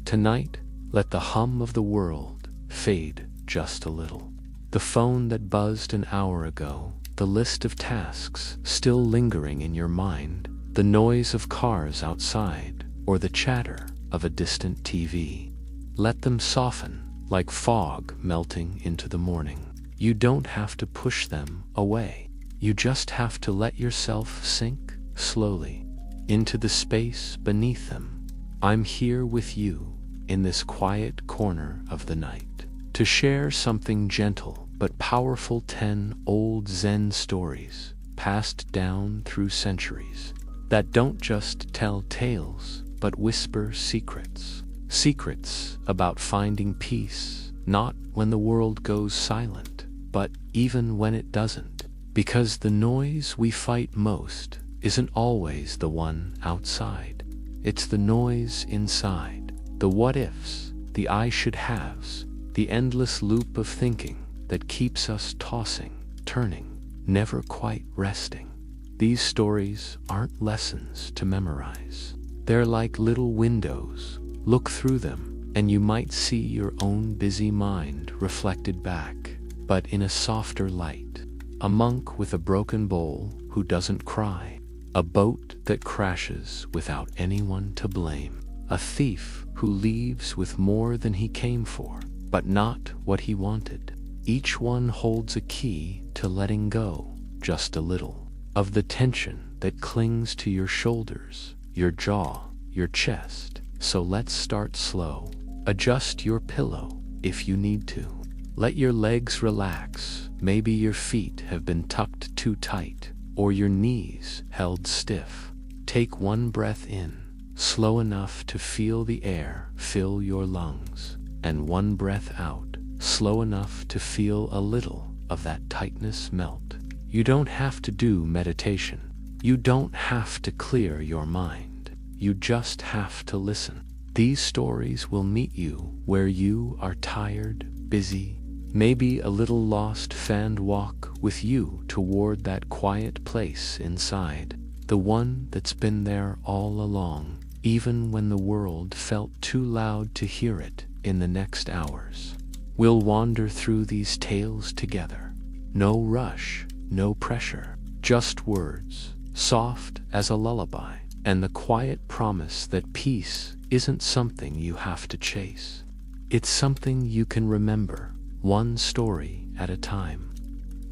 Tonight, let the hum of the world fade just a little. The phone that buzzed an hour ago, the list of tasks still lingering in your mind, the noise of cars outside, or the chatter of a distant TV. Let them soften like fog melting into the morning. You don't have to push them away. You just have to let yourself sink slowly into the space beneath them. I'm here with you in this quiet corner of the night to share something gentle but powerful. 10 old Zen stories passed down through centuries that don't just tell tales but whisper secrets. Secrets about finding peace, not when the world goes silent, but even when it doesn't. Because the noise we fight most isn't always the one outside. It's the noise inside, the what-ifs, the I should-haves, the endless loop of thinking that keeps us tossing, turning, never quite resting. These stories aren't lessons to memorize. They're like little windows. Look through them, and you might see your own busy mind reflected back, but in a softer light. A monk with a broken bowl who doesn't cry. A boat that crashes without anyone to blame. A thief who leaves with more than he came for, but not what he wanted. Each one holds a key to letting go, just a little, of the tension that clings to your shoulders, your jaw, your chest. So let's start slow. Adjust your pillow if you need to. Let your legs relax. Maybe your feet have been tucked too tight, or your knees held stiff. Take one breath in, slow enough to feel the air fill your lungs, and one breath out, slow enough to feel a little of that tightness melt. You don't have to do meditation. You don't have to clear your mind. You just have to listen. These stories will meet you where you are tired, busy, maybe a little lost, and walk with you toward that quiet place inside, the one that's been there all along, even when the world felt too loud to hear it in the next hours. We'll wander through these tales together. No rush, no pressure, just words, soft as a lullaby, and the quiet promise that peace isn't something you have to chase. It's something you can remember, one story at a time.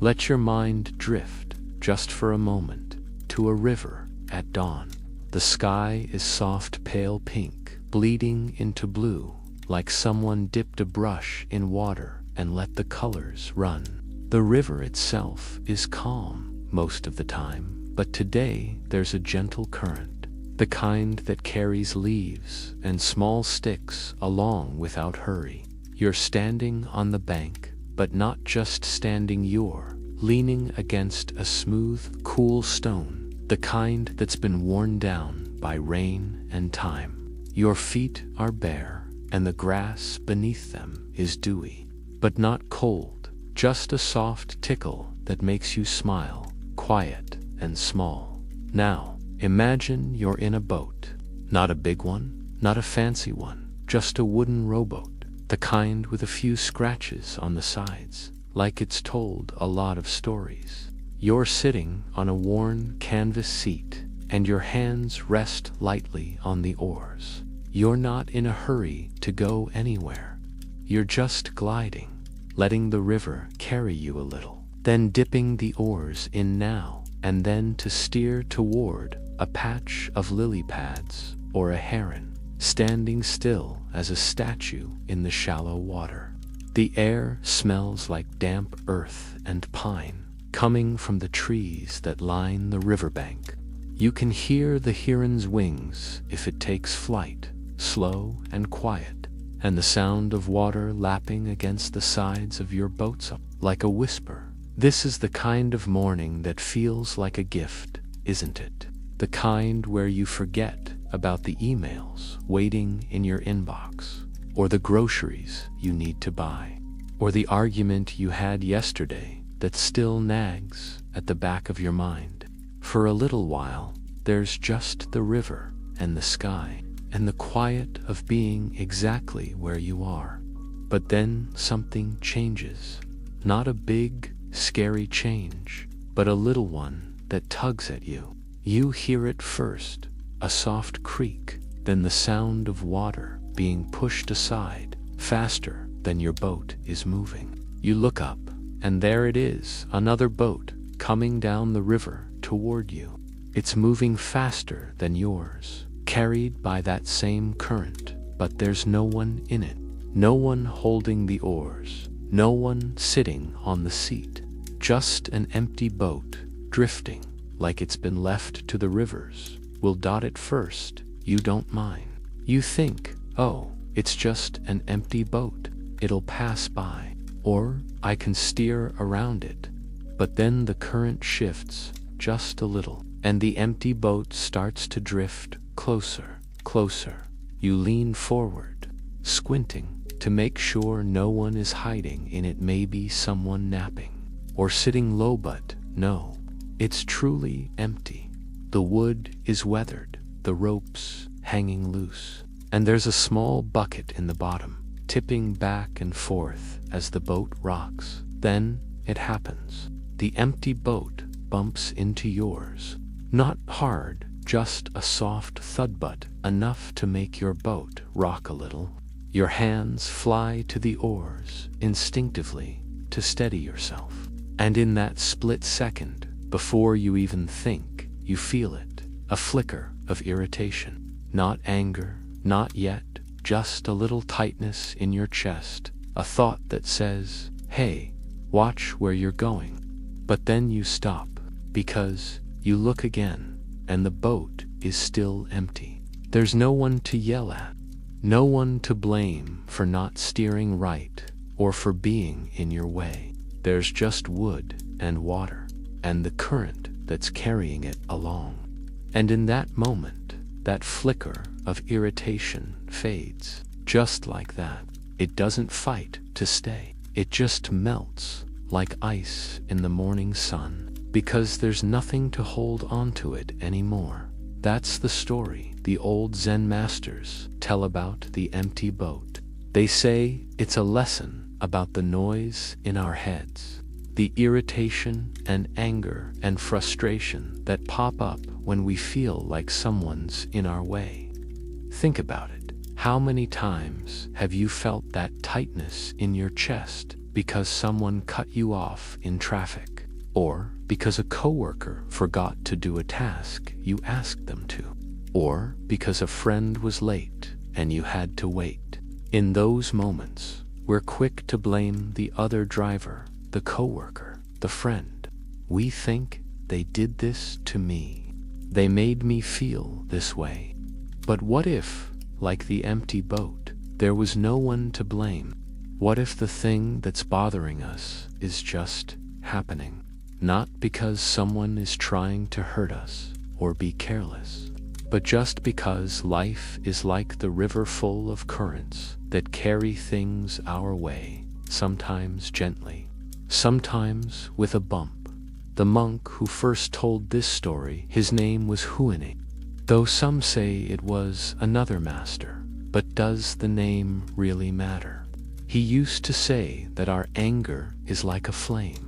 Let your mind drift, just for a moment, to a river at dawn. The sky is soft pale pink, bleeding into blue, like someone dipped a brush in water and let the colors run. The river itself is calm most of the time, but today there's a gentle current. The kind that carries leaves and small sticks along without hurry. You're standing on the bank, but not just standing, you're leaning against a smooth, cool stone, the kind that's been worn down by rain and time. Your feet are bare, and the grass beneath them is dewy, but not cold, just a soft tickle that makes you smile, quiet and small. Now, imagine you're in a boat. Not a big one, not a fancy one, just a wooden rowboat, the kind with a few scratches on the sides, like it's told a lot of stories. You're sitting on a worn canvas seat, and your hands rest lightly on the oars. You're not in a hurry to go anywhere. You're just gliding, letting the river carry you a little, then dipping the oars in now and then to steer toward a patch of lily pads or a heron, standing still as a statue in the shallow water. The air smells like damp earth and pine, coming from the trees that line the riverbank. You can hear the heron's wings if it takes flight, slow and quiet, and the sound of water lapping against the sides of your boats like a whisper. This is the kind of morning that feels like a gift, isn't it? The kind where you forget about the emails waiting in your inbox, or the groceries you need to buy, or the argument you had yesterday that still nags at the back of your mind. For a little while, there's just the river and the sky. and the quiet of being exactly where you are. But then something changes. Not a big, scary change, but a little one that tugs at you. You hear it first, a soft creak, then the sound of water being pushed aside, faster than your boat is moving. You look up, and there it is, another boat, coming down the river toward you. It's moving faster than yours, carried by that same current, but there's no one in it. No one holding the oars, no one sitting on the seat. Just an empty boat, drifting, like it's been left to the rivers. Will dot it first, you don't mind. You think, oh, it's just an empty boat, it'll pass by. Or, I can steer around it. But then the current shifts, just a little, and the empty boat starts to drift closer, closer. You lean forward, squinting, to make sure no one is hiding in it. Maybe someone napping, or sitting low, but no, it's truly empty. The wood is weathered, the ropes hanging loose, and there's a small bucket in the bottom, tipping back and forth as the boat rocks. Then it happens. The empty boat bumps into yours. Not hard, just a soft thud, but enough to make your boat rock a little. Your hands fly to the oars, instinctively, to steady yourself. And in that split second, before you even think, you feel it, a flicker of irritation. Not anger, not yet, just a little tightness in your chest, a thought that says, hey, watch where you're going. But then you stop, because you look again, and the boat is still empty. There's no one to yell at. No one to blame for not steering right or for being in your way. There's just wood and water and the current that's carrying it along. And in that moment, that flicker of irritation fades. Just like that. It doesn't fight to stay. It just melts like ice in the morning sun, because there's nothing to hold onto it anymore. That's the story the old Zen masters tell about the empty boat. They say it's a lesson about the noise in our heads, the irritation and anger and frustration that pop up when we feel like someone's in our way. Think about it. How many times have you felt that tightness in your chest because someone cut you off in traffic, or because a coworker forgot to do a task you asked them to, or because a friend was late and you had to wait? In those moments, we're quick to blame the other driver, the coworker, the friend. We think, they did this to me. They made me feel this way. But what if, like the empty boat, there was no one to blame? What if the thing that's bothering us is just happening? Not because someone is trying to hurt us or be careless, but just because life is like the river full of currents that carry things our way, sometimes gently, sometimes with a bump. The monk who first told this story, his name was Huine, though some say it was another master. But does the name really matter? He used to say that our anger is like a flame.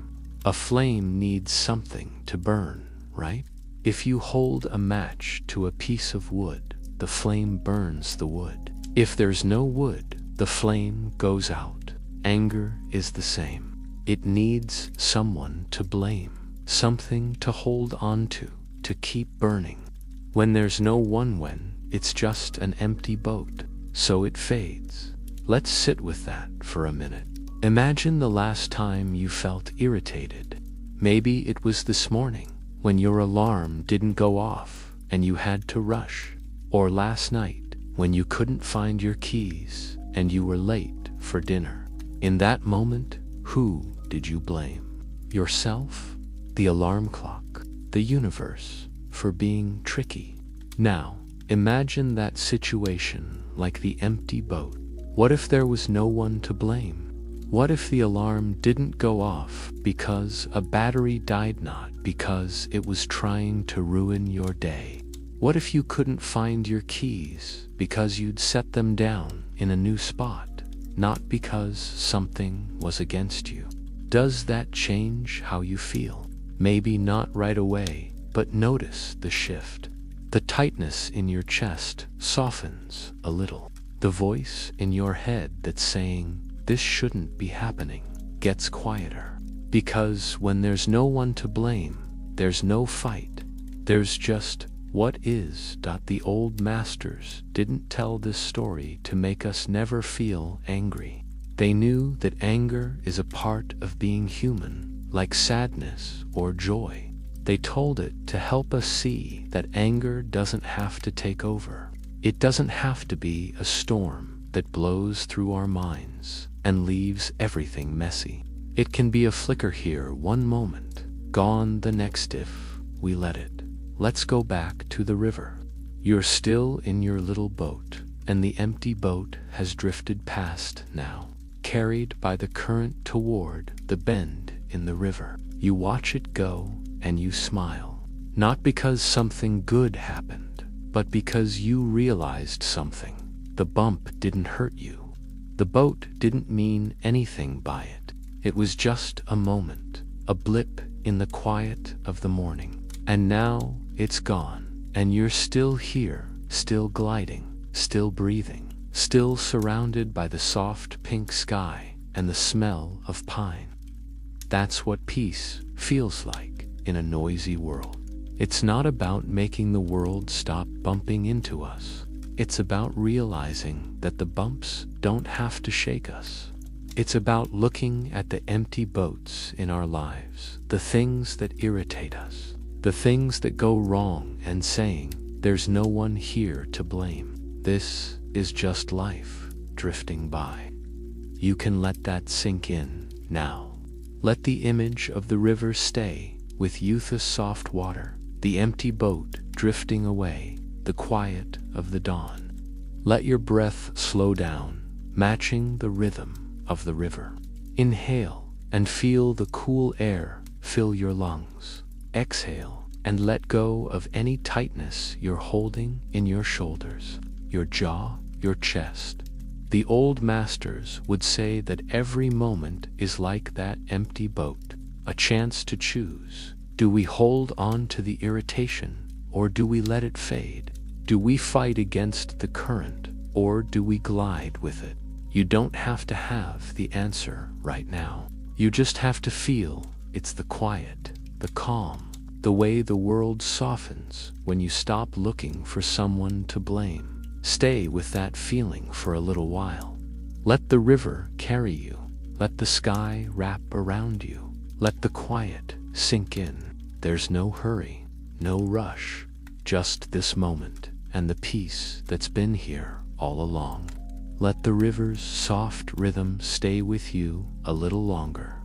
A flame needs something to burn, right? If you hold a match to a piece of wood, the flame burns the wood. If there's no wood, the flame goes out. Anger is the same. It needs someone to blame, something to hold on to keep burning. When there's no one, when it's just an empty boat, so it fades. Let's sit with that for a minute. Imagine the last time you felt irritated. Maybe it was this morning, when your alarm didn't go off and you had to rush. Or last night, when you couldn't find your keys and you were late for dinner. In that moment, who did you blame? Yourself? The alarm clock? The universe? For being tricky? Now, imagine that situation like the empty boat. What if there was no one to blame? What if the alarm didn't go off because a battery died, not because it was trying to ruin your day? What if you couldn't find your keys because you'd set them down in a new spot, not because something was against you? Does that change how you feel? Maybe not right away, but notice the shift. The tightness in your chest softens a little. The voice in your head that's saying, "This shouldn't be happening," gets quieter. Because when there's no one to blame, there's no fight. There's just what is. The old masters didn't tell this story to make us never feel angry. They knew that anger is a part of being human, like sadness or joy. They told it to help us see that anger doesn't have to take over. It doesn't have to be a storm that blows through our minds and leaves everything messy. It can be a flicker here one moment, gone the next if we let it. Let's go back to the river. You're still in your little boat, and the empty boat has drifted past now, carried by the current toward the bend in the river. You watch it go, and you smile. Not because something good happened, but because you realized something. The bump didn't hurt you. The boat didn't mean anything by it. It was just a moment, a blip in the quiet of the morning. And now it's gone, and you're still here, still gliding, still breathing, still surrounded by the soft pink sky and the smell of pine. That's what peace feels like in a noisy world. It's not about making the world stop bumping into us. It's about realizing that the bumps don't have to shake us. It's about looking at the empty boats in our lives, the things that irritate us, the things that go wrong, and saying, "There's no one here to blame. This is just life drifting by." You can let that sink in now. Let the image of the river stay with youth's soft water, the empty boat drifting away, the quiet of the dawn. Let your breath slow down, matching the rhythm of the river. Inhale and feel the cool air fill your lungs. Exhale and let go of any tightness you're holding in your shoulders, your jaw, your chest. The old masters would say that every moment is like that empty boat, a chance to choose. Do we hold on to the irritation, or do we let it fade? Do we fight against the current, or do we glide with it? You don't have to have the answer right now. You just have to feel it's the quiet, the calm, the way the world softens when you stop looking for someone to blame. Stay with that feeling for a little while. Let the river carry you. Let the sky wrap around you. Let the quiet sink in. There's no hurry, no rush, just this moment and the peace that's been here all along. Let the river's soft rhythm stay with you a little longer.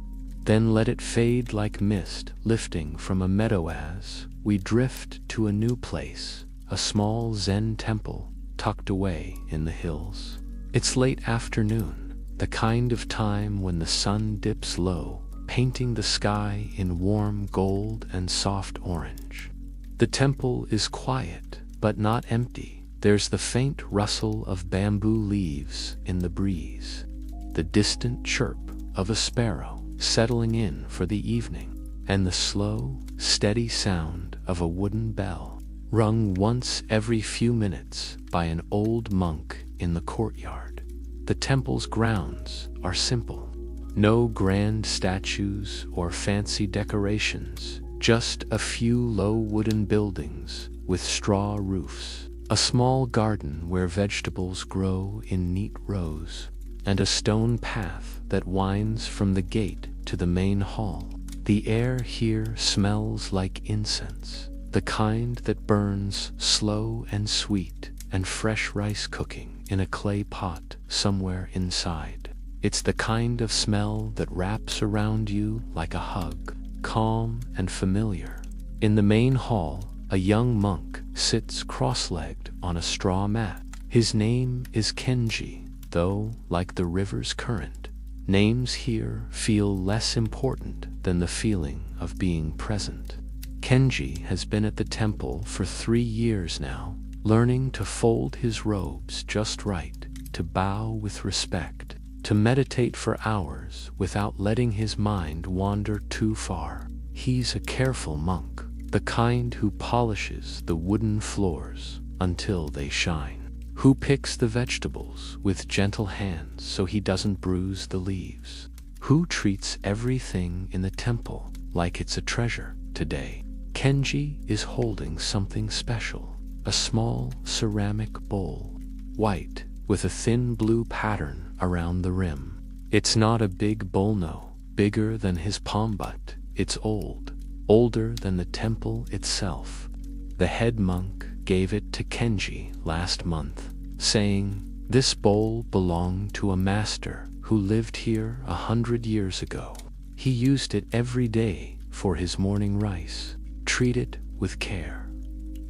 Then let it fade like mist lifting from a meadow as we drift to a new place, a small Zen temple tucked away in the hills. It's late afternoon, the kind of time when the sun dips low, painting the sky in warm gold and soft orange. The temple is quiet, but not empty. There's the faint rustle of bamboo leaves in the breeze, the distant chirp of a sparrow settling in for the evening, and the slow, steady sound of a wooden bell, rung once every few minutes by an old monk in the courtyard. The temple's grounds are simple. No grand statues or fancy decorations, just a few low wooden buildings with straw roofs, a small garden where vegetables grow in neat rows, and a stone path that winds from the gate to the main hall. The air here smells like incense, the kind that burns slow and sweet, and fresh rice cooking in a clay pot somewhere inside. It's the kind of smell that wraps around you like a hug, calm and familiar. In the main hall, a young monk sits cross-legged on a straw mat. His name is Kenji, though, like the river's current, names here feel less important than the feeling of being present. Kenji has been at the temple for 3 years now, learning to fold his robes just right, to bow with respect, to meditate for hours without letting his mind wander too far. He's a careful monk, the kind who polishes the wooden floors until they shine, who picks the vegetables with gentle hands so he doesn't bruise the leaves, who treats everything in the temple like it's a treasure. Today, Kenji is holding something special, a small ceramic bowl, white, with a thin blue pattern around the rim. It's not a big bowl, no, bigger than his palm, but it's old, older than the temple itself. The head monk gave it to Kenji last month, saying, "This bowl belonged to a master who lived here 100 years ago. He used it every day for his morning rice. Treat it with care."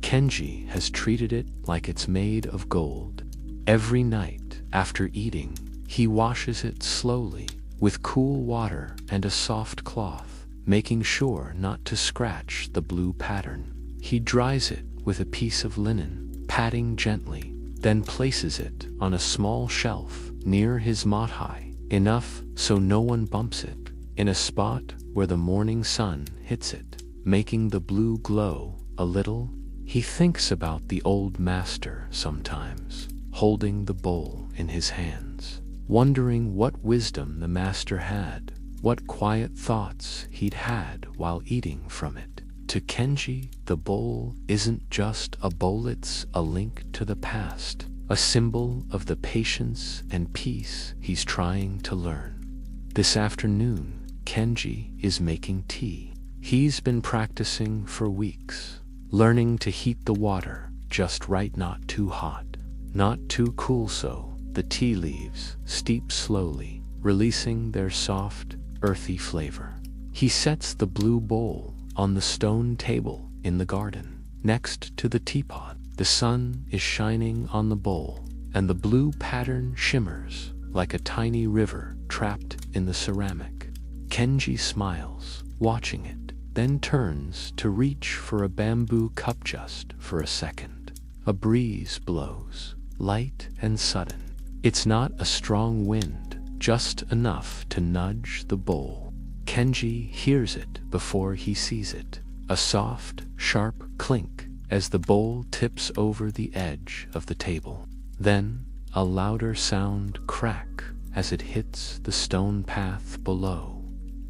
Kenji has treated it like it's made of gold. Every night after eating, he washes it slowly with cool water and a soft cloth, making sure not to scratch the blue pattern. He dries it with a piece of linen, patting gently, then places it on a small shelf near his matai, enough so no one bumps it, in a spot where the morning sun hits it, making the blue glow a little. He thinks about the old master sometimes, holding the bowl in his hands, wondering what wisdom the master had, what quiet thoughts he'd had while eating from it. To Kenji, the bowl isn't just a bowl, it's a link to the past, a symbol of the patience and peace he's trying to learn. This afternoon, Kenji is making tea. He's been practicing for weeks, learning to heat the water just right, not too hot, not too cool, so the tea leaves steep slowly, releasing their soft, earthy flavor. He sets the blue bowl on the stone table in the garden, next to the teapot. The sun is shining on the bowl, and the blue pattern shimmers like a tiny river trapped in the ceramic. Kenji smiles, watching it, then turns to reach for a bamboo cup just for a second. A breeze blows, light and sudden. It's not a strong wind, just enough to nudge the bowl. Kenji hears it before he sees it, a soft, sharp clink as the bowl tips over the edge of the table. Then, a louder sound crack as it hits the stone path below.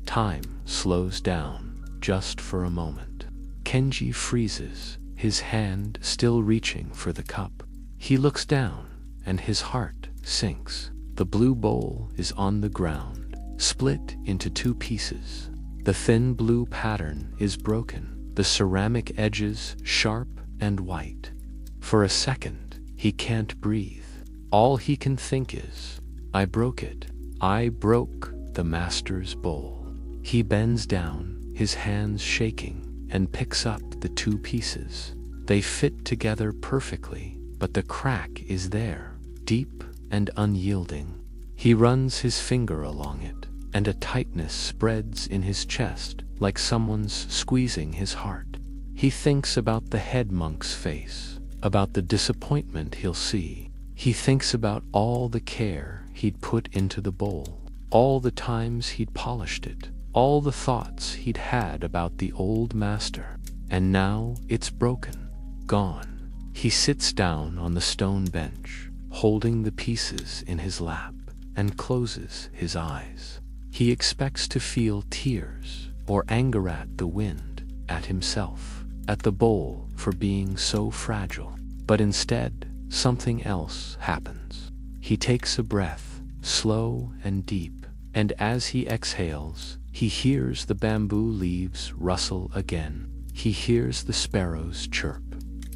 Time slows down just for a moment. Kenji freezes, his hand still reaching for the cup. He looks down, and his heart sinks. The blue bowl is on the ground, split into 2 pieces. The thin blue pattern is broken, the ceramic edges sharp and white. For a second, he can't breathe. All he can think is, "I broke it. I broke the master's bowl." He bends down, his hands shaking, and picks up the 2 pieces. They fit together perfectly, but the crack is there, deep and unyielding. He runs his finger along it, and a tightness spreads in his chest, like someone's squeezing his heart. He thinks about the head monk's face, about the disappointment he'll see. He thinks about all the care he'd put into the bowl, all the times he'd polished it, all the thoughts he'd had about the old master. And now it's broken, gone. He sits down on the stone bench, holding the pieces in his lap, and closes his eyes. He expects to feel tears or anger at the wind, at himself, at the bowl for being so fragile. But instead, something else happens. He takes a breath, slow and deep, and as he exhales, he hears the bamboo leaves rustle again. He hears the sparrows chirp.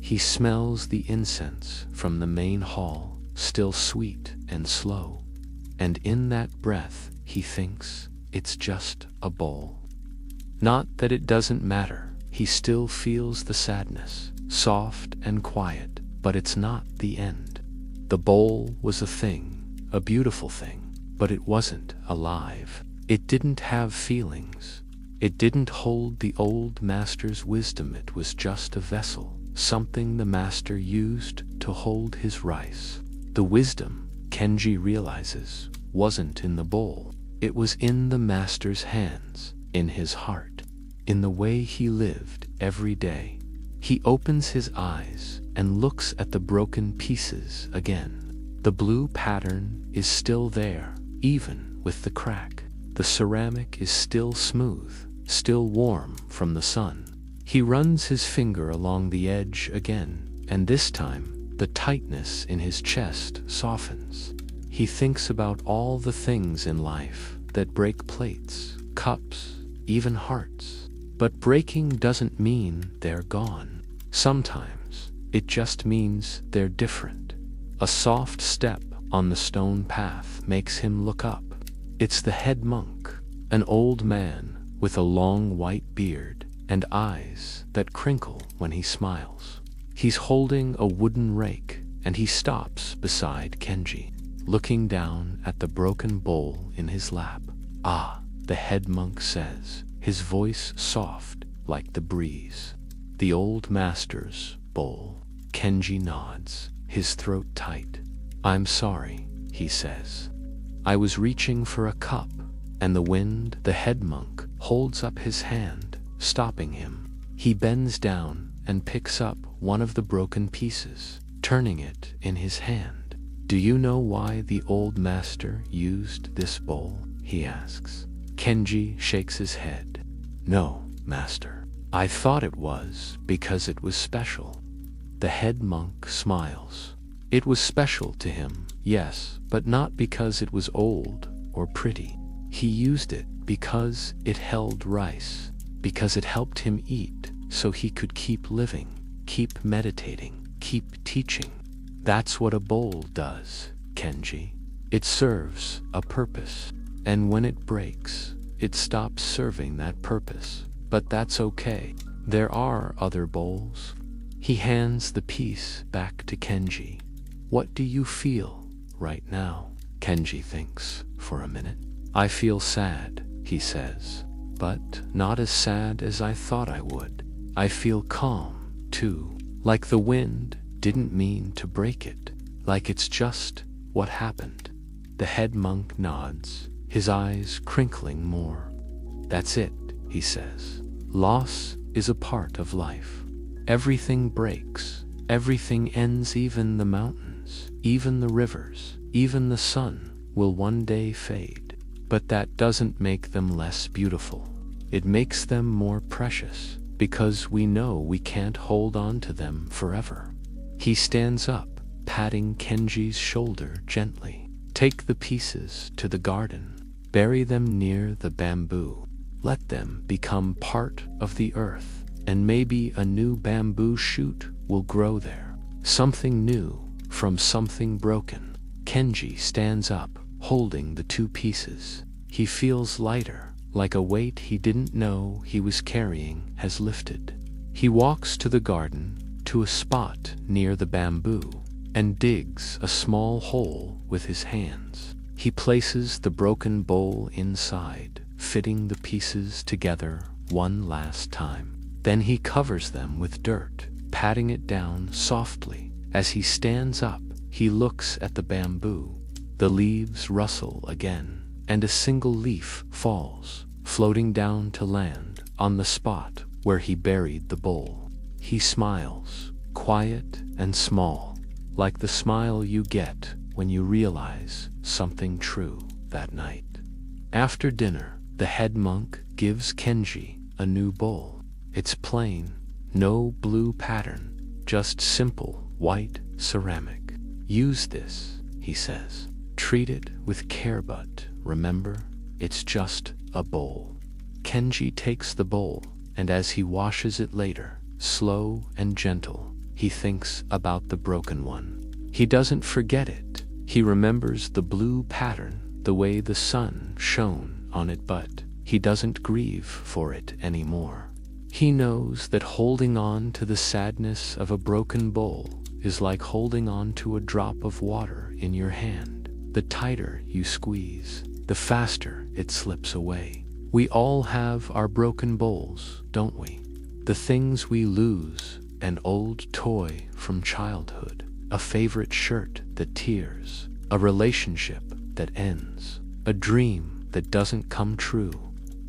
He smells the incense from the main hall, still sweet and slow. And in that breath, he thinks, it's just a bowl. Not that it doesn't matter. He still feels the sadness, soft and quiet, but it's not the end. The bowl was a thing, a beautiful thing, but it wasn't alive. It didn't have feelings. It didn't hold the old master's wisdom, it was just a vessel, something the master used to hold his rice. The wisdom, Kenji realizes, wasn't in the bowl. It was in the master's hands, in his heart, in the way he lived every day. He opens his eyes and looks at the broken pieces again. The blue pattern is still there, even with the crack. The ceramic is still smooth, still warm from the sun. He runs his finger along the edge again, and this time, the tightness in his chest softens. He thinks about all the things in life that break plates, cups, even hearts. But breaking doesn't mean they're gone. Sometimes it just means they're different. A soft step on the stone path makes him look up. It's the head monk, an old man with a long white beard and eyes that crinkle when he smiles. He's holding a wooden rake, and he stops beside Kenji, looking down at the broken bowl in his lap. "Ah," the head monk says, his voice soft like the breeze. "The old master's bowl." Kenji nods, his throat tight. "I'm sorry," he says. "I was reaching for a cup, and the wind." The head monk holds up his hand, stopping him. He bends down and picks up one of the broken pieces, turning it in his hand. "Do you know why the old master used this bowl?" he asks. Kenji shakes his head. "No, master. I thought it was because it was special." The head monk smiles. It was special to him, yes, but not because it was old or pretty. He used it because it held rice, because it helped him eat so he could keep living, keep meditating, keep teaching. That's what a bowl does, Kenji. It serves a purpose, and when it breaks, it stops serving that purpose. But that's okay. There are other bowls. He hands the piece back to Kenji. "What do you feel right now?" Kenji thinks for a minute. "I feel sad," he says, "but not as sad as I thought I would. I feel calm, too, like the wind didn't mean to break it, like it's just what happened." The head monk nods, his eyes crinkling more. "That's it," he says. "Loss is a part of life. Everything breaks, everything ends, even the mountains, even the rivers, even the sun will one day fade. But that doesn't make them less beautiful. It makes them more precious, because we know we can't hold on to them forever." He stands up, patting Kenji's shoulder gently. "Take the pieces to the garden. Bury them near the bamboo. Let them become part of the earth, and maybe a new bamboo shoot will grow there. Something new from something broken." Kenji stands up, holding the two pieces. He feels lighter, like a weight he didn't know he was carrying has lifted. He walks to the garden, to a spot near the bamboo, and digs a small hole with his hands. He places the broken bowl inside, fitting the pieces together one last time. Then he covers them with dirt, patting it down softly. As he stands up, he looks at the bamboo. The leaves rustle again, and a single leaf falls, floating down to land on the spot where he buried the bowl. He smiles, quiet and small, like the smile you get when you realize something true that night. After dinner, the head monk gives Kenji a new bowl. It's plain, no blue pattern, just simple white ceramic. "Use this," he says. "Treat it with care, but remember, it's just a bowl." Kenji takes the bowl, and as he washes it later, slow and gentle, he thinks about the broken one. He doesn't forget it. He remembers the blue pattern, the way the sun shone on it, but he doesn't grieve for it anymore. He knows that holding on to the sadness of a broken bowl is like holding on to a drop of water in your hand. The tighter you squeeze, the faster it slips away. We all have our broken bowls, don't we? The things we lose, an old toy from childhood, a favorite shirt that tears, a relationship that ends, a dream that doesn't come true.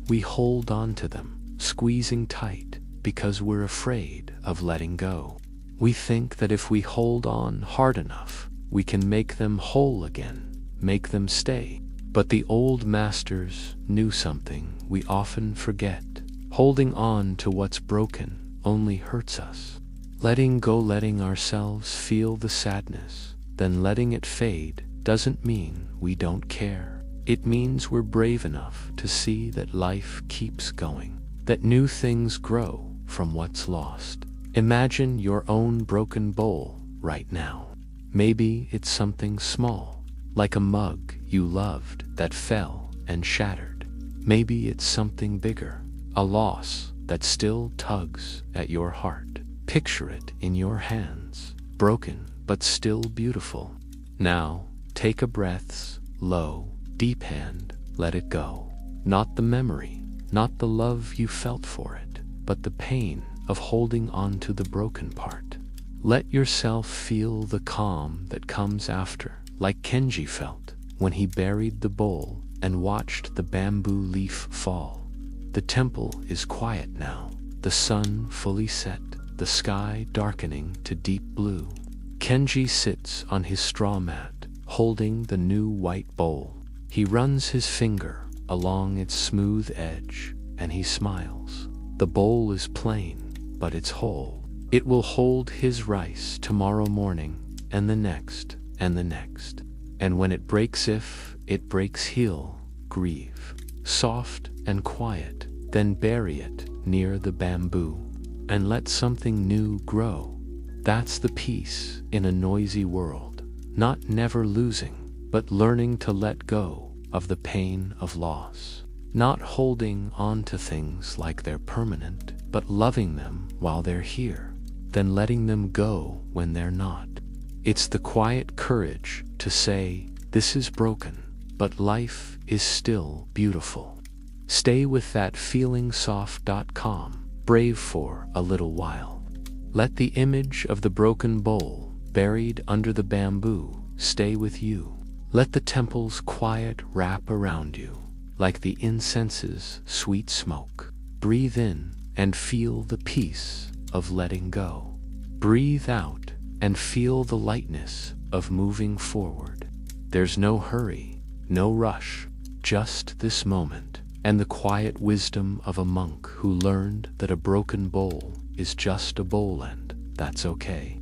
We hold on to them, squeezing tight, because we're afraid of letting go. We think that if we hold on hard enough, we can make them whole again, make them stay. But the old masters knew something we often forget. Holding on to what's broken only hurts us. Letting go, letting ourselves feel the sadness, then letting it fade, doesn't mean we don't care. It means we're brave enough to see that life keeps going, that new things grow from what's lost. Imagine your own broken bowl right now. Maybe it's something small, like a mug you loved that fell and shattered. Maybe it's something bigger, a loss that still tugs at your heart. Picture it in your hands, broken but still beautiful. Now, take a breath, low, deep hand, let it go. Not the memory, not the love you felt for it, but the pain of holding on to the broken part. Let yourself feel the calm that comes after, like Kenji felt when he buried the bowl and watched the bamboo leaf fall. The temple is quiet now, the sun fully set, the sky darkening to deep blue. Kenji sits on his straw mat, holding the new white bowl. He runs his finger along its smooth edge, and he smiles. The bowl is plain, but it's whole. It will hold his rice tomorrow morning, and the next, and the next. And when it breaks, if it breaks, he'll grieve. Soft and quiet, then bury it near the bamboo, and let something new grow. That's the peace in a noisy world. Not never losing, but learning to let go of the pain of loss. Not holding on to things like they're permanent, but loving them while they're here, then letting them go when they're not. It's the quiet courage to say, this is broken, but life is still beautiful. Stay with that feeling, soft.com, brave for a little while. Let the image of the broken bowl, buried under the bamboo, stay with you. Let the temple's quiet wrap around you, like the incense's sweet smoke. Breathe in and feel the peace of letting go. Breathe out and feel the lightness of moving forward. There's no hurry, no rush, just this moment, and the quiet wisdom of a monk who learned that a broken bowl is just a bowl, and that's okay.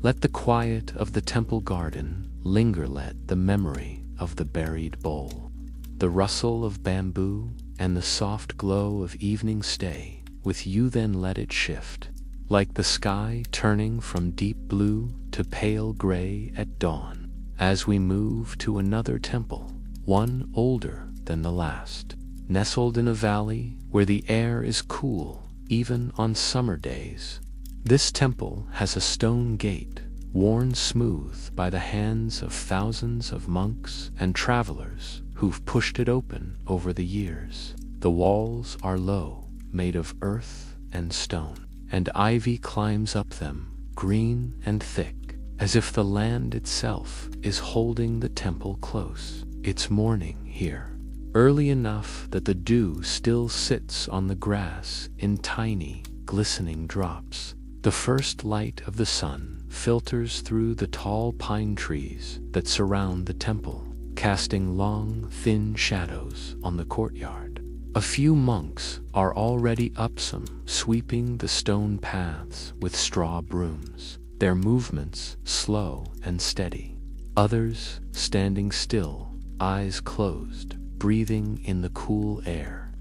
Let the quiet of the temple garden linger, let the memory of the buried bowl, the rustle of bamboo, and the soft glow of evening stay with you, then let it shift, like the sky turning from deep blue to pale gray at dawn, as we move to another temple, one older than the last, nestled in a valley where the air is cool even on summer days. This temple has a stone gate, worn smooth by the hands of thousands of monks and travelers who've pushed it open over the years. The walls are low, made of earth and stone, and ivy climbs up them, green and thick, as if the land itself is holding the temple close. It's morning here, early enough that the dew still sits on the grass in tiny, glistening drops. The first light of the sun filters through the tall pine trees that surround the temple, casting long, thin shadows on the courtyard. A few monks are already up, some sweeping the stone paths with straw brooms, their movements slow and steady. Others standing still, eyes closed, breathing in the cool air.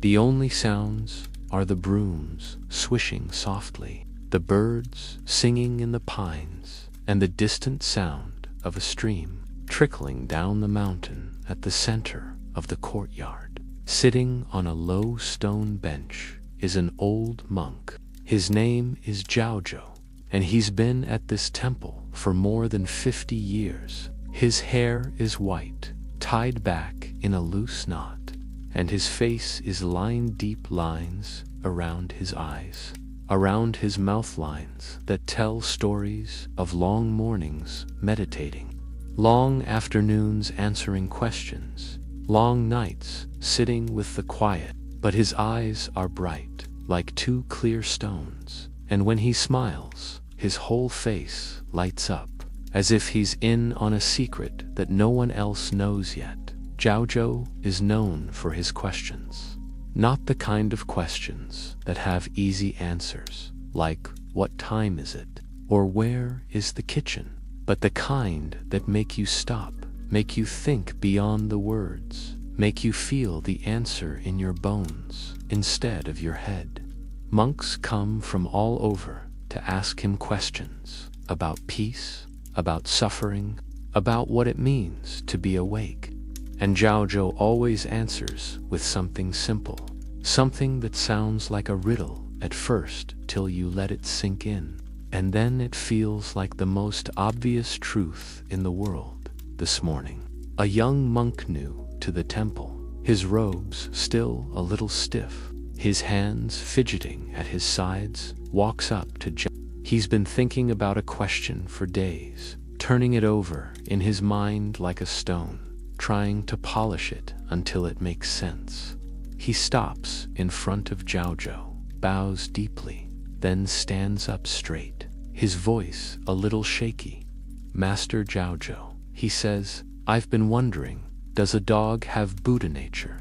The only sounds are the brooms swishing softly, the birds singing in the pines, and the distant sound of a stream trickling down the mountain at the center of the courtyard. Sitting on a low stone bench is an old monk. His name is Jiaozhou, and he's been at this temple for more than 50 years. His hair is white, tied back in a loose knot, and his face is lined deep lines around his eyes, around his mouth lines that tell stories of long mornings meditating, long afternoons answering questions, long nights sitting with the quiet. But his eyes are bright, like two clear stones, and when he smiles, his whole face lights up, as if he's in on a secret that no one else knows yet. Zhaozhou is known for his questions. Not the kind of questions that have easy answers, like what time is it, or where is the kitchen, but the kind that make you stop, make you think beyond the words, make you feel the answer in your bones instead of your head. Monks come from all over to ask him questions about peace, about suffering, about what it means to be awake. And Zhaozhou always answers with something simple, something that sounds like a riddle at first till you let it sink in, and then it feels like the most obvious truth in the world. This morning, a young monk new to the temple, his robes still a little stiff, his hands fidgeting at his sides, walks up to Zhaozhou. He's been thinking about a question for days, turning it over in his mind like a stone, trying to polish it until it makes sense. He stops in front of Zhaozhou, bows deeply, then stands up straight, his voice a little shaky. "Master Zhaozhou," he says, "I've been wondering, does a dog have Buddha nature?"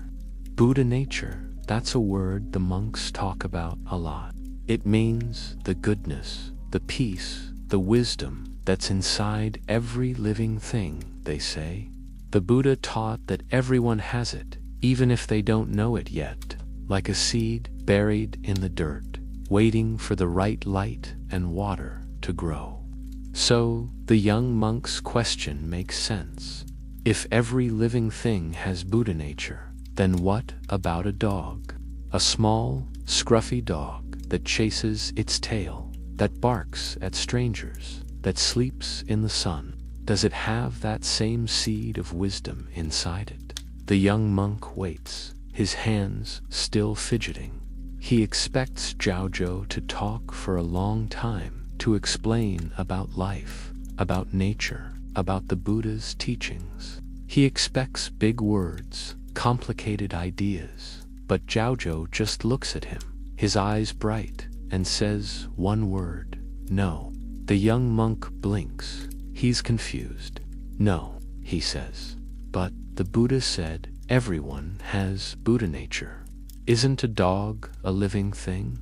Buddha nature, that's a word the monks talk about a lot. It means the goodness, the peace, the wisdom that's inside every living thing, they say. The Buddha taught that everyone has it, even if they don't know it yet, like a seed buried in the dirt, waiting for the right light and water to grow. So, the young monk's question makes sense. If every living thing has Buddha nature, then what about a dog? A small, scruffy dog that chases its tail, that barks at strangers, that sleeps in the sun. Does it have that same seed of wisdom inside it? The young monk waits, his hands still fidgeting. He expects Zhaozhou to talk for a long time, to explain about life, about nature, about the Buddha's teachings. He expects big words, complicated ideas, but Zhaozhou just looks at him, his eyes bright, and says one word, "No." The young monk blinks. He's confused. "No," he says. "But the Buddha said everyone has Buddha nature. Isn't a dog a living thing?"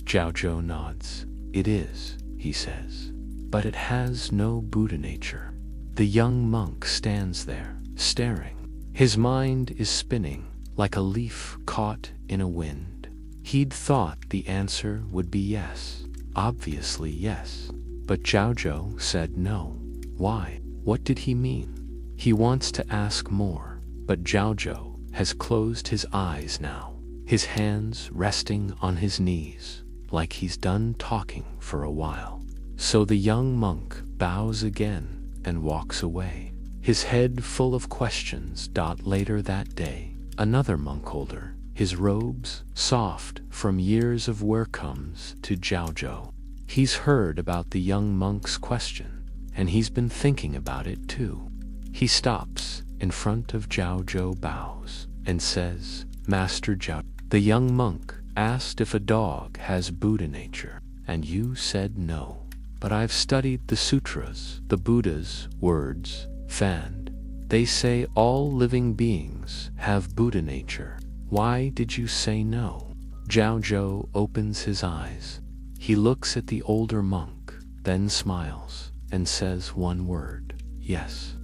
Zhaozhou nods. "It is," he says. "But it has no Buddha nature." The young monk stands there, staring. His mind is spinning, like a leaf caught in a wind. He'd thought the answer would be yes, obviously yes. But Zhaozhou said no. Why? What did he mean? He wants to ask more, but Zhaozhou has closed his eyes now, his hands resting on his knees, like he's done talking for a while. So the young monk bows again and walks away, his head full of questions. Later that day, another monk holder, his robes soft from years of wear, comes to Zhaozhou. He's heard about the young monk's question, and he's been thinking about it too. He stops in front of Zhaozhou, bows, and says, "Master Zhao, the young monk asked if a dog has Buddha nature, and you said no. But I've studied the sutras, the Buddha's words, and they say all living beings have Buddha nature. Why did you say no?" Zhaozhou opens his eyes. He looks at the older monk, then smiles, and says one word, "Yes."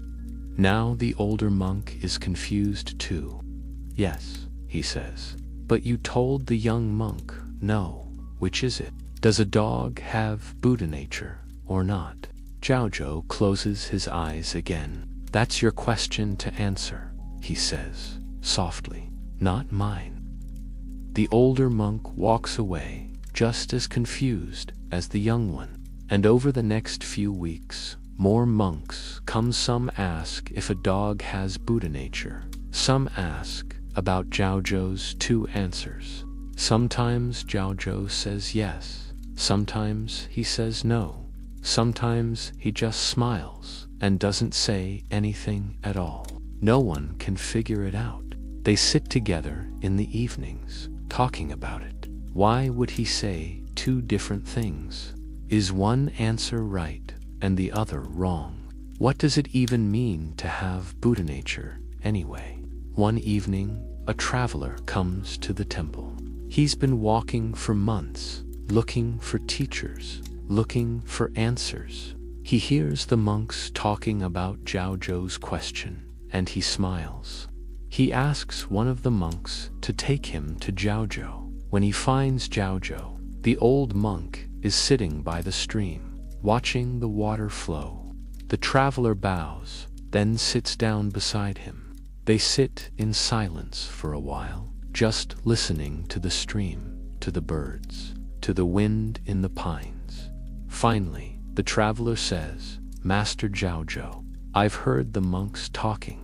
Now the older monk is confused too. "Yes," he says. "But you told the young monk no. Which is it? Does a dog have Buddha nature or not?" Zhaozhou closes his eyes again. "That's your question to answer," he says, softly. "Not mine." The older monk walks away, just as confused as the young one. And over the next few weeks, more monks come. Some ask if a dog has Buddha nature. Some ask about Zhaozhou's two answers. Sometimes Zhaozhou says yes, sometimes he says no, sometimes he just smiles and doesn't say anything at all. No one can figure it out. They sit together in the evenings, talking about it. Why would he say two different things? Is one answer right and the other wrong? What does it even mean to have Buddha nature anyway? One evening, a traveler comes to the temple. He's been walking for months, looking for teachers, looking for answers. He hears the monks talking about Zhaozhou's question, and he smiles. He asks one of the monks to take him to Zhaozhou. When he finds Zhaozhou, the old monk is sitting by the stream, watching the water flow. The traveler bows, then sits down beside him. They sit in silence for a while, just listening to the stream, to the birds, to the wind in the pines. Finally, the traveler says, "Master Zhaozhou, I've heard the monks talking.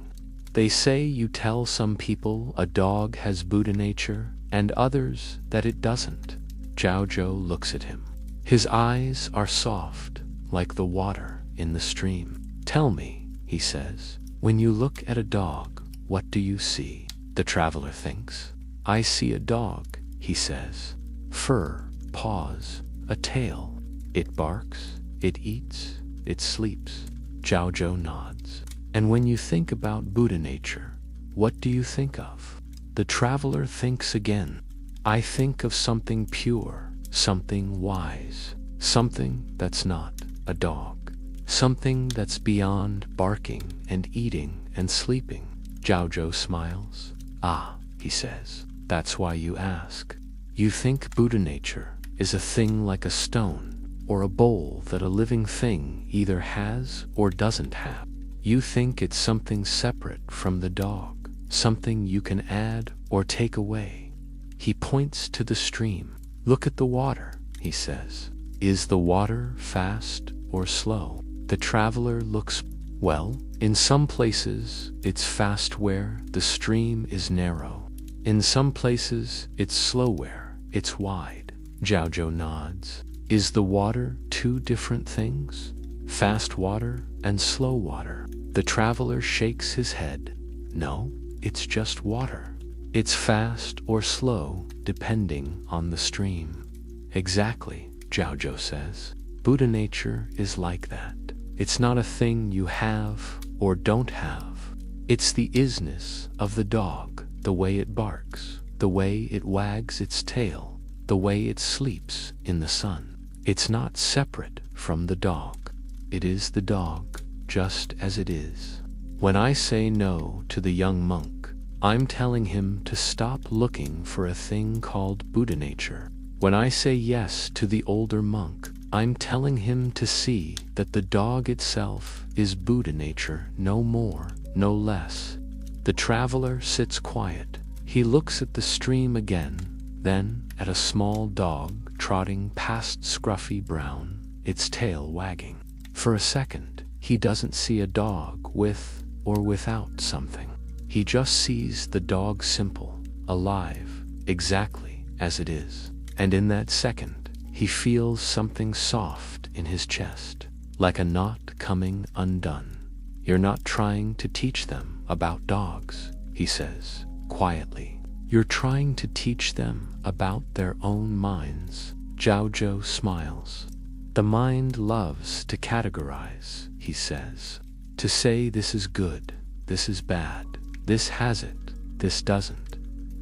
They say you tell some people a dog has Buddha nature and others that it doesn't." Zhaozhou looks at him. His eyes are soft, like the water in the stream. "Tell me," he says, "when you look at a dog, what do you see?" The traveler thinks. "I see a dog," he says. "Fur, paws, a tail. It barks, it eats, it sleeps." Zhaozhou nods. "And when you think about Buddha nature, what do you think of?" The traveler thinks again. "I think of something pure, something wise, something that's not a dog, something that's beyond barking and eating and sleeping." Zhaozhou smiles. "Ah," he says, "that's why you ask. You think Buddha nature is a thing like a stone or a bowl that a living thing either has or doesn't have. You think it's something separate from the dog, something you can add or take away." He points to the stream. "Look at the water," he says. "Is the water fast or slow?" The traveler looks. "Well, in some places it's fast where the stream is narrow. In some places it's slow where it's wide." Zhaozhou nods. "Is the water two different things? Fast water and slow water?" The traveler shakes his head. "No, it's just water. It's fast or slow depending on the stream." "Exactly," Zhaozhou says. "Buddha nature is like that. It's not a thing you have or don't have. It's the isness of the dog, the way it barks, the way it wags its tail, the way it sleeps in the sun. It's not separate from the dog. It is the dog, just as it is." When I say no to the young monk, I'm telling him to stop looking for a thing called Buddha nature. When I say yes to the older monk, I'm telling him to see that the dog itself is Buddha nature, no more, no less. The traveler sits quiet. He looks at the stream again, then at a small dog trotting past scruffy brown, its tail wagging. For a second, he doesn't see a dog with or without something. He just sees the dog simple, alive, exactly as it is. And in that second, he feels something soft in his chest, like a knot coming undone. "You're not trying to teach them about dogs," he says, quietly. "You're trying to teach them about their own minds." Zhaozhou smiles. "The mind loves to categorize," he says. "To say this is good, this is bad, this has it, this doesn't.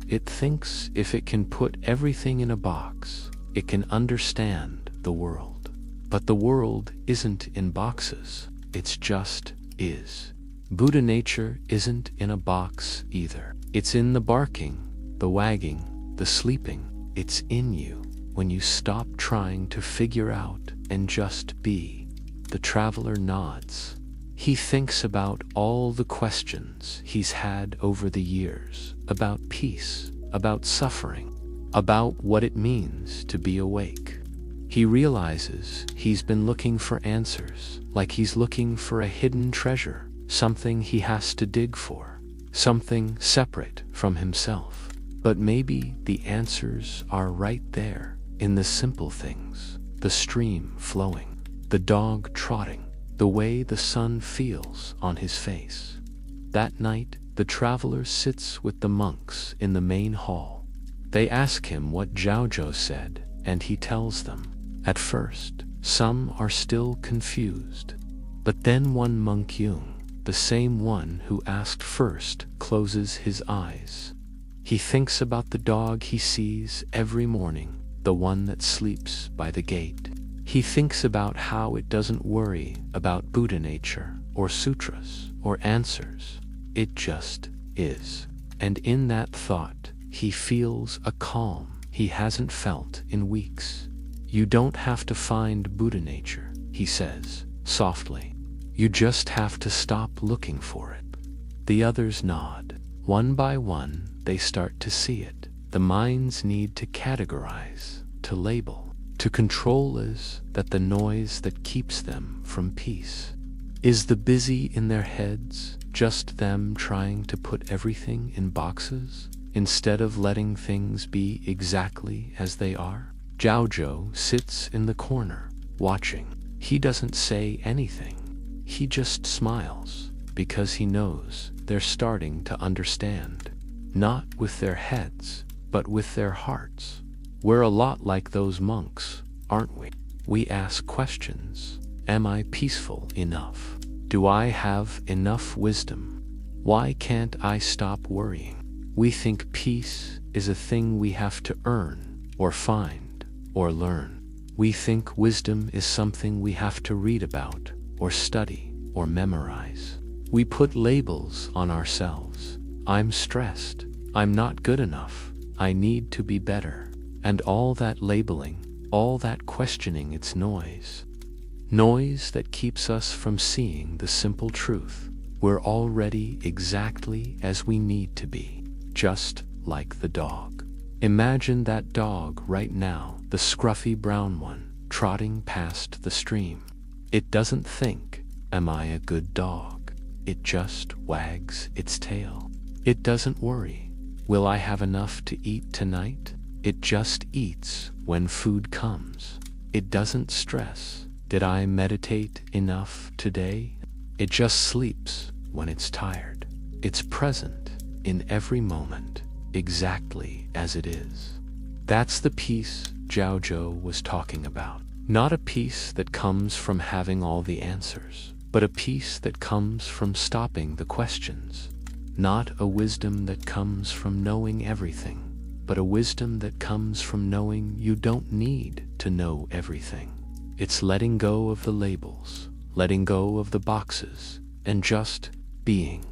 It thinks if it can put everything in a box, it can understand the world. But the world isn't in boxes, it's just is. Buddha nature isn't in a box either. It's in the barking, the wagging, the sleeping. It's in you when you stop trying to figure out and just be." The traveler nods. He thinks about all the questions he's had over the years, about peace, about suffering, about what it means to be awake. He realizes he's been looking for answers, like he's looking for a hidden treasure, something he has to dig for. something separate from himself. But maybe the answers are right there, in the simple things: the stream flowing, the dog trotting, the way the sun feels on his face. That night, the traveler sits with the monks in the main hall. They ask him what Jiaozhou said, and he tells them. At first, some are still confused. But then one monk Jung, the same one who asked first, closes his eyes. He thinks about the dog he sees every morning, the one that sleeps by the gate. He thinks about how it doesn't worry about Buddha nature, or sutras, or answers. It just is. And in that thought, he feels a calm he hasn't felt in weeks. You don't have to find Buddha nature, he says, softly. You just have to stop looking for it. The others nod. One by one, they start to see it. The mind's need to categorize, to label, to control is that the noise that keeps them from peace. Is the busy in their heads just them trying to put everything in boxes, instead of letting things be exactly as they are? Jiaozhou sits in the corner, watching. He doesn't say anything. He just smiles, because he knows they're starting to understand. Not with their heads, but with their hearts. We're a lot like those monks, aren't we? We ask questions. Am I peaceful enough? Do I have enough wisdom? Why can't I stop worrying? We think peace is a thing we have to earn, or find, or learn. We think wisdom is something we have to read about, or study, or memorize. We put labels on ourselves. I'm stressed. I'm not good enough. I need to be better. And all that labeling, all that questioning, it's noise. Noise that keeps us from seeing the simple truth. We're already exactly as we need to be, just like the dog. Imagine that dog right now, the scruffy brown one, trotting past the stream. It doesn't think, am I a good dog? It just wags its tail. It doesn't worry, will I have enough to eat tonight? It just eats when food comes. It doesn't stress, did I meditate enough today? It just sleeps when it's tired. It's present in every moment, exactly as it is. That's the peace Jiaozhou was talking about. Not a peace that comes from having all the answers, but a peace that comes from stopping the questions. Not a wisdom that comes from knowing everything, but a wisdom that comes from knowing you don't need to know everything. It's letting go of the labels, letting go of the boxes, and just being.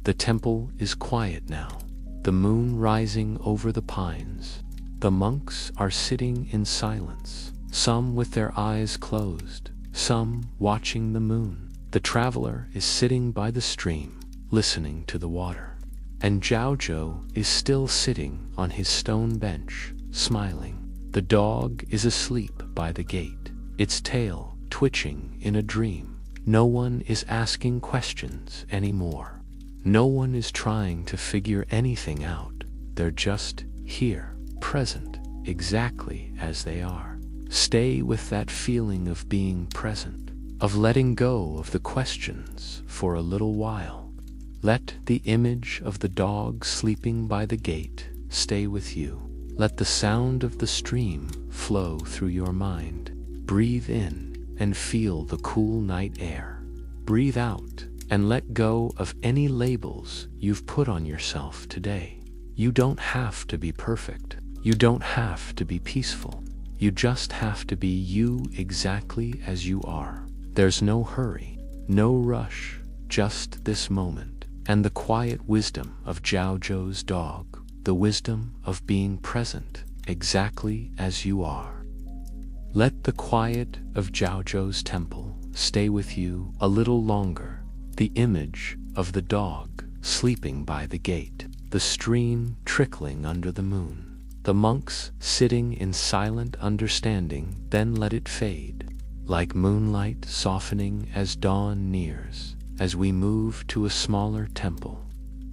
The temple is quiet now, the moon rising over the pines. The monks are sitting in silence, some with their eyes closed, some watching the moon. The traveler is sitting by the stream, listening to the water. And Jiaozhou is still sitting on his stone bench, smiling. The dog is asleep by the gate, its tail twitching in a dream. No one is asking questions anymore. No one is trying to figure anything out. They're just here, present, exactly as they are. Stay with that feeling of being present, of letting go of the questions for a little while. Let the image of the dog sleeping by the gate stay with you. Let the sound of the stream flow through your mind. Breathe in and feel the cool night air. Breathe out and let go of any labels you've put on yourself today. You don't have to be perfect. You don't have to be peaceful. You just have to be you exactly as you are. There's no hurry, no rush, just this moment. And the quiet wisdom of Jiaozhou's dog, the wisdom of being present exactly as you are. Let the quiet of Jiaozhou's temple stay with you a little longer. The image of the dog sleeping by the gate, the stream trickling under the moon, the monks sitting in silent understanding, then let it fade, like moonlight softening as dawn nears. As we move to a smaller temple,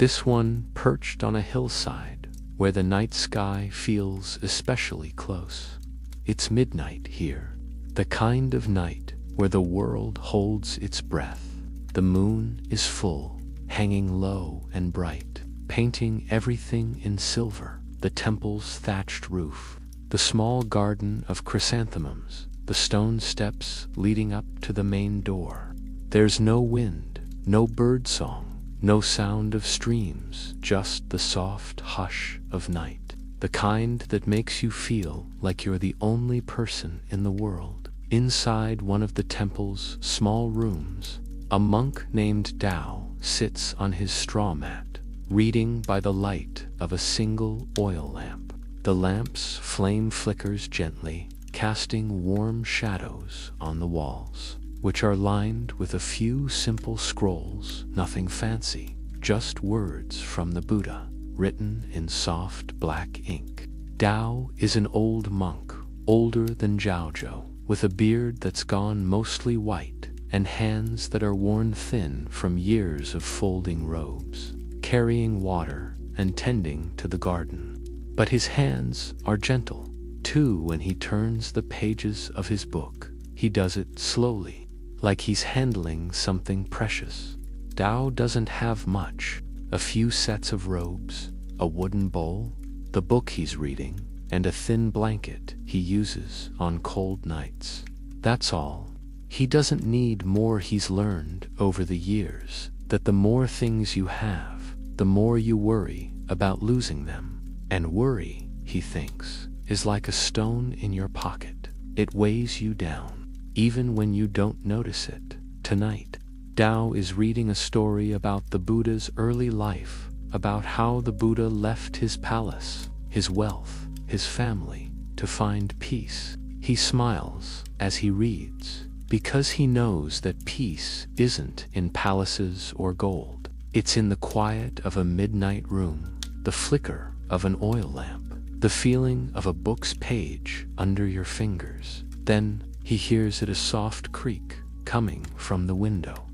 This one perched on a hillside where the night sky feels especially close. It's midnight here, the kind of night where the world holds its breath. The moon is full, hanging low and bright, painting everything in silver: the temple's thatched roof, the small garden of chrysanthemums, the stone steps leading up to the main door. There's no wind, no bird song, no sound of streams, just the soft hush of night, the kind that makes you feel like you're the only person in the world. Inside one of the temple's small rooms, a monk named Tao sits on his straw mat, reading by the light of a single oil lamp. The lamp's flame flickers gently, casting warm shadows on the walls, which are lined with a few simple scrolls, nothing fancy, just words from the Buddha, written in soft black ink. Tao is an old monk, older than Zhaozhou, with a beard that's gone mostly white and hands that are worn thin from years of folding robes, carrying water and tending to the garden. But his hands are gentle, too. When he turns the pages of his book, he does it slowly, like he's handling something precious. Tao doesn't have much: a few sets of robes, a wooden bowl, the book he's reading, and a thin blanket he uses on cold nights. That's all. He doesn't need more. He's learned over the years that the more things you have, the more you worry about losing them. And worry, he thinks, is like a stone in your pocket. It weighs you down, even when you don't notice it. Tonight, Tao is reading a story about the Buddha's early life, about how the Buddha left his palace, his wealth, his family, to find peace. He smiles as he reads, because he knows that peace isn't in palaces or gold. It's in the quiet of a midnight room, the flicker of an oil lamp, the feeling of a book's page under your fingers. Then he hears a soft creak coming from the window.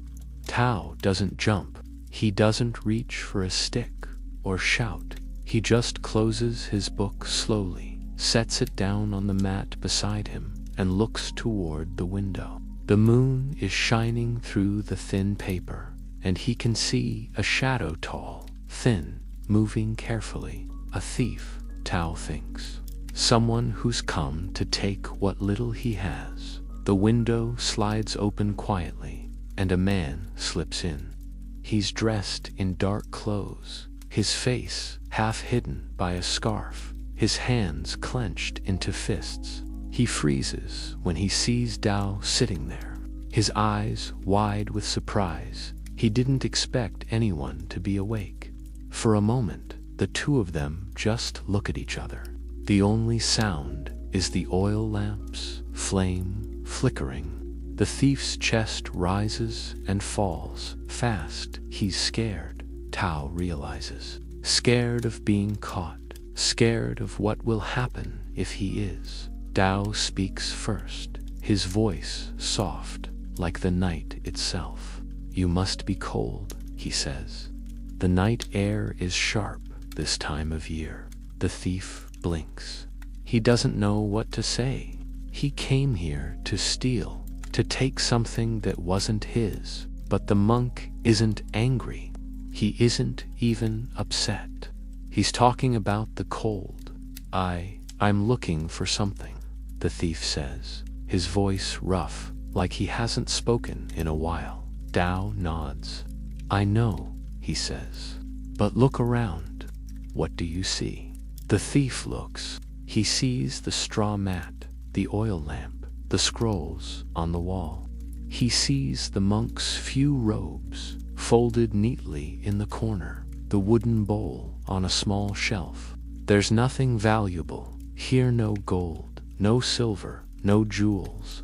Tao doesn't jump. He doesn't reach for a stick or shout. He just closes his book slowly, sets it down on the mat beside him, and looks toward the window. The moon is shining through the thin paper, and he can see a shadow, tall, thin, moving carefully. A thief, Tao thinks. Someone who's come to take what little he has. The window slides open quietly, and a man slips in. He's dressed in dark clothes, his face half hidden by a scarf, his hands clenched into fists. He freezes when he sees Tao sitting there, his eyes wide with surprise. He didn't expect anyone to be awake. For a moment, the two of them just look at each other. The only sound is the oil lamp's flame flickering. The thief's chest rises and falls fast. He's scared, Tao realizes. Scared of being caught, scared of what will happen if he is. Tao speaks first, his voice soft, like the night itself. You must be cold, he says. The night air is sharp this time of year. The thief blinks. He doesn't know what to say. He came here to steal, to take something that wasn't his. But the monk isn't angry. He isn't even upset. He's talking about the cold. I'm looking for something, the thief says, his voice rough, like he hasn't spoken in a while. Tao nods. I know, he says. But look around. What do you see? The thief looks. He sees the straw mat, the oil lamp, the scrolls on the wall. He sees the monk's few robes folded neatly in the corner, the wooden bowl on a small shelf. There's nothing valuable here, no gold, no silver, no jewels,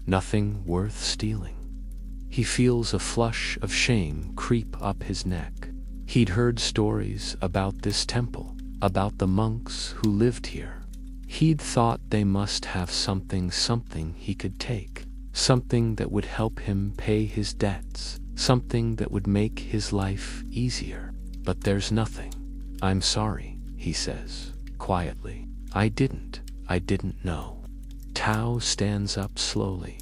nothing worth stealing. He feels a flush of shame creep up his neck. He'd heard stories about this temple, about the monks who lived here. He'd thought they must have something he could take, something that would help him pay his debts, something that would make his life easier. But there's nothing. I'm sorry, he says, quietly. I didn't know. Tao stands up slowly.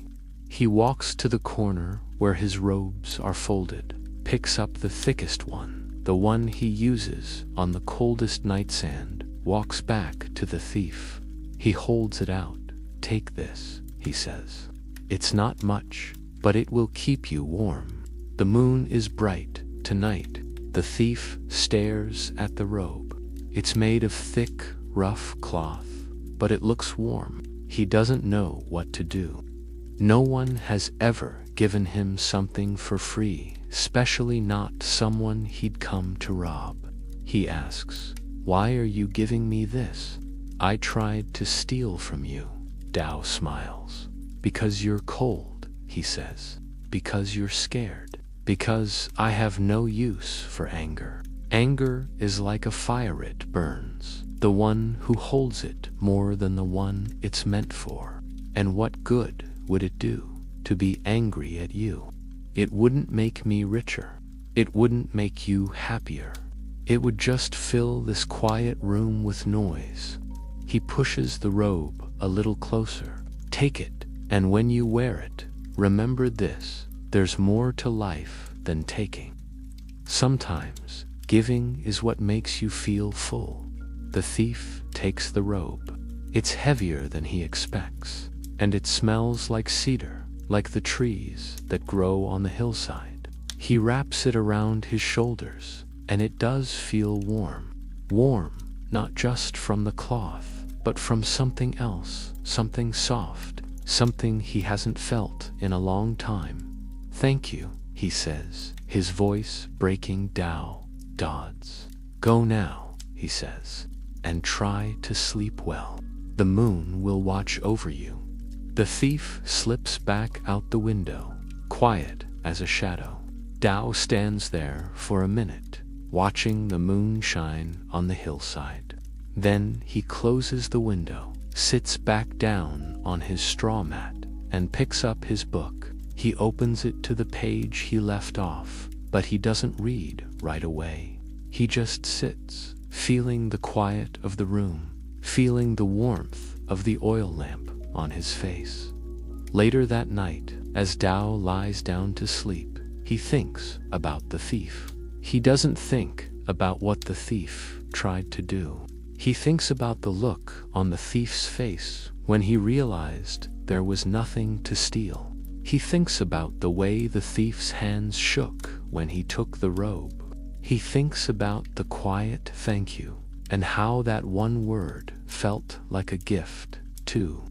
He walks to the corner where his robes are folded, picks up the thickest one, the one he uses on the coldest night sand, walks back to the thief. He holds it out. Take this, he says. It's not much, but it will keep you warm. The moon is bright tonight. The thief stares at the robe. It's made of thick, rough cloth, but it looks warm. He doesn't know what to do. No one has ever given him something for free, especially not someone he'd come to rob. He asks, "Why are you giving me this?" "I tried to steal from you." Tao smiles. "Because you're cold," he says. "Because you're scared. Because I have no use for anger. Anger is like a fire, it burns. The one who holds it more than the one it's meant for. And what good would it do to be angry at you? It wouldn't make me richer. It wouldn't make you happier. It would just fill this quiet room with noise." He pushes the robe a little closer. "Take it, and when you wear it, remember this: there's more to life than taking. Sometimes giving is what makes you feel full." The thief takes the robe. It's heavier than he expects, and it smells like cedar, like the trees that grow on the hillside. He wraps it around his shoulders, and it does feel warm. Warm, not just from the cloth, but from something else, something soft, something he hasn't felt in a long time. "Thank you," he says, his voice breaking Tao Dodds. "Go now," he says, "and try to sleep well. The moon will watch over you." The thief slips back out the window, quiet as a shadow. Tao stands there for a minute, watching the moon shine on the hillside. Then he closes the window, sits back down on his straw mat, and picks up his book. He opens it to the page he left off, but he doesn't read right away. He just sits, feeling the quiet of the room, feeling the warmth of the oil lamp on his face. Later that night, as Tao lies down to sleep, he thinks about the thief. He doesn't think about what the thief tried to do. He thinks about the look on the thief's face when he realized there was nothing to steal. He thinks about the way the thief's hands shook when he took the robe. He thinks about the quiet thank you, and how that one word felt like a gift, too.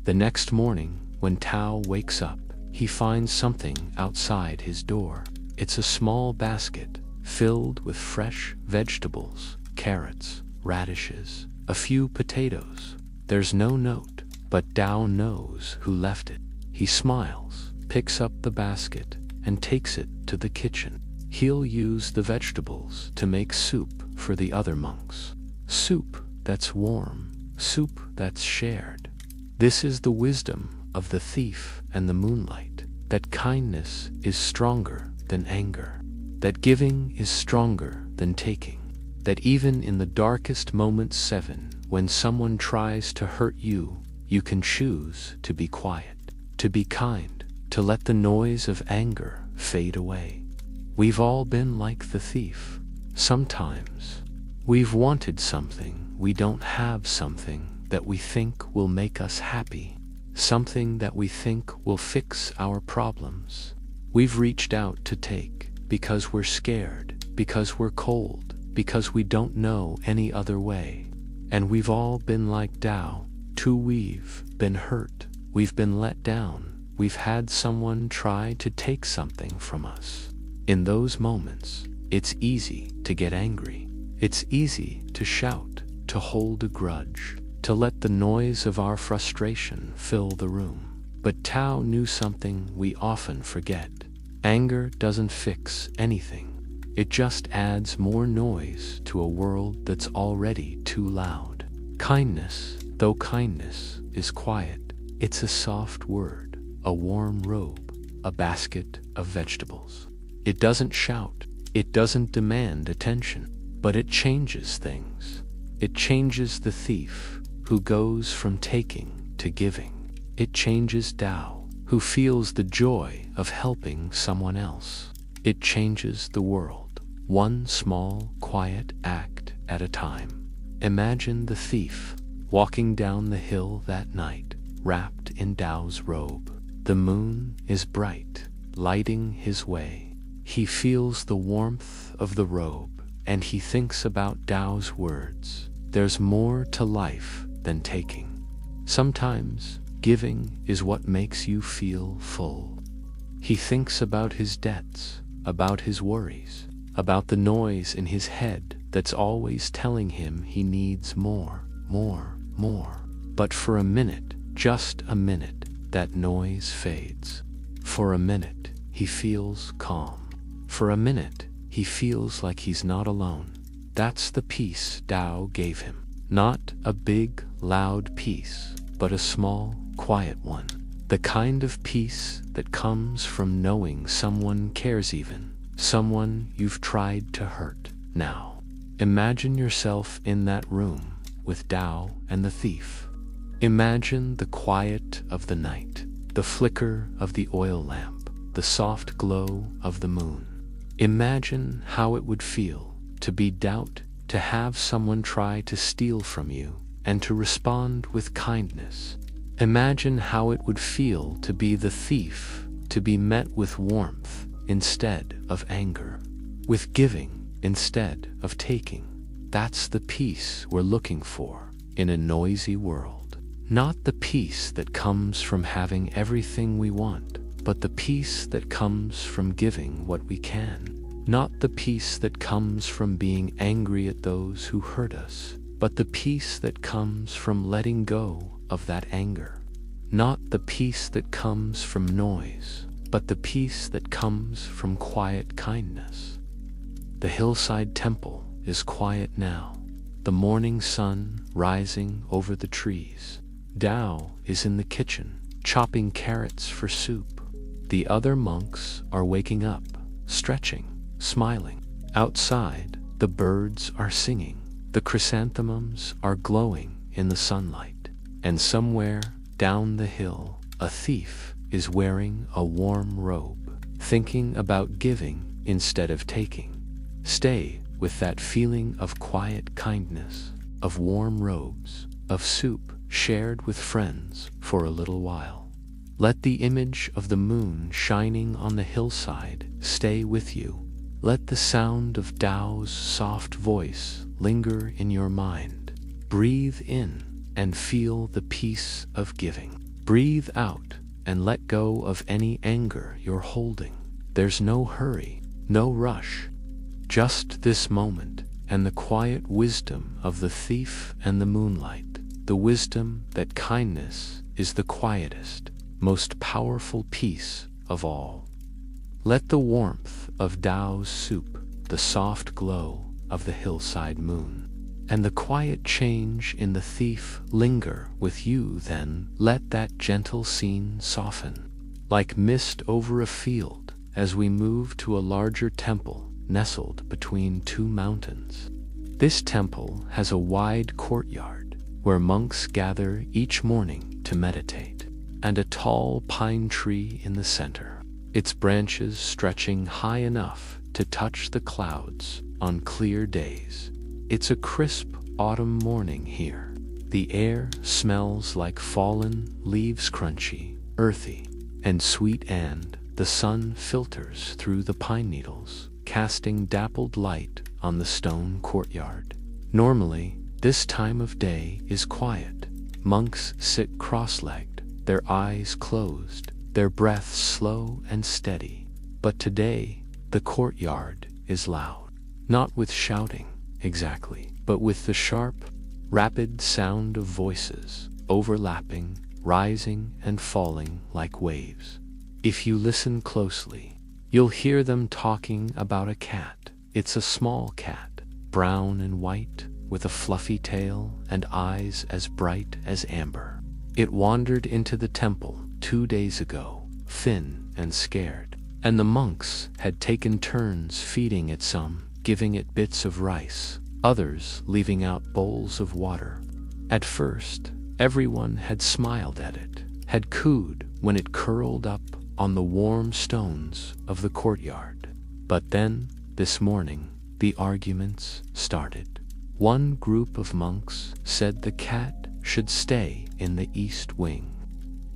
The next morning, when Tao wakes up, he finds something outside his door. It's a small basket filled with fresh vegetables, carrots, radishes, a few potatoes. There's no note, but Tao knows who left it. He smiles, picks up the basket, and takes it to the kitchen. He'll use the vegetables to make soup for the other monks. Soup that's warm, soup that's shared. This is the wisdom of the thief and the moonlight, that kindness is stronger than anger, that giving is stronger than taking, that even in the darkest moments, 7, when someone tries to hurt you, you can choose to be quiet, to be kind, to let the noise of anger fade away. We've all been like the thief. Sometimes we've wanted something we don't have, something that we think will make us happy, something that we think will fix our problems. We've reached out to take because we're scared, because we're cold, because we don't know any other way. And we've all been like Tao, too. We've been hurt, we've been let down, we've had someone try to take something from us. In those moments, it's easy to get angry. It's easy to shout, to hold a grudge, to let the noise of our frustration fill the room. But Tao knew something we often forget. Anger doesn't fix anything. It just adds more noise to a world that's already too loud. Kindness, though kindness is quiet, it's a soft word, a warm robe, a basket of vegetables. It doesn't shout, It doesn't demand attention, but it changes things. It changes the thief who goes from taking to giving. It changes Tao, who feels the joy of helping someone else. It changes the world, one small, quiet act at a time. Imagine the thief walking down the hill that night, wrapped in Tao's robe. The moon is bright, lighting his way. He feels the warmth of the robe, and he thinks about Tao's words. There's more to life than taking. Sometimes giving is what makes you feel full. He thinks about his debts, about his worries, about the noise in his head that's always telling him he needs more. But for a minute, just a minute, that noise fades. For a minute, he feels calm. For a minute, he feels like he's not alone. That's the peace Tao gave him. Not a big, loud peace, but a small, quiet one. The kind of peace that comes from knowing someone cares, even someone you've tried to hurt. Now, imagine yourself in that room with Tao and the thief. Imagine the quiet of the night, the flicker of the oil lamp, the soft glow of the moon. Imagine how it would feel to be doubt, to have someone try to steal from you, and to respond with kindness. Imagine how it would feel to be the thief, to be met with warmth instead of anger, with giving instead of taking. That's the peace we're looking for in a noisy world. Not the peace that comes from having everything we want, but the peace that comes from giving what we can. Not the peace that comes from being angry at those who hurt us, but the peace that comes from letting go of that anger. Not the peace that comes from noise, but the peace that comes from quiet kindness. The hillside temple is quiet now, the morning sun rising over the trees. Tao is in the kitchen, chopping carrots for soup. The other monks are waking up, stretching, smiling. Outside, the birds are singing. The chrysanthemums are glowing in the sunlight. And somewhere down the hill, a thief is wearing a warm robe, thinking about giving instead of taking. Stay with that feeling of quiet kindness, of warm robes, of soup shared with friends for a little while. Let the image of the moon shining on the hillside stay with you. Let the sound of Tao's soft voice linger in your mind. Breathe in and feel the peace of giving. Breathe out and let go of any anger you're holding. There's no hurry, no rush. Just this moment and the quiet wisdom of the thief and the moonlight. The wisdom that kindness is the quietest, most powerful peace of all. Let the warmth of Tao's soup, the soft glow of the hillside moon, and the quiet change in the thief linger with you. Then let that gentle scene soften, like mist over a field, as we move to a larger temple nestled between two mountains. This temple has a wide courtyard where monks gather each morning to meditate, and a tall pine tree in the center, its branches stretching high enough to touch the clouds on clear days. It's a crisp autumn morning here. The air smells like fallen leaves, crunchy, earthy, and sweet, and the sun filters through the pine needles, casting dappled light on the stone courtyard. Normally, this time of day is quiet. Monks sit cross-legged, their eyes closed, their breath slow and steady. But today, the courtyard is loud. Not with shouting, exactly, but with the sharp, rapid sound of voices, overlapping, rising and falling like waves. If you listen closely, you'll hear them talking about a cat. It's a small cat, brown and white, with a fluffy tail and eyes as bright as amber. It wandered into the temple 2 days ago, thin and scared. and the monks had taken turns feeding it some, giving it bits of rice, others leaving out bowls of water. At first, everyone had smiled at it, had cooed when it curled up on the warm stones of the courtyard. But then, this morning, the arguments started. One group of monks said the cat should stay in the east wing.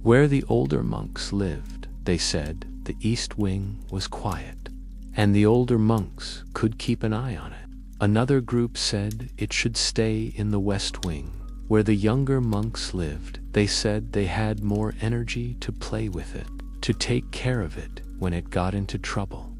Where the older monks lived, they said the east wing was quiet, and the older monks could keep an eye on it. Another group said it should stay in the west wing. Where the younger monks lived, they said they had more energy to play with it, to take care of it when it got into trouble.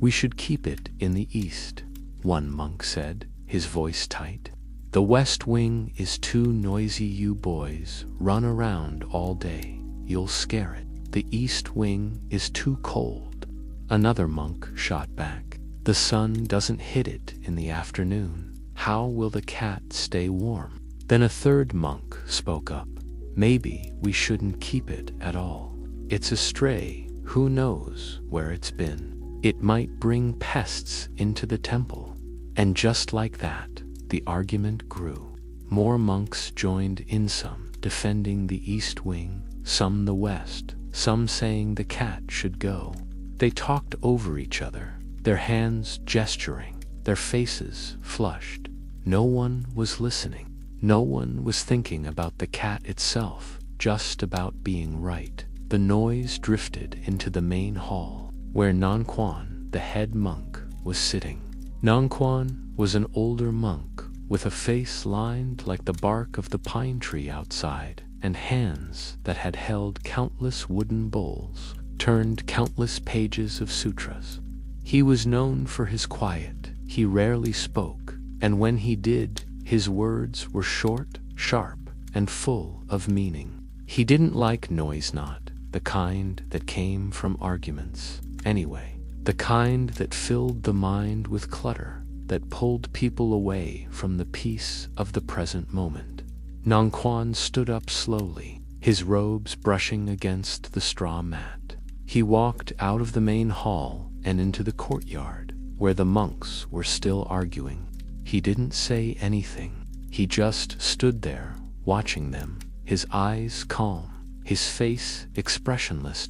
We should keep it in the east, one monk said, his voice tight. The west wing is too noisy, you boys run around all day, you'll scare it. The east wing is too cold. Another monk shot back. The sun doesn't hit it in the afternoon. How will the cat stay warm? Then a third monk spoke up. Maybe we shouldn't keep it at all. It's a stray, who knows where it's been. It might bring pests into the temple. And just like that, the argument grew. More monks joined in, some defending the east wing, some the west, some saying the cat should go. They talked over each other, their hands gesturing, their faces flushed. No one was listening. No one was thinking about the cat itself, just about being right. The noise drifted into the main hall, where Nanquan, the head monk, was sitting. Nanquan was an older monk, with a face lined like the bark of the pine tree outside, and hands that had held countless wooden bowls, turned countless pages of sutras. He was known for his quiet. He rarely spoke, and when he did, his words were short, sharp, and full of meaning. He didn't like noise, not the kind that came from arguments. Anyway, the kind that filled the mind with clutter, that pulled people away from the peace of the present moment. Nanquan stood up slowly, his robes brushing against the straw mat. He walked out of the main hall and into the courtyard, where the monks were still arguing. He didn't say anything. He just stood there, watching them, his eyes calm, his face expressionless.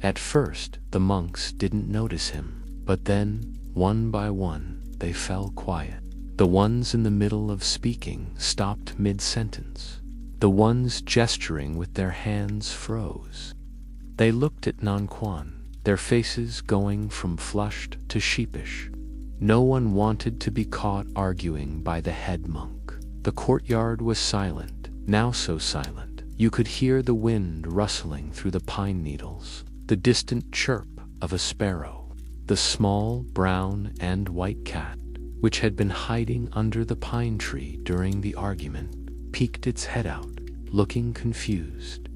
At first, the monks didn't notice him, but then, one by one, they fell quiet. The ones in the middle of speaking stopped mid-sentence. The ones gesturing with their hands froze. They looked at Nanquan, their faces going from flushed to sheepish. No one wanted to be caught arguing by the head monk. The courtyard was silent, now so silent. You could hear the wind rustling through the pine needles, the distant chirp of a sparrow. The small brown and white cat, which had been hiding under the pine tree during the argument, peeked its head out, looking confused.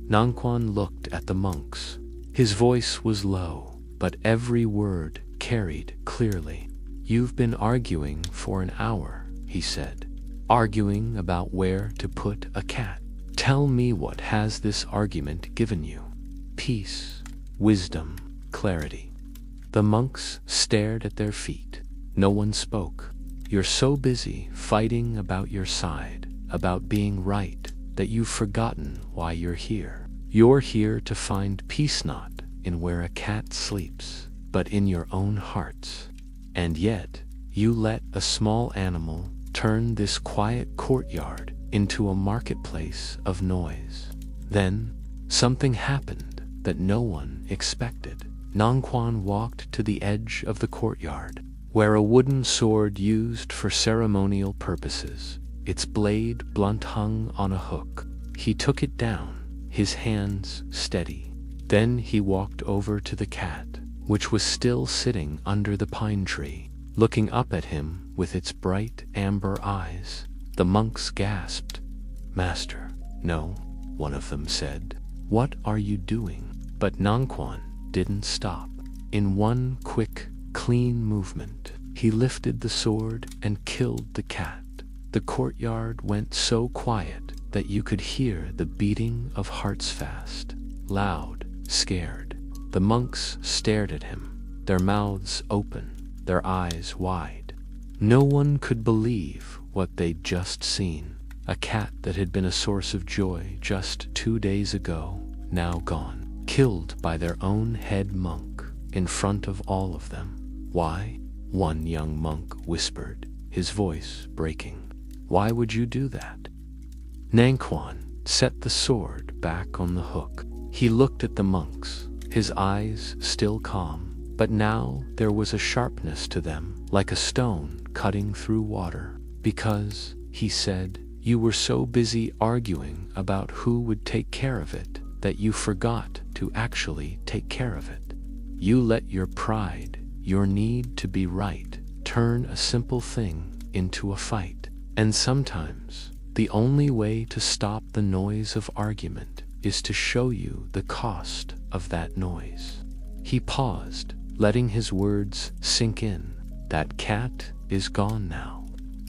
Nanquan looked at the monks. His voice was low, but every word carried clearly. "You've been arguing for an hour," he said. "Arguing about where to put a cat. Tell me, what has this argument given you? Peace, wisdom, clarity." The monks stared at their feet. No one spoke. "You're so busy fighting about your side, about being right, that you've forgotten why you're here. You're here to find peace, not in where a cat sleeps, but in your own hearts. And yet, you let a small animal turn this quiet courtyard into a marketplace of noise." Then, something happened that no one expected. Nanquan walked to the edge of the courtyard, where a wooden sword used for ceremonial purposes, its blade blunt, hung on a hook. He took it down, his hands steady. Then he walked over to the cat, which was still sitting under the pine tree, looking up at him with its bright amber eyes. The monks gasped. "Master." "No," one of them said. "What are you doing?" But Nanquan didn't stop. In one quick, clean movement, he lifted the sword and killed the cat. The courtyard went so quiet that you could hear the beating of hearts fast, loud, scared. The monks stared at him, their mouths open, their eyes wide. No one could believe what they'd just seen. A cat that had been a source of joy just 2 days ago, now gone, killed by their own head monk in front of all of them. Why? One young monk whispered, his voice breaking. Why would you do that? Nanquan set the sword back on the hook. He looked at the monks, his eyes still calm, but now there was a sharpness to them, like a stone cutting through water. Because, he said, you were so busy arguing about who would take care of it that you forgot to actually take care of it. You let your pride, your need to be right, turn a simple thing into a fight. And sometimes, the only way to stop the noise of argument is to show you the cost of that noise. He paused, letting his words sink in. That cat is gone now.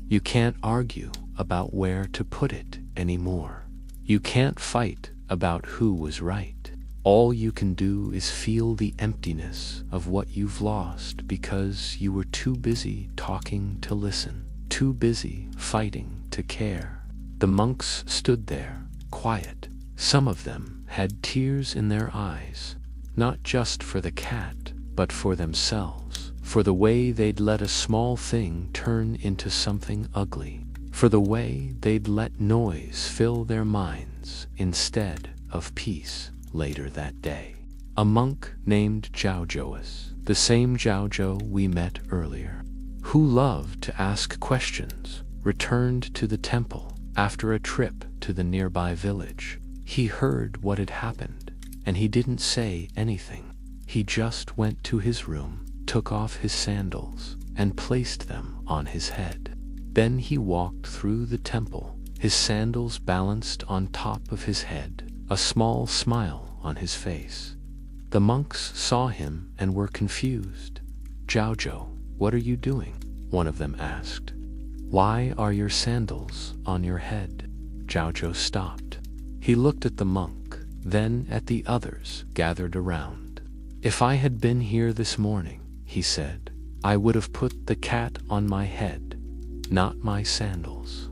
You can't argue about where to put it anymore. You can't fight about who was right. All you can do is feel the emptiness of what you've lost because you were too busy talking to listen, too busy fighting to care. The monks stood there, quiet. Some of them had tears in their eyes, not just for the cat, but for themselves, for the way they'd let a small thing turn into something ugly, for the way they'd let noise fill their minds instead of peace. Later that day, a monk named Jiaozhou's, the same Jiaozhou we met earlier, who loved to ask questions, returned to the temple after a trip to the nearby village. He heard what had happened, and he didn't say anything. He just went to his room, took off his sandals, and placed them on his head. Then he walked through the temple, his sandals balanced on top of his head, a small smile on his face. The monks saw him and were confused. Jiaozhou, what are you doing? One of them asked. Why are your sandals on your head? Jiaozhou stopped. He looked at the monk, then at the others gathered around. If I had been here this morning, he said, I would have put the cat on my head, not my sandals.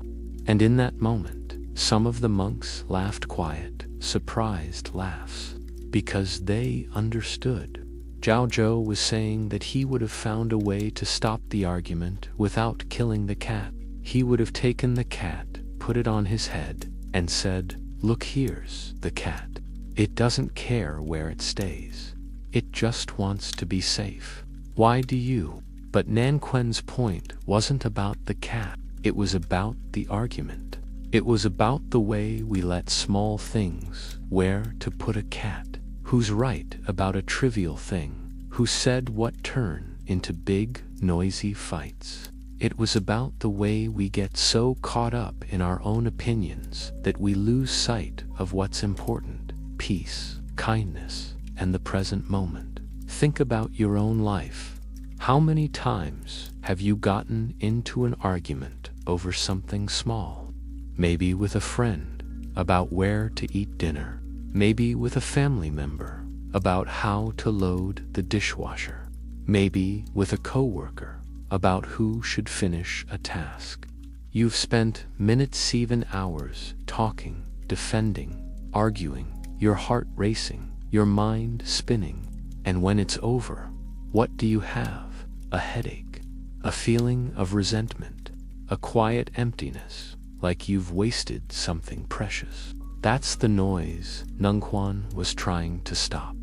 And in that moment, some of the monks laughed quiet, surprised laughs, because they understood. Jiaozhou was saying that he would have found a way to stop the argument without killing the cat. He would have taken the cat, put it on his head, and said, look, here's the cat. It doesn't care where it stays. It just wants to be safe. Why do you? But Nanquan's point wasn't about the cat. It was about the argument. It was about the way we let small things, where to put a cat, who's right about a trivial thing, who said what turn into big, noisy fights. It was about the way we get so caught up in our own opinions that we lose sight of what's important: peace, kindness, and the present moment. Think about your own life. How many times have you gotten into an argument over something small? Maybe with a friend about where to eat dinner. Maybe with a family member about how to load the dishwasher. Maybe with a coworker about who should finish a task. You've spent minutes, even hours, talking, defending, arguing, your heart racing, your mind spinning. And when it's over, what do you have? A headache, a feeling of resentment, a quiet emptiness, like you've wasted something precious. That's the noise Nanquan was trying to stop.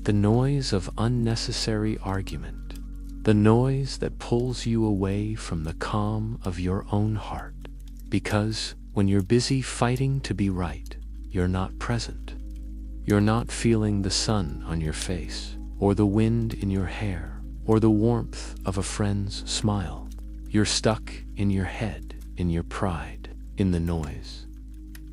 The noise of unnecessary argument. The noise that pulls you away from the calm of your own heart. Because when you're busy fighting to be right, you're not present. You're not feeling the sun on your face, or the wind in your hair, or the warmth of a friend's smile. You're stuck in your head, in your pride, in the noise.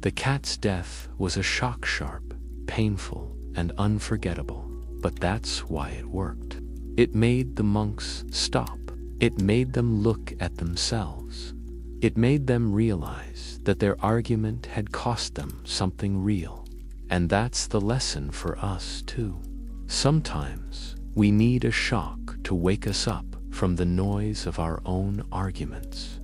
The cat's death was a shock, sharp, painful, and unforgettable, but that's why it worked. It made the monks stop. It made them look at themselves. It made them realize that their argument had cost them something real. And that's the lesson for us too. Sometimes we need a shock to wake us up from the noise of our own arguments.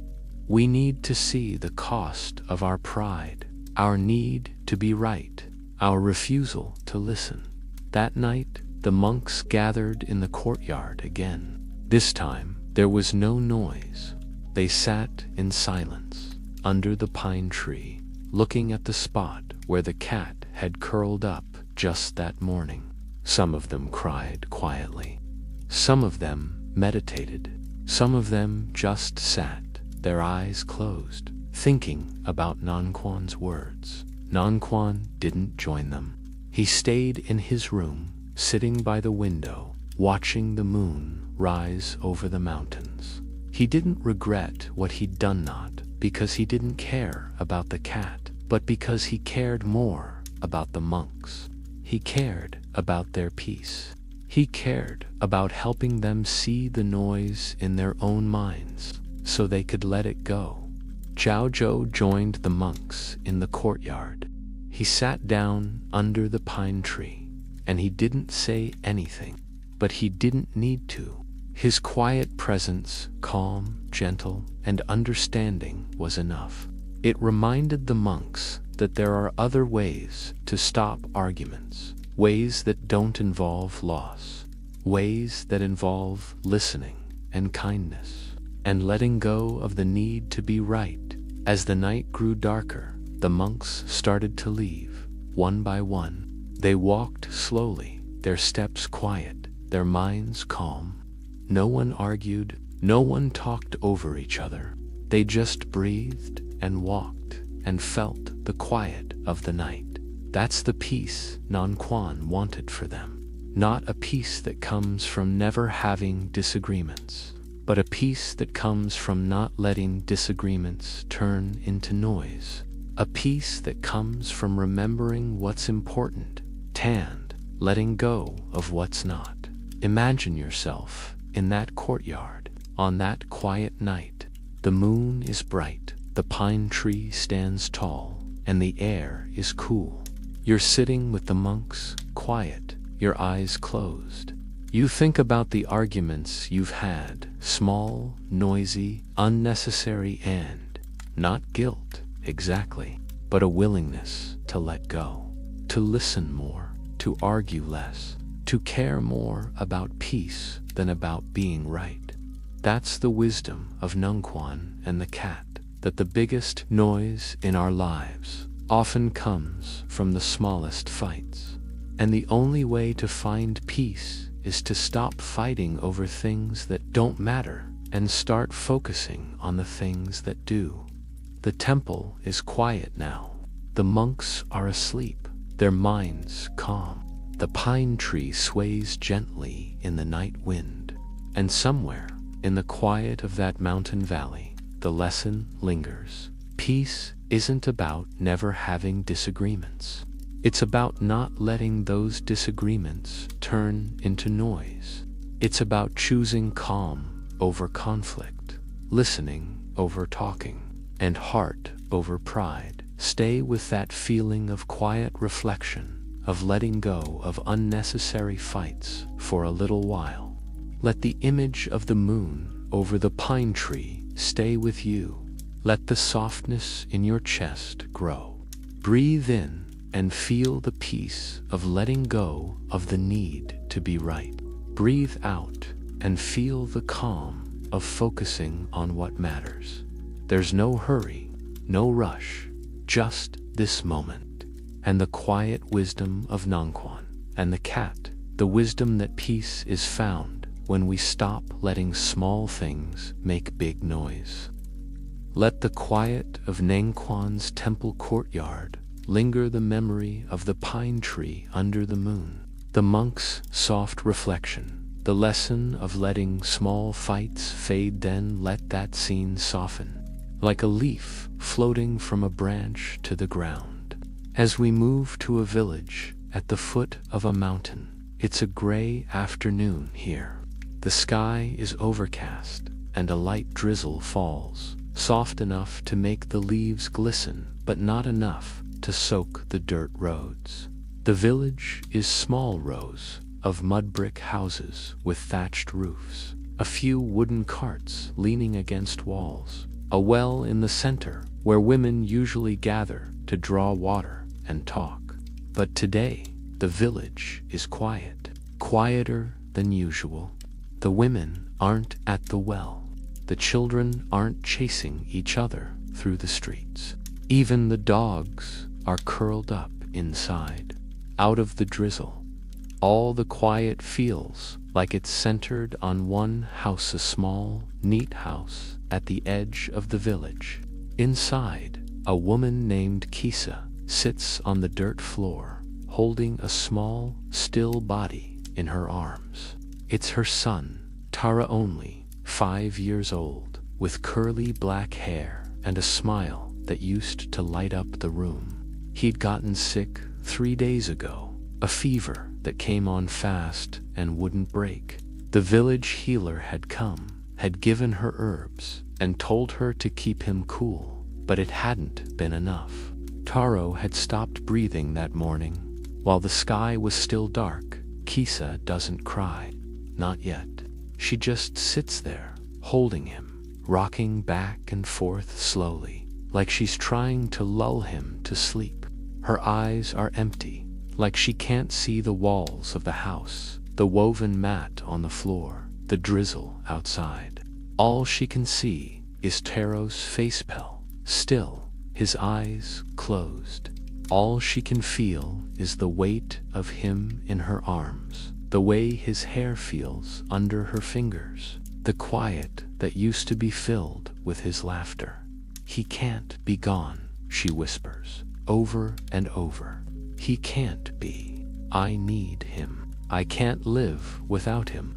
We need to see the cost of our pride, our need to be right, our refusal to listen. That night, the monks gathered in the courtyard again. This time, there was no noise. They sat in silence, under the pine tree, looking at the spot where the cat had curled up just that morning. Some of them cried quietly. Some of them meditated. Some of them just sat, their eyes closed, thinking about Nonquan's words. Nonquan didn't join them. He stayed in his room, sitting by the window, watching the moon rise over the mountains. He didn't regret what he'd done, not because he didn't care about the cat, but because he cared more about the monks. He cared about their peace. He cared about helping them see the noise in their own minds so they could let it go. Zhao Zhou joined the monks in the courtyard. He sat down under the pine tree, and he didn't say anything, but he didn't need to. His quiet presence, calm, gentle, and understanding, was enough. It reminded the monks that there are other ways to stop arguments, ways that don't involve loss, ways that involve listening and kindness, and letting go of the need to be right. As the night grew darker, the monks started to leave, one by one. They walked slowly, their steps quiet, their minds calm. No one argued, no one talked over each other. They just breathed and walked and felt the quiet of the night. That's the peace Nonquan wanted for them. Not a peace that comes from never having disagreements, but a peace that comes from not letting disagreements turn into noise. A peace that comes from remembering what's important, and letting go of what's not. Imagine yourself in that courtyard on that quiet night. The moon is bright, the pine tree stands tall, and the air is cool. You're sitting with the monks, quiet, your eyes closed. You think about the arguments you've had, small, noisy, unnecessary, and not guilt, exactly, but a willingness to let go, to listen more, to argue less, to care more about peace than about being right. That's the wisdom of Nonquan and the cat, that the biggest noise in our lives often comes from the smallest fights. And the only way to find peace is to stop fighting over things that don't matter and start focusing on the things that do. The temple is quiet now. The monks are asleep, their minds calm. The pine tree sways gently in the night wind. And somewhere in the quiet of that mountain valley, the lesson lingers. Peace isn't about never having disagreements. It's about not letting those disagreements turn into noise. It's about choosing calm over conflict, listening over talking, and heart over pride. Stay with that feeling of quiet reflection, of letting go of unnecessary fights for a little while. Let the image of the moon over the pine tree stay with you. Let the softness in your chest grow. Breathe in and feel the peace of letting go of the need to be right. Breathe out and feel the calm of focusing on what matters. There's no hurry, no rush, just this moment. And the quiet wisdom of Nonquan and the cat, the wisdom that peace is found when we stop letting small things make big noise. Let the quiet of Nonquan's temple courtyard linger, the memory of the pine tree under the moon, the monk's soft reflection, the lesson of letting small fights fade. Then let that scene soften, like a leaf floating from a branch to the ground. As we move to a village at the foot of a mountain, it's a gray afternoon here. The sky is overcast and a light drizzle falls, soft enough to make the leaves glisten, but not enough to soak the dirt roads. The village is small rows, of mud brick houses with thatched roofs, a few wooden carts leaning against walls, a well in the center where women usually gather to draw water and talk. But today, the village is quiet, quieter than usual. The women aren't at the well. The children aren't chasing each other through the streets. Even the dogs are curled up inside, out of the drizzle. All the quiet feels like it's centered on one house, a small, neat house at the edge of the village. Inside, a woman named Kisa sits on the dirt floor, holding a small, still body in her arms. It's her son, Tara, only 5 years old, with curly black hair and a smile that used to light up the room. He'd gotten sick 3 days ago, a fever that came on fast and wouldn't break. The village healer had come, had given her herbs, and told her to keep him cool, but it hadn't been enough. Taro had stopped breathing that morning. While the sky was still dark, Kisa doesn't cry. Not yet. She just sits there, holding him, rocking back and forth slowly, like she's trying to lull him to sleep. Her eyes are empty, like she can't see the walls of the house, the woven mat on the floor, the drizzle outside. All she can see is Taro's face pale, still, his eyes closed. All she can feel is the weight of him in her arms, the way his hair feels under her fingers, the quiet that used to be filled with his laughter. "He can't be gone," she whispers, over and over. "He can't be. I need him. I can't live without him."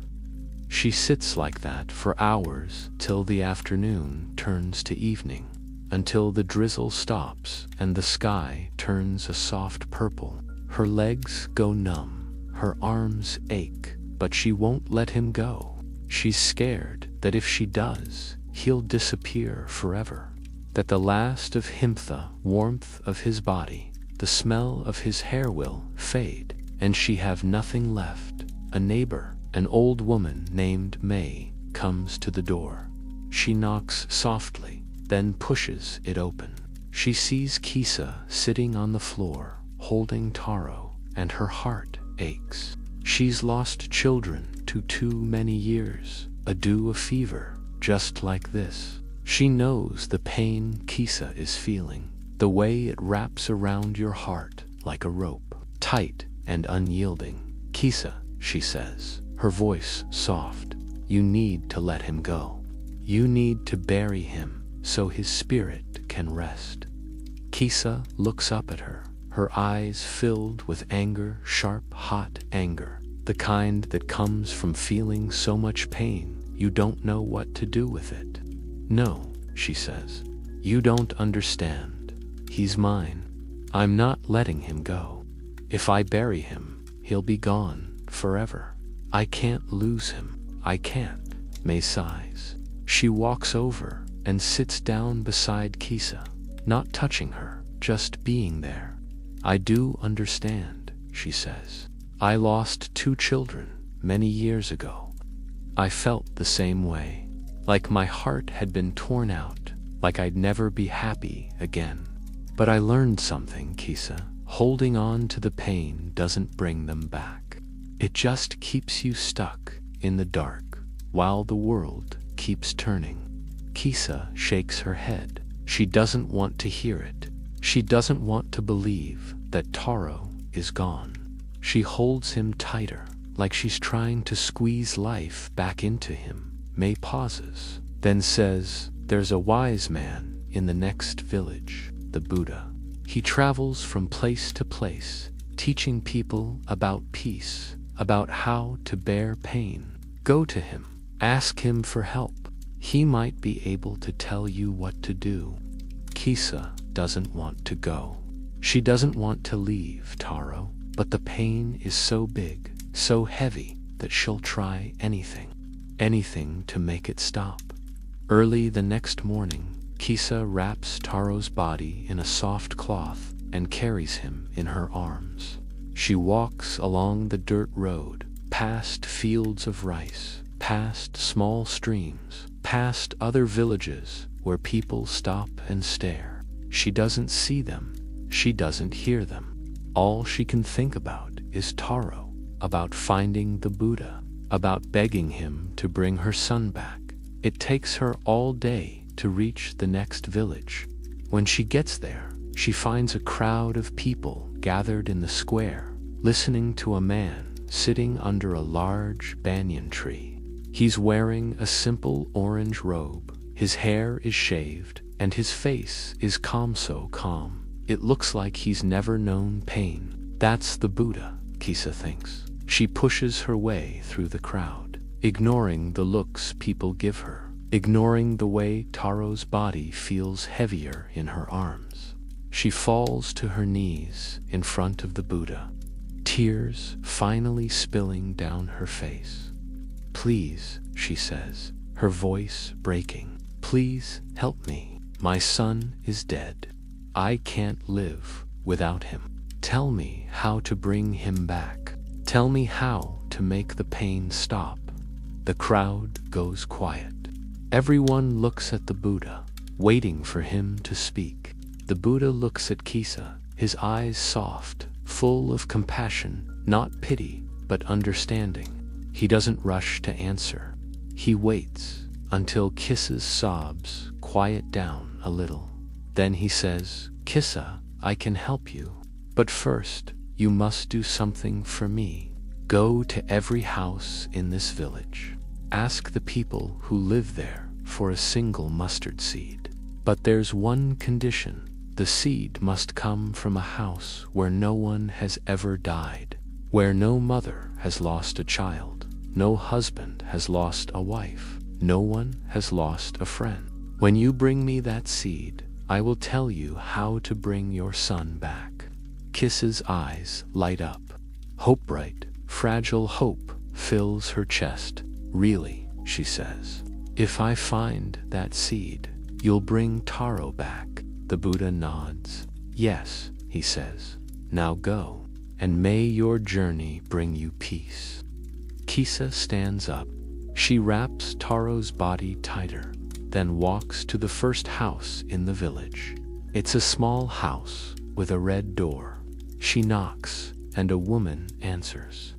She sits like that for hours till the afternoon turns to evening, until the drizzle stops and the sky turns a soft purple. Her legs go numb, her arms ache, but she won't let him go. She's scared that if she does, he'll disappear forever, that the last of the warmth of his body, the smell of his hair will fade, and she have nothing left. A neighbor, an old woman named May, comes to the door. She knocks softly, then pushes it open. She sees Kisa sitting on the floor, holding Taro, and her heart aches. She's lost children to too many years, a fever, just like this. She knows the pain Kisa is feeling, the way it wraps around your heart like a rope, tight and unyielding. "Kisa," she says, her voice soft, "you need to let him go. You need to bury him so his spirit can rest." Kisa looks up at her, her eyes filled with anger, sharp, hot anger, the kind that comes from feeling so much pain you don't know what to do with it. "No," she says, "you don't understand. He's mine. I'm not letting him go. If I bury him, he'll be gone forever. I can't lose him. I can't." May sighs. She walks over and sits down beside Kisa, not touching her, just being there. "I do understand," she says. "I lost 2 children many years ago. I felt the same way, like my heart had been torn out, like I'd never be happy again. But I learned something, Kisa. Holding on to the pain doesn't bring them back. It just keeps you stuck in the dark while the world keeps turning." Kisa shakes her head. She doesn't want to hear it. She doesn't want to believe that Taro is gone. She holds him tighter, like she's trying to squeeze life back into him. May pauses, then says, "There's a wise man in the next village, the Buddha. He travels from place to place, teaching people about peace, about how to bear pain. Go to him. Ask him for help. He might be able to tell you what to do." Kisa doesn't want to go. She doesn't want to leave Taro, but the pain is so big, so heavy, that she'll try anything. Anything to make it stop. Early the next morning, Kisa wraps Taro's body in a soft cloth and carries him in her arms. She walks along the dirt road, past fields of rice, past small streams, past other villages where people stop and stare. She doesn't see them. She doesn't hear them. All she can think about is Taro, about finding the Buddha, about begging him to bring her son back. It takes her all day to reach the next village. When she gets there, she finds a crowd of people gathered in the square, listening to a man sitting under a large banyan tree. He's wearing a simple orange robe, his hair is shaved, and his face is so calm. It looks like he's never known pain. That's the Buddha, Kisa thinks. She pushes her way through the crowd, ignoring the looks people give her, ignoring the way Taro's body feels heavier in her arms. She falls to her knees in front of the Buddha, tears finally spilling down her face. "Please," she says, her voice breaking, "please help me. My son is dead. I can't live without him. Tell me how to bring him back. Tell me how to make the pain stop." The crowd goes quiet. Everyone looks at the Buddha, waiting for him to speak. The Buddha looks at Kisa, his eyes soft, full of compassion, not pity, but understanding. He doesn't rush to answer. He waits until Kisa's sobs quiet down a little. Then he says, "Kisa, I can help you. But first, you must do something for me. Go to every house in this village. Ask the people who live there for a single mustard seed. But there's one condition. The seed must come from a house where no one has ever died, where no mother has lost a child, no husband has lost a wife, no one has lost a friend. When you bring me that seed, I will tell you how to bring your son back." Kisa's eyes light up. Hope-bright, fragile hope fills her chest. "Really," she says, "if I find that seed, you'll bring Taro back?" The Buddha nods. "Yes," he says. "Now go, and may your journey bring you peace." Kisa stands up. She wraps Taro's body tighter, then walks to the first house in the village. It's a small house with a red door. She knocks, and a woman answers.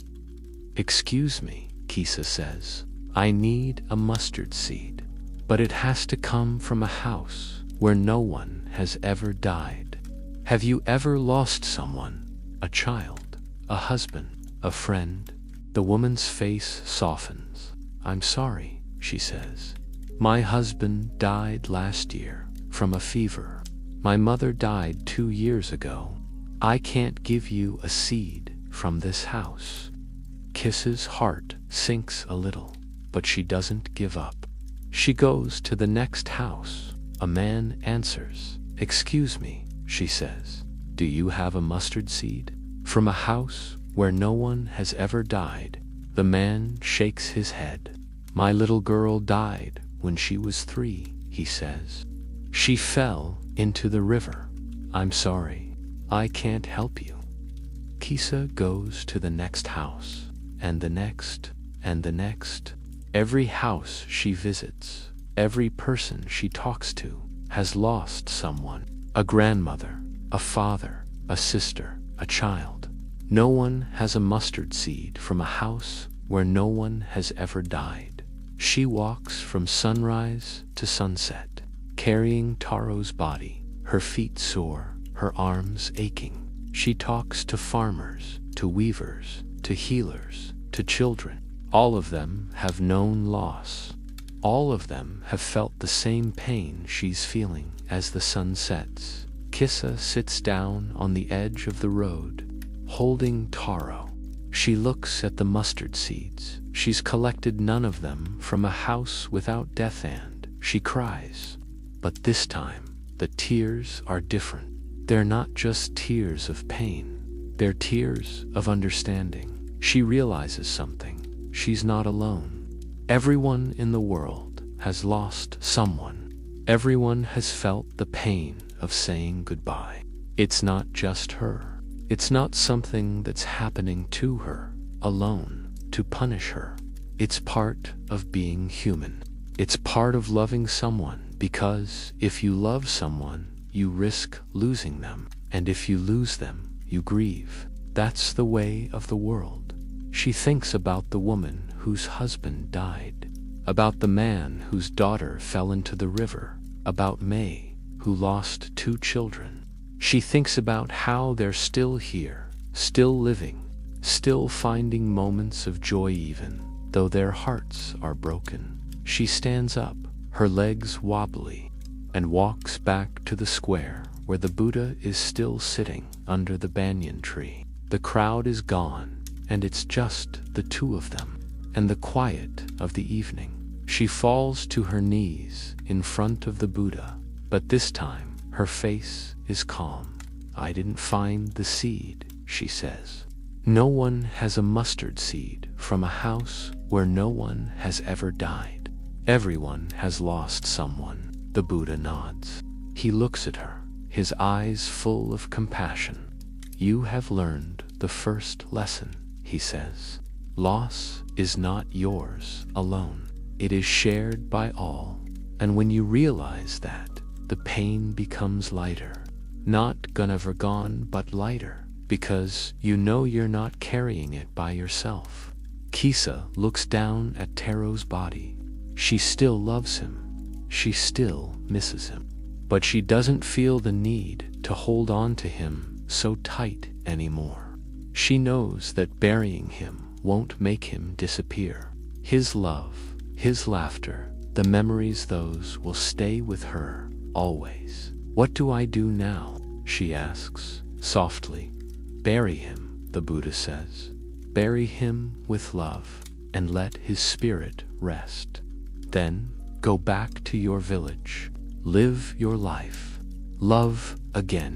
"Excuse me," Kisa says. "I need a mustard seed, but it has to come from a house where no one has ever died. Have you ever lost someone? A child, a husband, a friend?" The woman's face softens. "I'm sorry," she says. "My husband died last year from a fever. My mother died 2 years ago. I can't give you a seed from this house." Kisa's heart sinks a little, but she doesn't give up. She goes to the next house. A man answers. "Excuse me," she says. "Do you have a mustard seed? From a house where no one has ever died?" The man shakes his head. "My little girl died when she was 3, he says. "She fell into the river. I'm sorry. I can't help you." Kisa goes to the next house, and the next, and the next. Every house she visits, every person she talks to, has lost someone. A grandmother, a father, a sister, a child. No one has a mustard seed from a house where no one has ever died. She walks from sunrise to sunset, carrying Taro's body, her feet sore, her arms aching. She talks to farmers, to weavers, to healers, to children. All of them have known loss. All of them have felt the same pain she's feeling as the sun sets. Kisa sits down on the edge of the road, holding Taro. She looks at the mustard seeds. She's collected none of them from a house without death, and she cries. But this time, the tears are different. They're not just tears of pain. They're tears of understanding. She realizes something. She's not alone. Everyone in the world has lost someone. Everyone has felt the pain of saying goodbye. It's not just her. It's not something that's happening to her alone. to punish her. It's part of being human. It's part of loving someone, because if you love someone, you risk losing them. And if you lose them, you grieve. That's the way of the world. She thinks about the woman whose husband died, about the man whose daughter fell into the river, about May, who lost 2 children. She thinks about how they're still here, still living, still finding moments of joy even though their hearts are broken. She stands up, her legs wobbly, and walks back to the square where the Buddha is still sitting under the banyan tree. The crowd is gone, and it's just the 2 of them, and the quiet of the evening. She falls to her knees in front of the Buddha, but this time her face is calm. "I didn't find the seed," she says. "No one has a mustard seed from a house where no one has ever died. Everyone has lost someone." The Buddha nods. He looks at her, his eyes full of compassion. "You have learned the first lesson," he says. "Loss is not yours alone. It is shared by all. And when you realize that, the pain becomes lighter. Not gonna gone, but lighter, because you know you're not carrying it by yourself." Kisa looks down at Taro's body. She still loves him. She still misses him. But she doesn't feel the need to hold on to him so tight anymore. She knows that burying him won't make him disappear. His love, his laughter, the memories, those will stay with her always. "What do I do now?" she asks softly. "Bury him," the Buddha says. "Bury him with love and let his spirit rest. Then go back to your village. Live your life. Love again.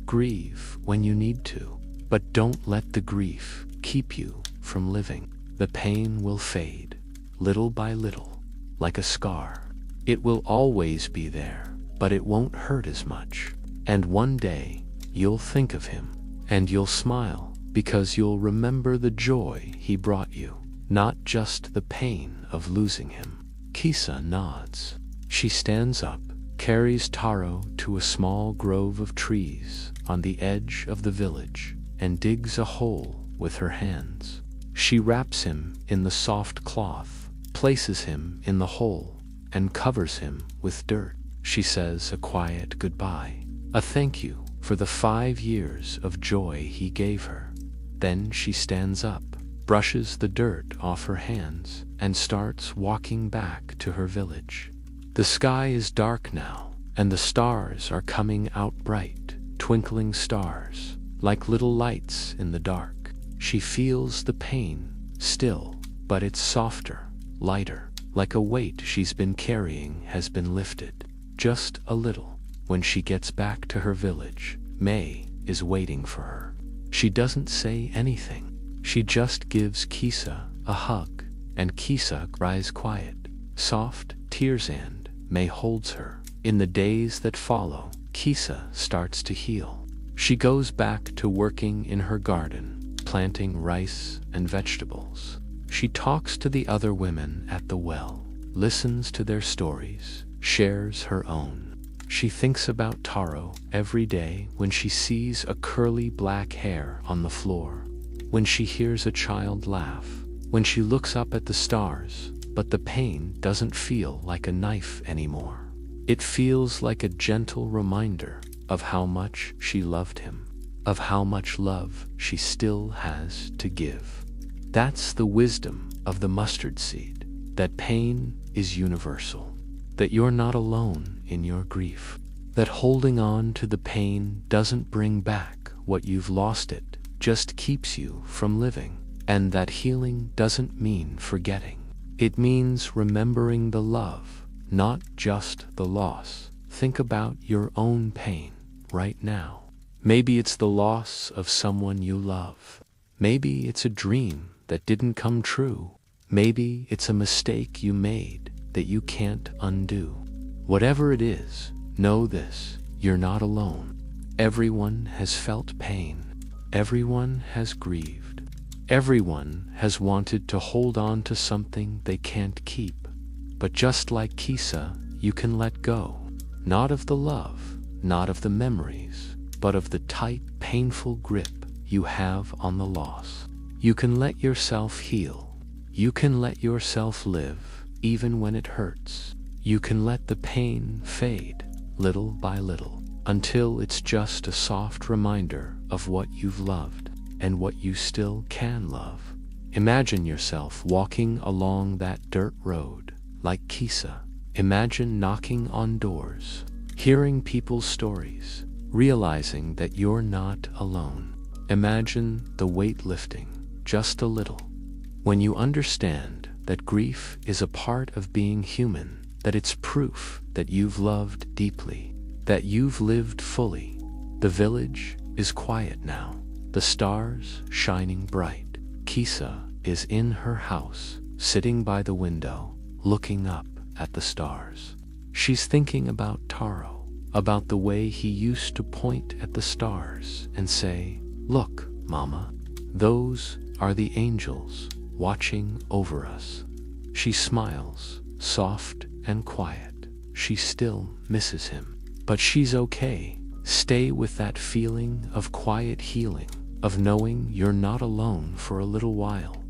Grieve when you need to. But don't let the grief keep you from living. The pain will fade, little by little, like a scar. It will always be there, but it won't hurt as much. And one day, you'll think of him, and you'll smile, because you'll remember the joy he brought you, not just the pain of losing him." Kisa nods. She stands up, carries Taro to a small grove of trees on the edge of the village, and digs a hole with her hands. She wraps him in the soft cloth, places him in the hole, and covers him with dirt. She says a quiet goodbye, a thank you for the 5 years of joy he gave her. Then she stands up, brushes the dirt off her hands, and starts walking back to her village. The sky is dark now, and the stars are coming out bright, twinkling stars, like little lights in the dark. She feels the pain still, but it's softer, lighter, like a weight she's been carrying has been lifted, just a little. When she gets back to her village, May is waiting for her. She doesn't say anything. She just gives Kisa a hug, and Kisa cries quiet, soft tears, and May holds her. In the days that follow, Kisa starts to heal. She goes back to working in her garden, planting rice and vegetables. She talks to the other women at the well, listens to their stories, shares her own. She thinks about Taro every day when she sees a curly black hair on the floor, when she hears a child laugh, when she looks up at the stars, but the pain doesn't feel like a knife anymore. It feels like a gentle reminder of how much she loved him, of how much love she still has to give. That's the wisdom of the mustard seed, that pain is universal, that you're not alone in your grief, that holding on to the pain doesn't bring back what you've lost, it just keeps you from living, and that healing doesn't mean forgetting. It means remembering the love, not just the loss. Think about your own pain right now. Maybe it's the loss of someone you love. Maybe it's a dream that didn't come true. Maybe it's a mistake you made that you can't undo. Whatever it is, know this: you're not alone. Everyone has felt pain. Everyone has grieved. Everyone has wanted to hold on to something they can't keep. But just like Kisa, you can let go. Not of the love, not of the memories, but of the tight, painful grip you have on the loss. You can let yourself heal. You can let yourself live, even when it hurts. You can let the pain fade, little by little, until it's just a soft reminder of what you've loved and what you still can love. Imagine yourself walking along that dirt road, like Kisa. Imagine knocking on doors, hearing people's stories, realizing that you're not alone. Imagine the weight lifting, just a little. When you understand that grief is a part of being human, that it's proof that you've loved deeply, that you've lived fully. The village is quiet now, the stars shining bright. Kisa is in her house, sitting by the window, looking up at the stars. She's thinking about Taro, about the way he used to point at the stars and say, "Look, Mama, those are the angels watching over us." She smiles, soft and quiet. She still misses him. But she's okay. Stay with that feeling of quiet healing, of knowing you're not alone for a little while.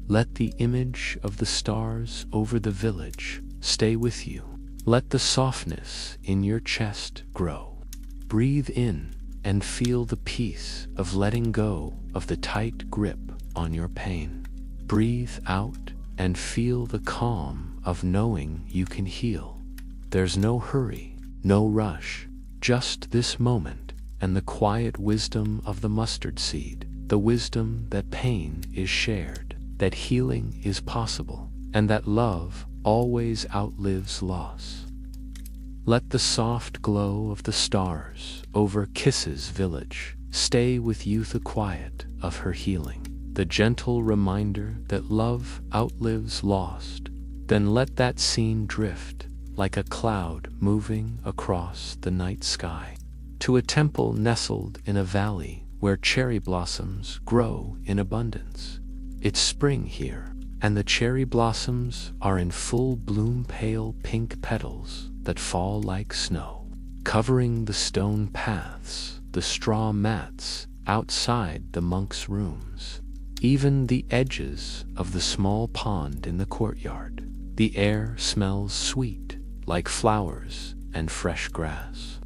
Let the image of the stars over the village stay with you. Let the softness in your chest grow. Breathe in and feel the peace of letting go of the tight grip on your pain. Breathe out and feel the calm of knowing you can heal. There's no hurry, no rush, just this moment and the quiet wisdom of the mustard seed, the wisdom that pain is shared, that healing is possible, and that love always outlives loss. Let the soft glow of the stars over Kissa's village stay with you, the quiet of her healing, the gentle reminder that love outlives lost. Then let that scene drift like a cloud moving across the night sky to a temple nestled in a valley where cherry blossoms grow in abundance. It's spring here, and the cherry blossoms are in full bloom, pale pink petals that fall like snow, covering the stone paths, the straw mats outside the monks' rooms, even the edges of the small pond in the courtyard. The air smells sweet, like flowers and fresh grass,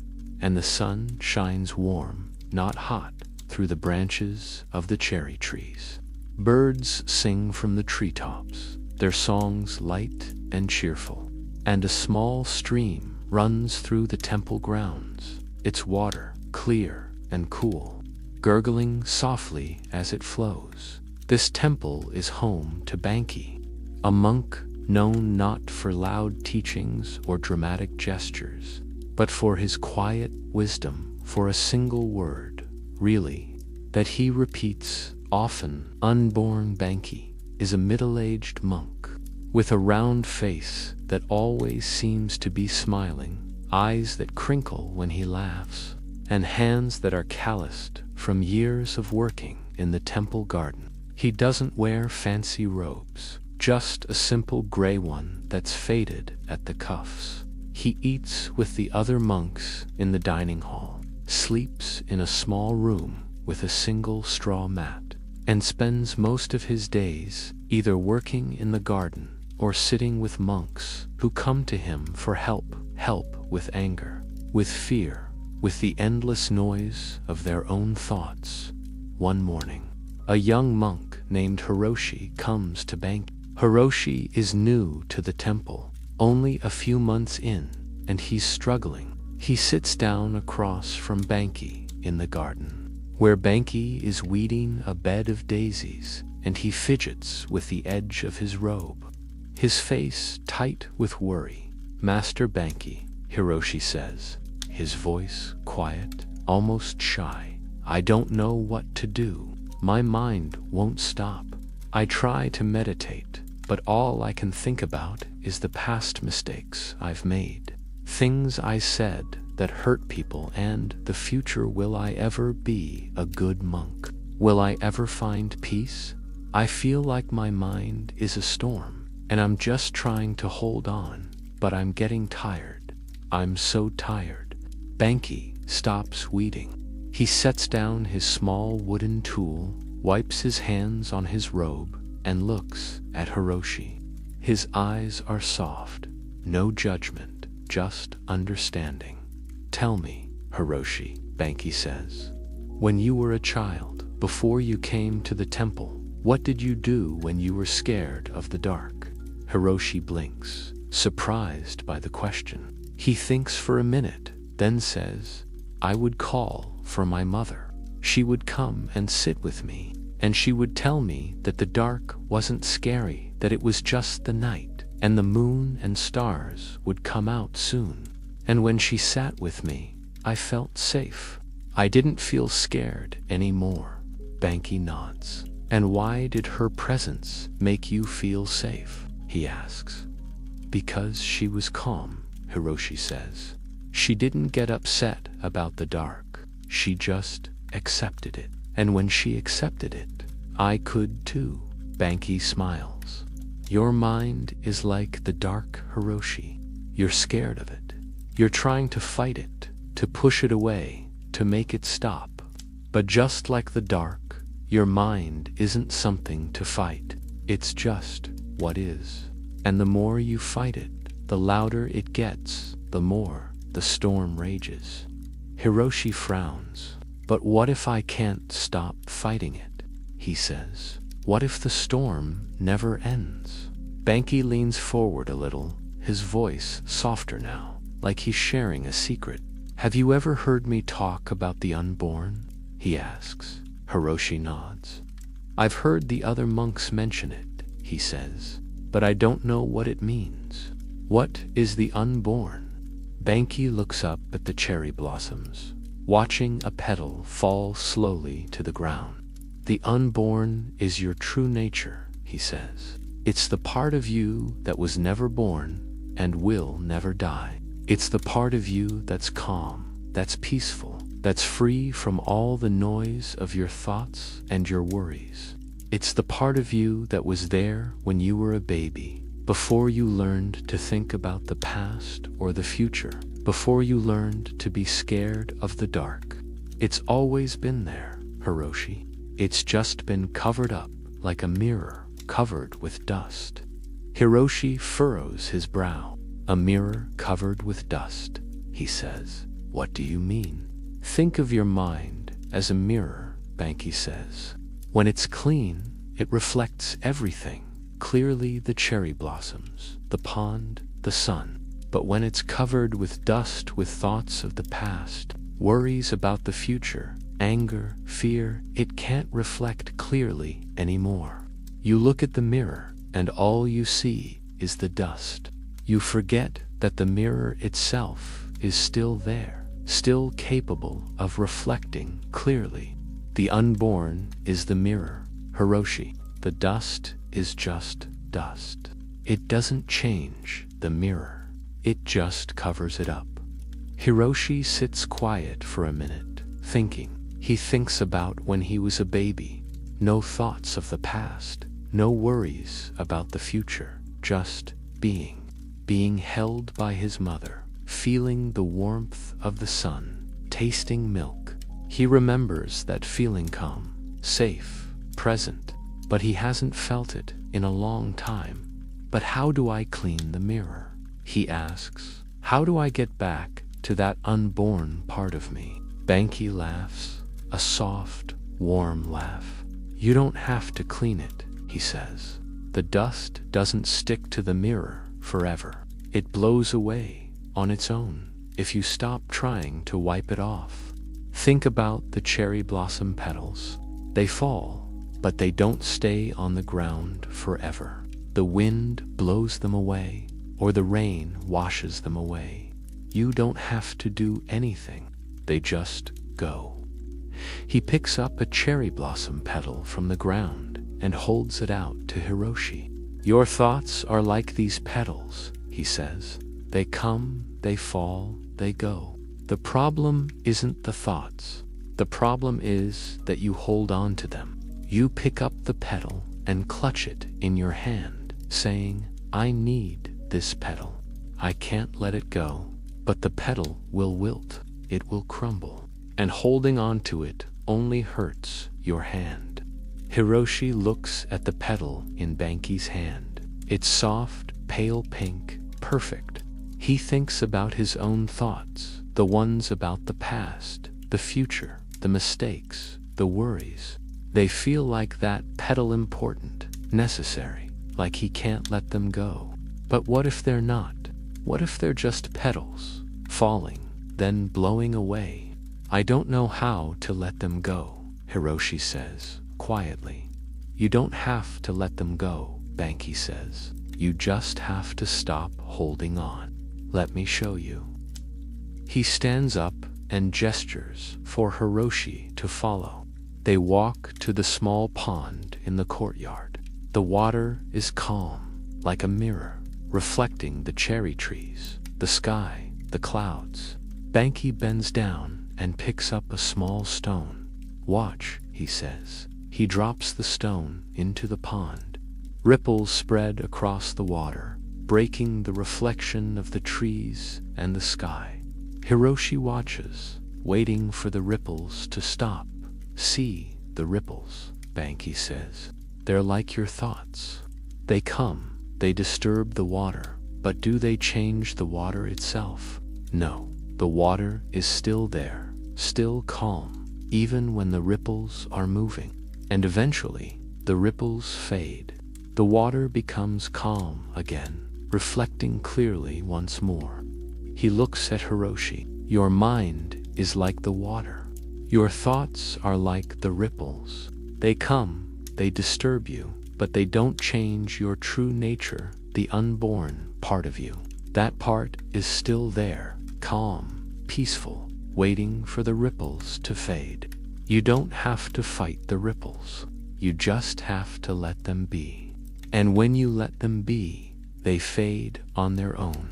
and the sun shines warm, not hot, through the branches of the cherry trees. Birds sing from the treetops, their songs light and cheerful, and a small stream runs through the temple grounds, its water clear and cool, gurgling softly as it flows. This temple is home to Banki, a monk known not for loud teachings or dramatic gestures, but for his quiet wisdom, for a single word, really, that he repeats often. Unborn Banki is a middle-aged monk with a round face that always seems to be smiling, eyes that crinkle when he laughs, and hands that are calloused from years of working in the temple garden. He doesn't wear fancy robes, just a simple gray one that's faded at the cuffs. He eats with the other monks in the dining hall, sleeps in a small room with a single straw mat, and spends most of his days either working in the garden or sitting with monks who come to him for help with anger, with fear, with the endless noise of their own thoughts. One morning, a young monk named Hiroshi comes to Banki. Hiroshi is new to the temple, only a few months in, and he's struggling. He sits down across from Banki in the garden, where Banki is weeding a bed of daisies, and he fidgets with the edge of his robe, his face tight with worry. "Master Banki," Hiroshi says, his voice quiet, almost shy, "I don't know what to do. My mind won't stop. I try to meditate, but all I can think about is the past mistakes I've made, things I said that hurt people, and the future. Will I ever be a good monk? Will I ever find peace?" I feel like my mind is a storm, and I'm just trying to hold on, but I'm getting tired. I'm so tired. Banki stops weeding. He sets down his small wooden tool, wipes his hands on his robe, and looks at Hiroshi. His eyes are soft, no judgment, just understanding. Tell me, Hiroshi, Banki says. When you were a child, before you came to the temple, what did you do when you were scared of the dark? Hiroshi blinks, surprised by the question. He thinks for a minute, then says, I would call for my mother. She would come and sit with me, and she would tell me that the dark wasn't scary, that it was just the night, and the moon and stars would come out soon. And when she sat with me, I felt safe. I didn't feel scared anymore. Banki nods. And why did her presence make you feel safe? He asks. Because she was calm, Hiroshi says. She didn't get upset about the dark. She just accepted it. And when she accepted it, I could too. Banki smiles. Your mind is like the dark, Hiroshi. You're scared of it. You're trying to fight it, to push it away, to make it stop. But just like the dark, your mind isn't something to fight. It's just what is. And the more you fight it, the louder it gets, the more the storm rages. Hiroshi frowns. But what if I can't stop fighting it? He says. What if the storm never ends? Banki leans forward a little, his voice softer now, like he's sharing a secret. Have you ever heard me talk about the unborn? He asks. Hiroshi nods. I've heard the other monks mention it, he says, but I don't know what it means. What is the unborn? Banki looks up at the cherry blossoms, watching a petal fall slowly to the ground. The unborn is your true nature, he says. It's the part of you that was never born and will never die. It's the part of you that's calm, that's peaceful, that's free from all the noise of your thoughts and your worries. It's the part of you that was there when you were a baby, before you learned to think about the past or the future, before you learned to be scared of the dark. It's always been there, Hiroshi. It's just been covered up like a mirror covered with dust. Hiroshi furrows his brow. A mirror covered with dust, he says. What do you mean? Think of your mind as a mirror, Banki says. When it's clean, it reflects everything. Clearly the cherry blossoms, the pond, the sun. But when it's covered with dust, with thoughts of the past, worries about the future, anger, fear, it can't reflect clearly anymore. You look at the mirror, and all you see is the dust. You forget that the mirror itself is still there, still capable of reflecting clearly. The unborn is the mirror, Hiroshi. The dust is just dust. It doesn't change the mirror. It just covers it up. Hiroshi sits quiet for a minute, thinking. He thinks about when he was a baby. No thoughts of the past, no worries about the future, just being held by his mother, feeling the warmth of the sun, tasting milk. He remembers that feeling calm, safe, present, but he hasn't felt it in a long time. But how do I clean the mirror? He asks. How do I get back to that unborn part of me? Banki laughs, a soft, warm laugh. You don't have to clean it, he says. The dust doesn't stick to the mirror forever. It blows away on its own if you stop trying to wipe it off. Think about the cherry blossom petals. They fall, but they don't stay on the ground forever. The wind blows them away, or the rain washes them away. You don't have to do anything. They just go. He picks up a cherry blossom petal from the ground and holds it out to Hiroshi. Your thoughts are like these petals, he says. They come, they fall, they go. The problem isn't the thoughts. The problem is that you hold on to them. You pick up the petal and clutch it in your hand, saying, I need this petal. I can't let it go, but the petal will wilt, it will crumble, and holding on to it only hurts your hand. Hiroshi looks at the petal in Banki's hand. It's soft, pale pink, perfect. He thinks about his own thoughts, the ones about the past, the future, the mistakes, the worries. They feel like that petal important, necessary, like he can't let them go. But what if they're not? What if they're just petals, falling, then blowing away? I don't know how to let them go, Hiroshi says, quietly. You don't have to let them go, Banki says. You just have to stop holding on. Let me show you. He stands up and gestures for Hiroshi to follow. They walk to the small pond in the courtyard. The water is calm, like a mirror, reflecting the cherry trees, the sky, the clouds. Banki bends down and picks up a small stone. Watch, he says. He drops the stone into the pond. Ripples spread across the water, breaking the reflection of the trees and the sky. Hiroshi watches, waiting for the ripples to stop. See the ripples, Banki says. They're like your thoughts. They come, they disturb the water, but do they change the water itself? No, the water is still there, still calm, even when the ripples are moving. And eventually, the ripples fade. The water becomes calm again, reflecting clearly once more. He looks at Hiroshi. Your mind is like the water. Your thoughts are like the ripples. They come, they disturb you, but they don't change your true nature, the unborn part of you. That part is still there, calm, peaceful, waiting for the ripples to fade. You don't have to fight the ripples. You just have to let them be. And when you let them be, they fade on their own.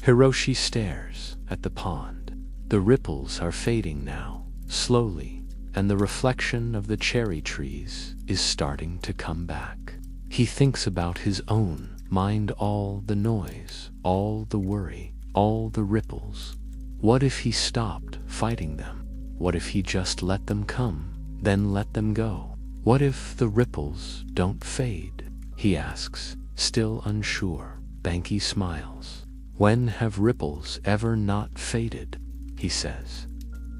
Hiroshi stares at the pond. The ripples are fading now, slowly, and the reflection of the cherry trees is starting to come back. He thinks about his own mind, all the noise, all the worry, all the ripples. What if he stopped fighting them? What if he just let them come, then let them go? What if the ripples don't fade? He asks, still unsure. Banki smiles. When have ripples ever not faded? He says.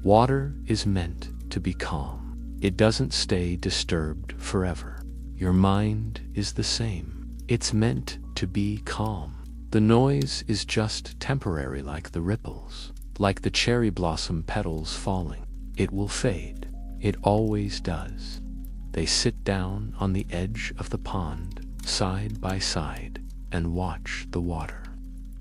Water is meant to be calm. It doesn't stay disturbed forever. Your mind is the same. It's meant to be calm. The noise is just temporary, like the ripples, like the cherry blossom petals falling. It will fade. It always does. They sit down on the edge of the pond, side by side, and watch the water.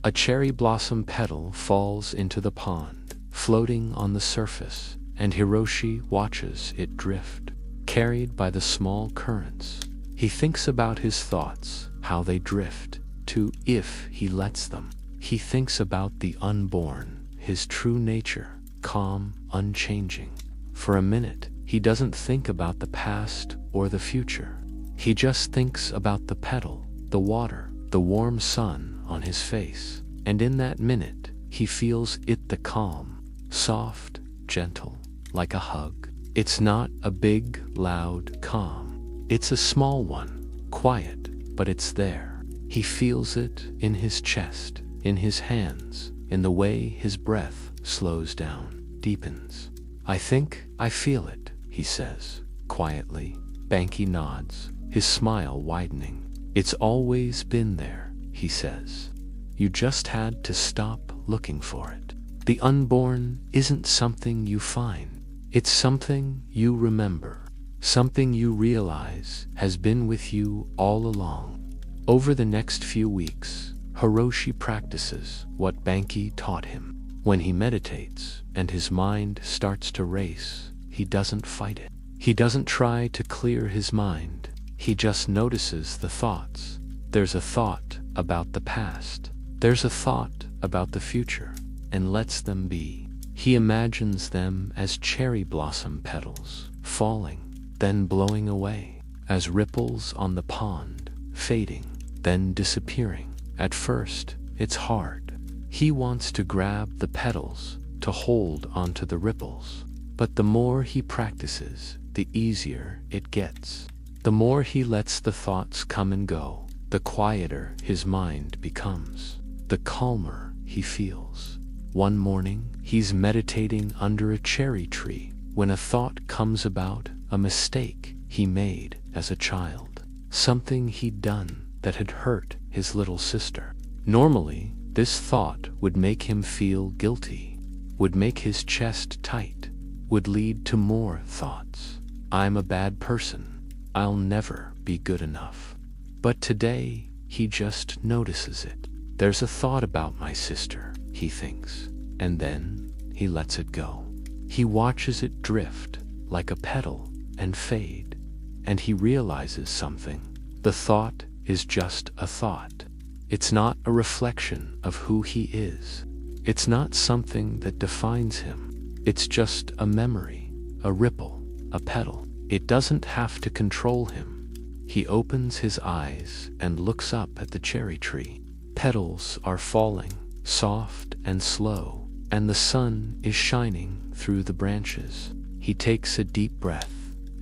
A cherry blossom petal falls into the pond, floating on the surface, and Hiroshi watches it drift, carried by the small currents. He thinks about his thoughts, how they drift, to if he lets them. He thinks about the unborn, his true nature, calm, unchanging. For a minute, he doesn't think about the past or the future. He just thinks about the petal, the water, the warm sun on his face. And in that minute, he feels it, the calm, soft, gentle, like a hug. It's not a big, loud calm. It's a small one, quiet, but it's there. He feels it in his chest, in his hands, in the way his breath slows down, deepens. I think I feel it, he says, quietly. Banki nods, his smile widening. It's always been there, he says. You just had to stop looking for it. The unborn isn't something you find. It's something you remember, something you realize has been with you all along. Over the next few weeks, Hiroshi practices what Banki taught him. When he meditates and his mind starts to race, he doesn't fight it. He doesn't try to clear his mind. He just notices the thoughts. There's a thought about the past. There's a thought about the future, and lets them be. He imagines them as cherry blossom petals, falling, then blowing away. as ripples on the pond, fading, then disappearing. At first, it's hard. He wants to grab the petals, to hold onto the ripples. But the more he practices, the easier it gets. The more he lets the thoughts come and go, the quieter his mind becomes, the calmer he feels. One morning, he's meditating under a cherry tree when a thought comes about a mistake he made as a child, something he'd done that had hurt his little sister. Normally, this thought would make him feel guilty, would make his chest tight, would lead to more thoughts. I'm a bad person. I'll never be good enough. But today, he just notices it. There's a thought about my sister, he thinks, and then he lets it go. He watches it drift like a petal and fade, and he realizes something. The thought is just a thought. It's not a reflection of who he is. It's not something that defines him. It's just a memory, a ripple, a petal. It doesn't have to control him. He opens his eyes and looks up at the cherry tree. Petals are falling, soft and slow, and the sun is shining through the branches. He takes a deep breath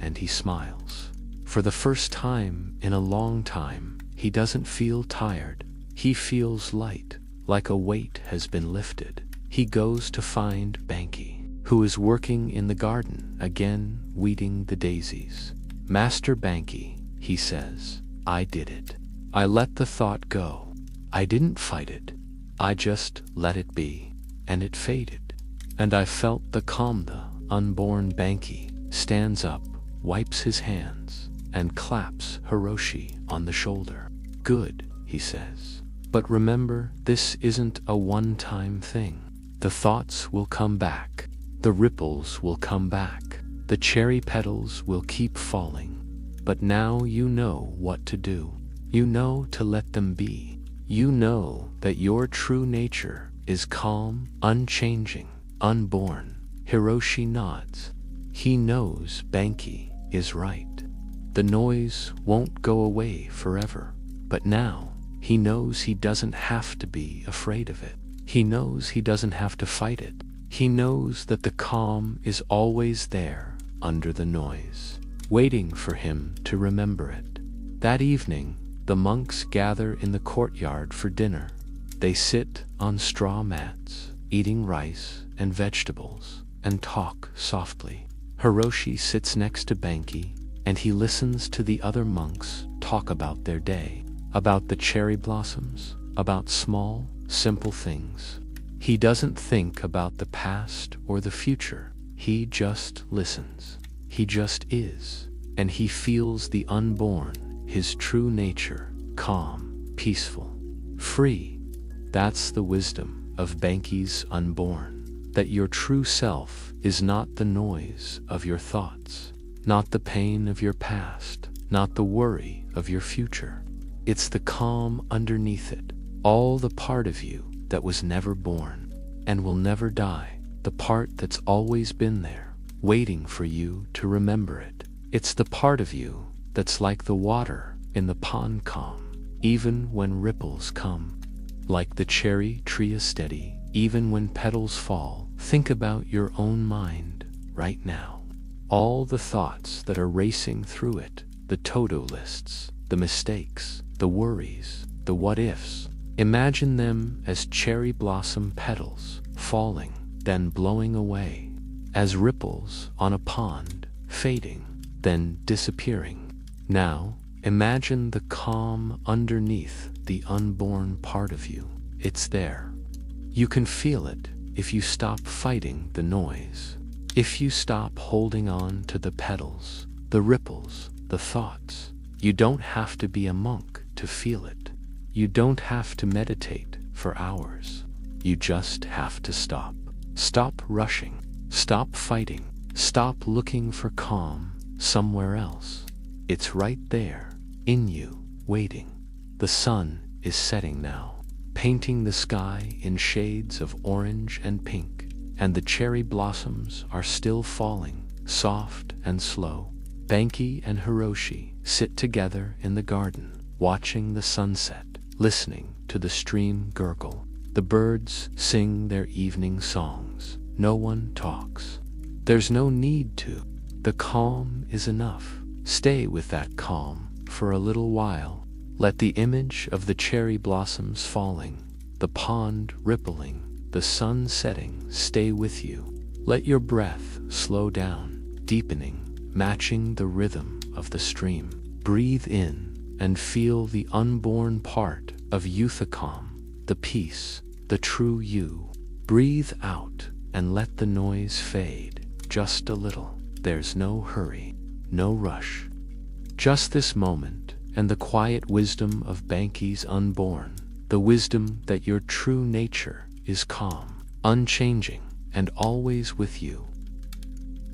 and he smiles. For the first time in a long time, he doesn't feel tired. He feels light, like a weight has been lifted. He goes to find Banky, who is working in the garden, again weeding the daisies. Master Banky, he says, I did it. I let the thought go. I didn't fight it. I just let it be, and it faded. And I felt the calm. The unborn Banky stands up, wipes his hands, and claps Hiroshi on the shoulder. Good, he says. But remember, this isn't a one-time thing. The thoughts will come back. The ripples will come back. The cherry petals will keep falling. But now you know what to do. You know to let them be. You know that your true nature is calm, unchanging, unborn. Hiroshi nods. He knows Banky is right. The noise won't go away forever. But now, he knows he doesn't have to be afraid of it. He knows he doesn't have to fight it. He knows that the calm is always there under the noise, waiting for him to remember it. That evening, the monks gather in the courtyard for dinner. They sit on straw mats, eating rice and vegetables, and talk softly. Hiroshi sits next to Banky, and he listens to the other monks talk about their day, about the cherry blossoms, about small, simple things. He doesn't think about the past or the future. He just listens. He just is. And he feels the unborn, his true nature, calm, peaceful, free. That's the wisdom of Banky's unborn. That your true self is not the noise of your thoughts, not the pain of your past, not the worry of your future. It's the calm underneath it, all the part of you that was never born and will never die, the part that's always been there, waiting for you to remember it. It's the part of you that's like the water in the pond, calm, even when ripples come. Like the cherry tree is steady, even when petals fall. Think about your own mind right now. All the thoughts that are racing through it, the to-do lists, the mistakes, the worries, the what-ifs. Imagine them as cherry blossom petals, falling, then blowing away, as ripples on a pond, fading, then disappearing. Now, imagine the calm underneath the unborn part of you. It's there. You can feel it if you stop fighting the noise, if you stop holding on to the petals, the ripples, the thoughts. You don't have to be a monk to feel it. You don't have to meditate for hours. You just have to stop. Stop rushing. Stop fighting. Stop looking for calm somewhere else. It's right there, in you, waiting. The sun is setting now, painting the sky in shades of orange and pink, and the cherry blossoms are still falling, soft and slow. Banky and Hiroshi sit together in the garden, watching the sunset, listening to the stream gurgle. The birds sing their evening songs. No one talks. There's no need to. The calm is enough. Stay with that calm for a little while. Let the image of the cherry blossoms falling, the pond rippling, the sun setting stay with you. Let your breath slow down, deepening, matching the rhythm of the stream. Breathe in and feel the unborn part of Youthicom, the peace, the true you. Breathe out and let the noise fade, just a little. There's no hurry, no rush. Just this moment and the quiet wisdom of Banki's unborn, the wisdom that your true nature is calm, unchanging, and always with you.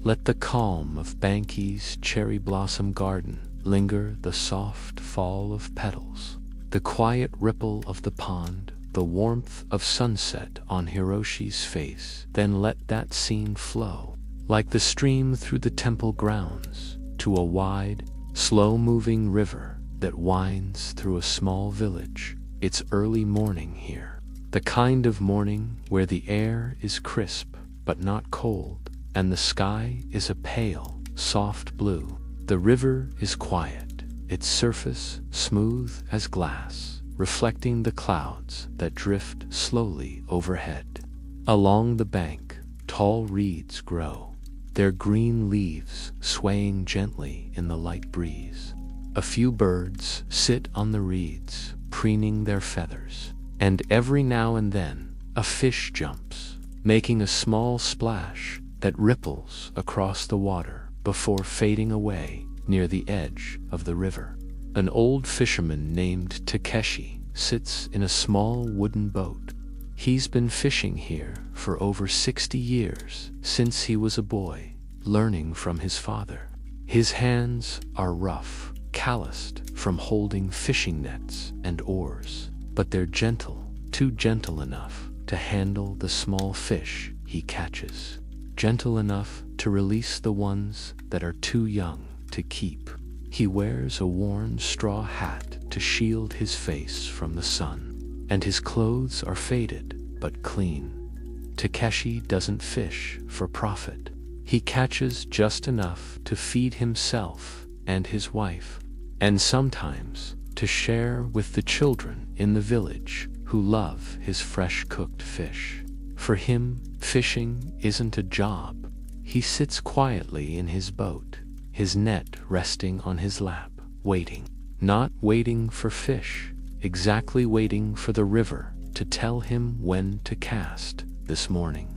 Let the calm of Banki's cherry blossom garden linger, the soft fall of petals, the quiet ripple of the pond, the warmth of sunset on Hiroshi's face. Then let that scene flow, like the stream through the temple grounds, to a wide, slow-moving river that winds through a small village. It's early morning here, the kind of morning where the air is crisp but not cold, and the sky is a pale, soft blue. The river is quiet, its surface smooth as glass, reflecting the clouds that drift slowly overhead. Along the bank, tall reeds grow, their green leaves swaying gently in the light breeze. A few birds sit on the reeds, preening their feathers, and every now and then a fish jumps, making a small splash that ripples across the water before fading away near the edge of the river. An old fisherman named Takeshi sits in a small wooden boat. He's been fishing here for over 60 years, since he was a boy, learning from his father. His hands are rough, calloused from holding fishing nets and oars, but they're gentle, too gentle enough to handle the small fish he catches, gentle enough to release the ones that are too young to keep. He wears a worn straw hat to shield his face from the sun, and his clothes are faded but clean. Takeshi doesn't fish for profit. He catches just enough to feed himself and his wife, and sometimes to share with the children in the village who love his fresh-cooked fish. For him, fishing isn't a job. He sits quietly in his boat, his net resting on his lap, waiting. Not waiting for fish, exactly waiting for the river to tell him when to cast this morning.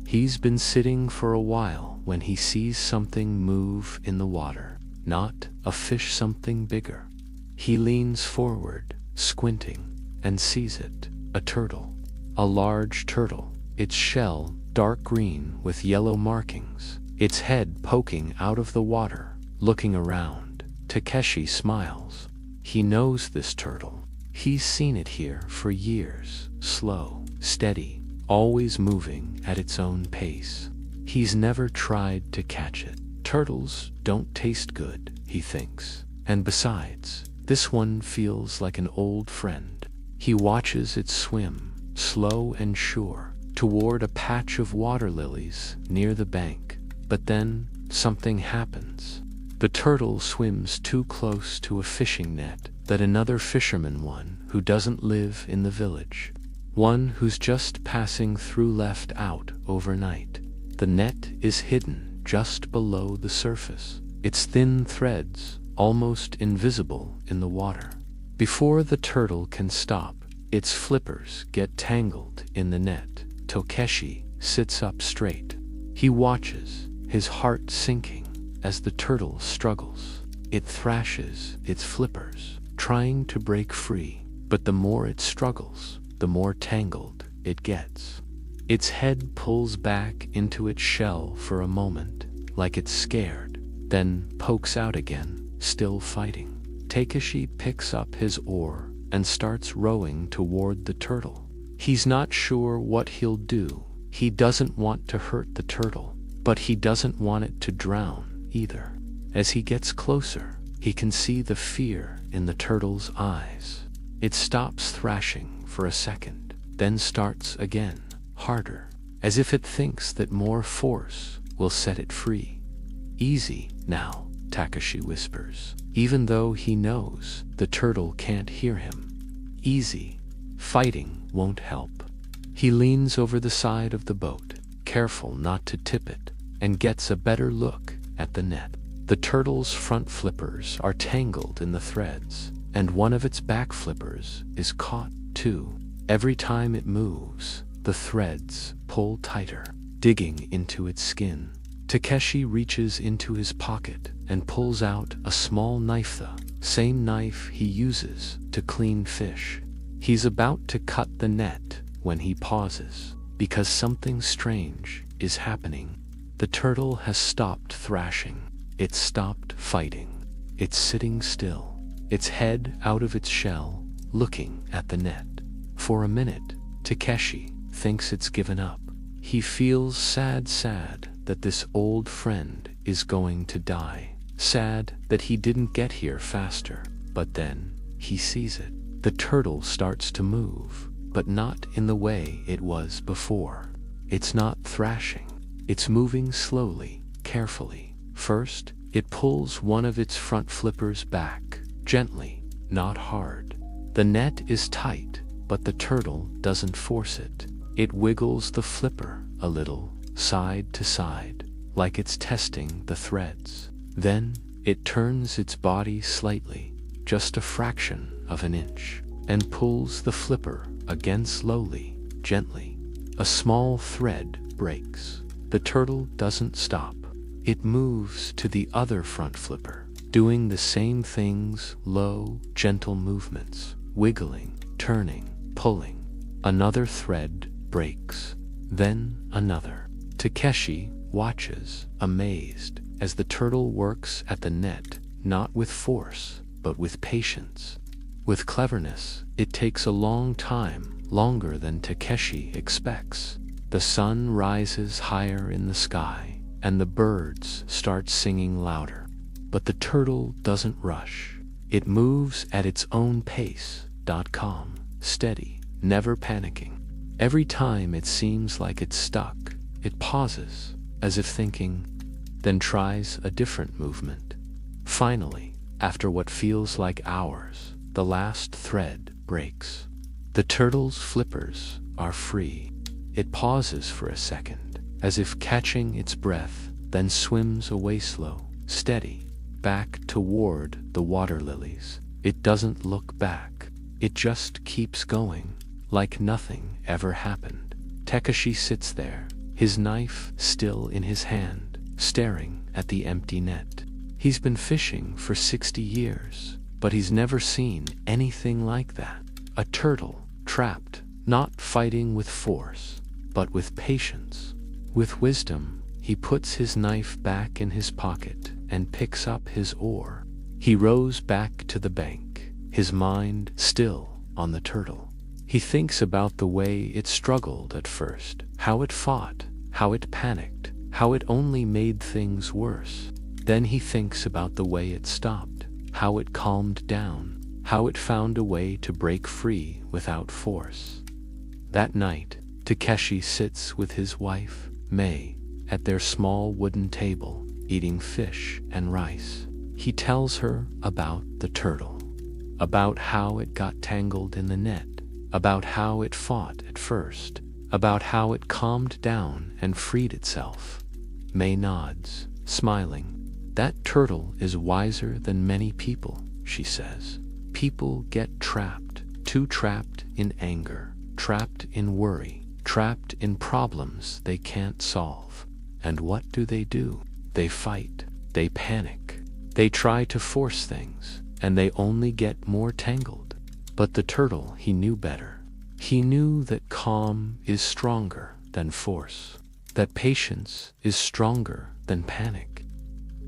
He's been sitting for a while when he sees something move in the water, not a fish, something bigger. He leans forward, squinting, and sees it, a turtle. A large turtle, its shell dark green with yellow markings, its head poking out of the water, looking around. Takeshi smiles. He knows this turtle. He's seen it here for years, slow, steady, always moving at its own pace. He's never tried to catch it. Turtles don't taste good, he thinks. And besides, this one feels like an old friend. He watches it swim, slow and sure, toward a patch of water lilies near the bank. But then, something happens. The turtle swims too close to a fishing net that another fisherman, one who doesn't live in the village, one who's just passing through, left out overnight. The net is hidden just below the surface, its thin threads almost invisible in the water. Before the turtle can stop, its flippers get tangled in the net. Takeshi sits up straight. He watches, his heart sinking, as the turtle struggles. It thrashes its flippers, trying to break free, but the more it struggles, the more tangled it gets. Its head pulls back into its shell for a moment, like it's scared, then pokes out again, still fighting. Takeshi picks up his oar and starts rowing toward the turtle. He's not sure what he'll do. He doesn't want to hurt the turtle, but he doesn't want it to drown either. As he gets closer, He can see the fear in the turtle's eyes. It stops thrashing for a second, then starts again, harder, as if it thinks that more force will set it free. "Easy now," Takashi whispers, even though he knows the turtle can't hear him. "Easy. Fighting won't help." He leans over the side of the boat, careful not to tip it, and gets a better look at the net. The turtle's front flippers are tangled in the threads, and one of its back flippers is caught too. Every time it moves, the threads pull tighter, digging into its skin. Takeshi reaches into his pocket and pulls out a small knife, the same knife he uses to clean fish. He's about to cut the net when he pauses, because something strange is happening. The turtle has stopped thrashing. It's stopped fighting. It's sitting still, its head out of its shell, looking at the net. For a minute, Takeshi thinks it's given up. He feels sad that this old friend is going to die. Sad that he didn't get here faster. But then, he sees it. The turtle starts to move, but not in the way it was before. It's not thrashing. It's moving slowly, carefully. First, it pulls one of its front flippers back, gently, not hard. The net is tight, but the turtle doesn't force it. It wiggles the flipper a little, side to side, like it's testing the threads. Then, it turns its body slightly, just a fraction of an inch, and pulls the flipper again slowly, gently. A small thread breaks. The turtle doesn't stop. It moves to the other front flipper, doing the same things, low, gentle movements, wiggling, turning, pulling. Another thread breaks, then another. Takeshi watches, amazed, as the turtle works at the net, not with force, but with patience. With cleverness, it takes a long time, longer than Takeshi expects. The sun rises higher in the sky, and the birds start singing louder. But the turtle doesn't rush. It moves at its own pace, calm, steady, never panicking. Every time it seems like it's stuck, it pauses, as if thinking, then tries a different movement. Finally, after what feels like hours, the last thread breaks. The turtle's flippers are free. It pauses for a second, as if catching its breath, then swims away slow, steady, back toward the water lilies. It doesn't look back. It just keeps going, like nothing ever happened. Takeshi sits there, his knife still in his hand, staring at the empty net. He's been fishing for 60 years, but he's never seen anything like that. A turtle, trapped, not fighting with force, but with patience. With wisdom, he puts his knife back in his pocket and picks up his oar. He rows back to the bank, his mind still on the turtle. He thinks about the way it struggled at first, how it fought, how it panicked, how it only made things worse. Then he thinks about the way it stopped, how it calmed down, how it found a way to break free without force. That night, Takeshi sits with his wife, May, at their small wooden table, eating fish and rice. He tells her about the turtle, about how it got tangled in the net, about how it fought at first, about how it calmed down and freed itself. May nods, smiling. That turtle is wiser than many people, she says. People get trapped, too trapped in anger, trapped in worry, trapped in problems they can't solve. And what do? They fight, they panic, they try to force things, and they only get more tangled. But the turtle, he knew better. He knew that calm is stronger than force, that patience is stronger than panic.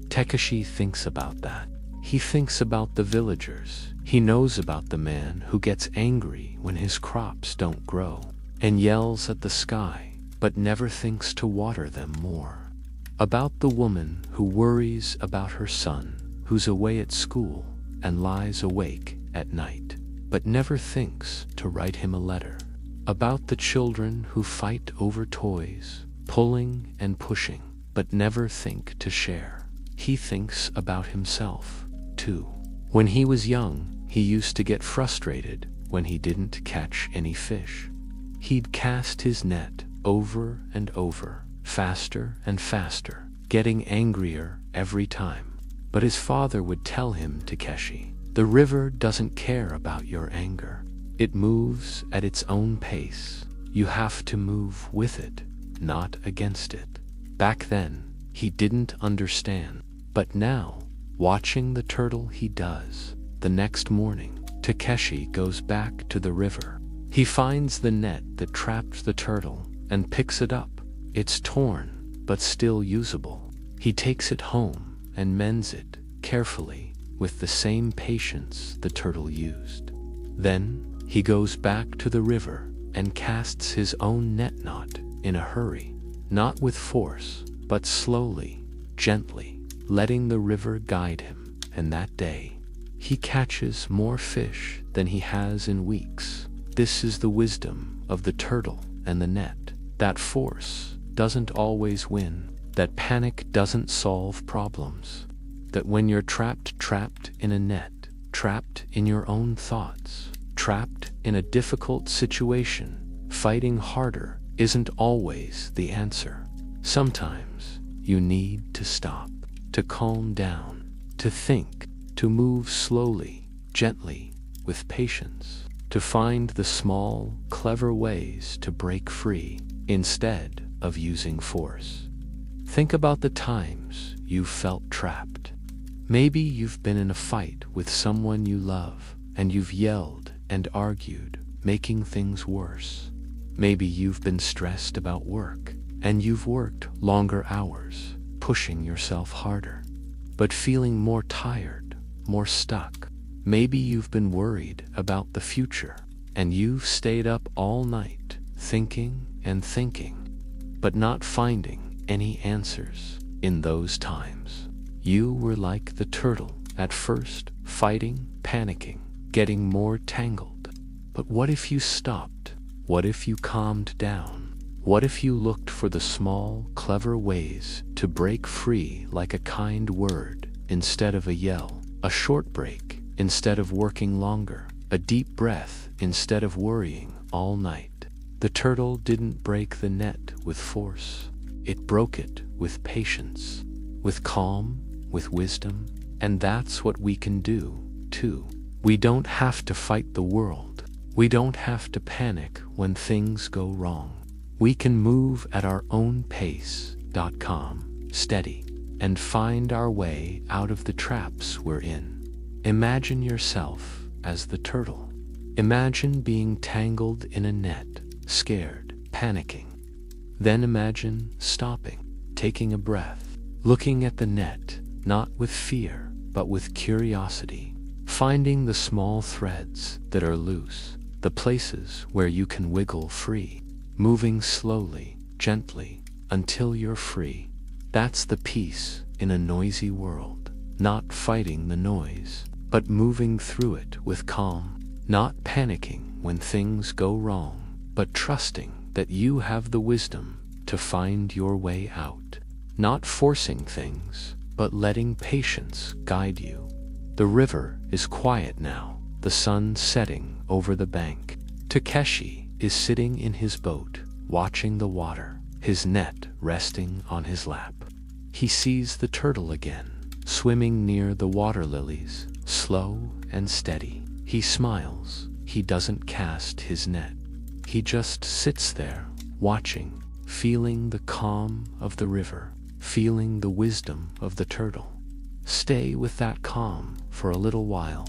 Takeshi thinks about that. He thinks about the villagers. He knows about the man who gets angry when his crops don't grow, and yells at the sky, but never thinks to water them more. About the woman who worries about her son, who's away at school and lies awake at night, but never thinks to write him a letter. About the children who fight over toys, pulling and pushing, but never think to share. He thinks about himself, too. When he was young, he used to get frustrated when he didn't catch any fish. He'd cast his net over and over, faster and faster, getting angrier every time. But his father would tell him, Takeshi, the river doesn't care about your anger. It moves at its own pace. You have to move with it, not against it. Back then, he didn't understand. But now, watching the turtle, he does. The next morning, Takeshi goes back to the river. He finds the net that trapped the turtle and picks it up. It's torn, but still usable. He takes it home and mends it carefully with the same patience the turtle used. Then, he goes back to the river and casts his own net knot in a hurry, not with force, but slowly, gently, letting the river guide him. And that day, he catches more fish than he has in weeks. This is the wisdom of the turtle and the net. That force doesn't always win. That panic doesn't solve problems. That when you're trapped in a net, trapped in your own thoughts, trapped in a difficult situation, fighting harder isn't always the answer. Sometimes you need to stop, to calm down, to think, to move slowly, gently, with patience, to find the small, clever ways to break free instead of using force. Think about the times you felt trapped. Maybe you've been in a fight with someone you love, and you've yelled and argued, making things worse. Maybe you've been stressed about work, and you've worked longer hours, pushing yourself harder, but feeling more tired, more stuck. Maybe you've been worried about the future, and you've stayed up all night, thinking and thinking, but not finding any answers. In those times, you were like the turtle at first, fighting, panicking, getting more tangled. But what if you stopped? What if you calmed down? What if you looked for the small, clever ways to break free, like a kind word instead of a yell, a short break instead of working longer, a deep breath instead of worrying all night? The turtle didn't break the net with force. It broke it with patience, with calm, with wisdom, and that's what we can do, too. We don't have to fight the world. We don't have to panic when things go wrong. We can move at our own pace, calm, steady, and find our way out of the traps we're in. Imagine yourself as the turtle. Imagine being tangled in a net, scared, panicking. Then imagine stopping, taking a breath, looking at the net, not with fear, but with curiosity, finding the small threads that are loose, the places where you can wiggle free, moving slowly, gently, until you're free. That's the peace in a noisy world, not fighting the noise, but moving through it with calm, not panicking when things go wrong, but trusting that you have the wisdom to find your way out, not forcing things, but letting patience guide you. The river is quiet now, the sun setting over the bank. Takeshi is sitting in his boat, watching the water, his net resting on his lap. He sees the turtle again, swimming near the water lilies, slow and steady. He smiles. He doesn't cast his net. He just sits there, watching, feeling the calm of the river, feeling the wisdom of the turtle. Stay with that calm for a little while.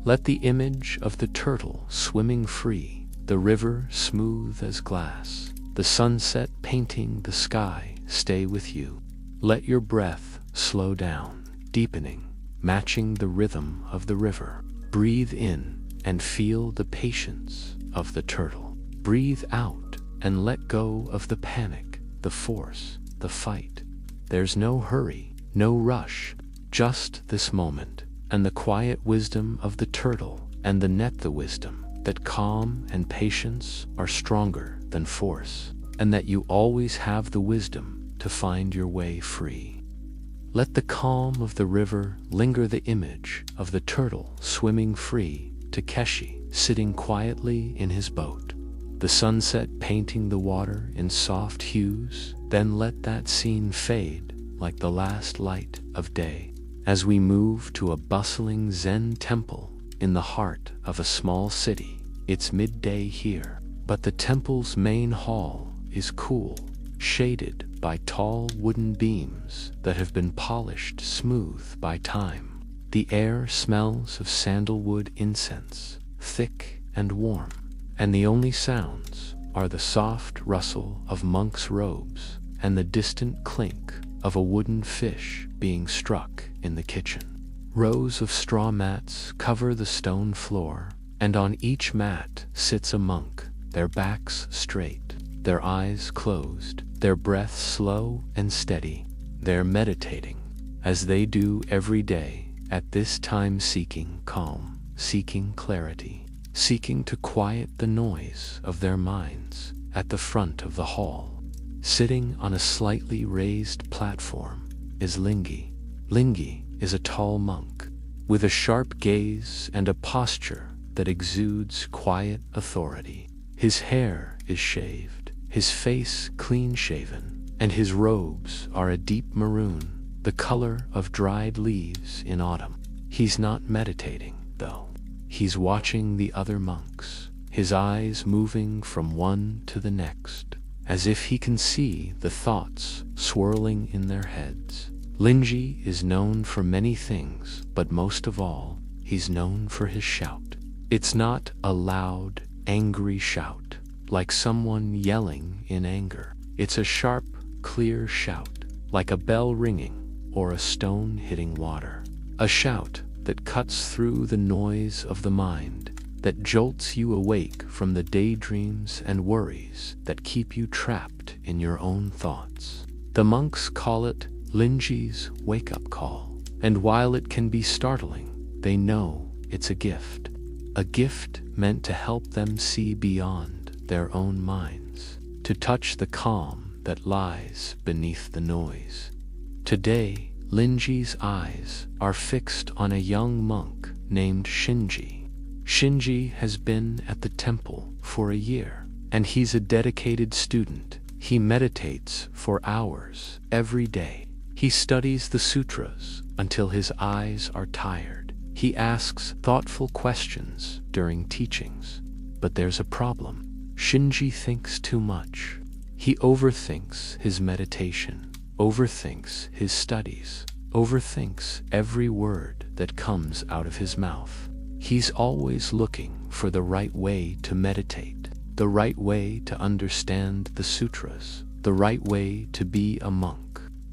Let the image of the turtle swimming free, the river smooth as glass, the sunset painting the sky, stay with you. Let your breath slow down, deepening, matching the rhythm of the river. Breathe in and feel the patience of the turtle. Breathe out and let go of the panic, the force, the fight. There's no hurry, no rush, just this moment, and the quiet wisdom of the turtle, and the net the wisdom that calm and patience are stronger than force, and that you always have the wisdom to find your way free. Let the calm of the river linger, the image of the turtle swimming free, Takeshi sitting quietly in his boat, the sunset painting the water in soft hues. Then let that scene fade like the last light of day, as we move to a bustling Zen temple in the heart of a small city. It's midday here, but the temple's main hall is cool, shaded by tall wooden beams that have been polished smooth by time. The air smells of sandalwood incense, thick and warm, and the only sounds are the soft rustle of monks' robes and the distant clink of a wooden fish being struck in the kitchen. Rows of straw mats cover the stone floor, and on each mat sits a monk, their backs straight, their eyes closed, their breath slow and steady. They're meditating, as they do every day at this time, seeking calm, seeking clarity, seeking to quiet the noise of their minds. At the front of the hall, sitting on a slightly raised platform, is Lingi. Lingi is a tall monk, with a sharp gaze and a posture that exudes quiet authority. His hair is shaved, his face clean-shaven, and his robes are a deep maroon, the color of dried leaves in autumn. He's not meditating, though. He's watching the other monks, his eyes moving from one to the next, as if he can see the thoughts swirling in their heads. Lingi is known for many things, but most of all, he's known for his shout. It's not a loud, angry shout, like someone yelling in anger. It's a sharp, clear shout, like a bell ringing or a stone hitting water. A shout that cuts through the noise of the mind, that jolts you awake from the daydreams and worries that keep you trapped in your own thoughts. The monks call it Lingi's wake-up call, and while it can be startling, they know it's a gift meant to help them see beyond their own minds, to touch the calm that lies beneath the noise. Today, Lingi's eyes are fixed on a young monk named Shinji. Shinji has been at the temple for a year, and he's a dedicated student. He meditates for hours every day. He studies the sutras until his eyes are tired. He asks thoughtful questions during teachings. But there's a problem. Shinji thinks too much. He overthinks his meditation, overthinks his studies, overthinks every word that comes out of his mouth. He's always looking for the right way to meditate, the right way to understand the sutras, the right way to be a monk.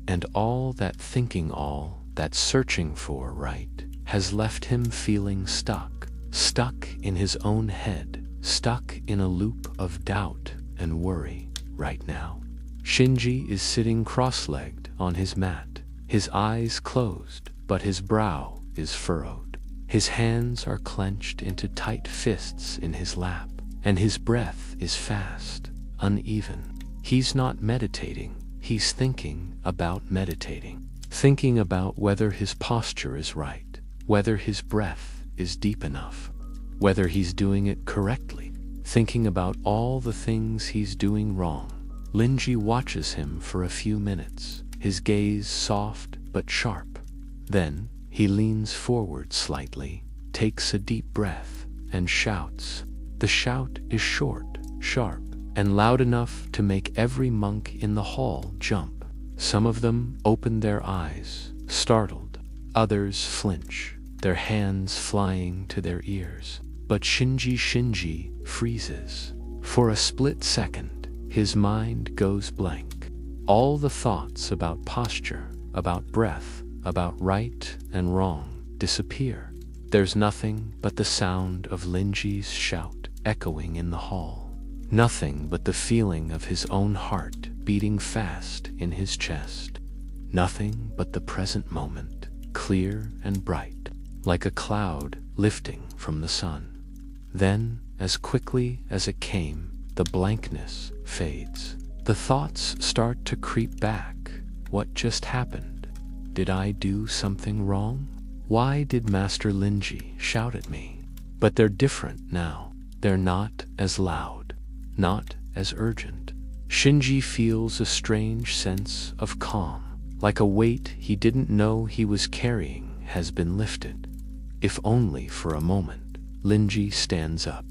And all that thinking, all that searching for right, has left him feeling stuck in his own head, stuck in a loop of doubt and worry right now. Shinji is sitting cross-legged on his mat, his eyes closed, but his brow is furrowed. His hands are clenched into tight fists in his lap, and his breath is fast, uneven. He's not meditating, he's thinking about meditating, thinking about whether his posture is right, whether his breath is deep enough, whether he's doing it correctly, thinking about all the things he's doing wrong. Lingi watches him for a few minutes, his gaze soft but sharp. Then he leans forward slightly, takes a deep breath, and shouts. The shout is short, sharp, and loud enough to make every monk in the hall jump. Some of them open their eyes, startled. Others flinch, their hands flying to their ears. But Shinji freezes. For a split second, his mind goes blank. All the thoughts about posture, about breath, about right and wrong disappear. There's nothing but the sound of Lingi's shout echoing in the hall. Nothing but the feeling of his own heart beating fast in his chest. Nothing but the present moment. clear and bright, like a cloud lifting from the sun. Then, as quickly as it came, the blankness fades. The thoughts start to creep back. What just happened? Did I do something wrong? Why did Master Linji shout at me? But they're different now. They're not as loud, not as urgent. Shinji feels a strange sense of calm, like a weight he didn't know he was carrying has been lifted. If only for a moment. Linji stands up.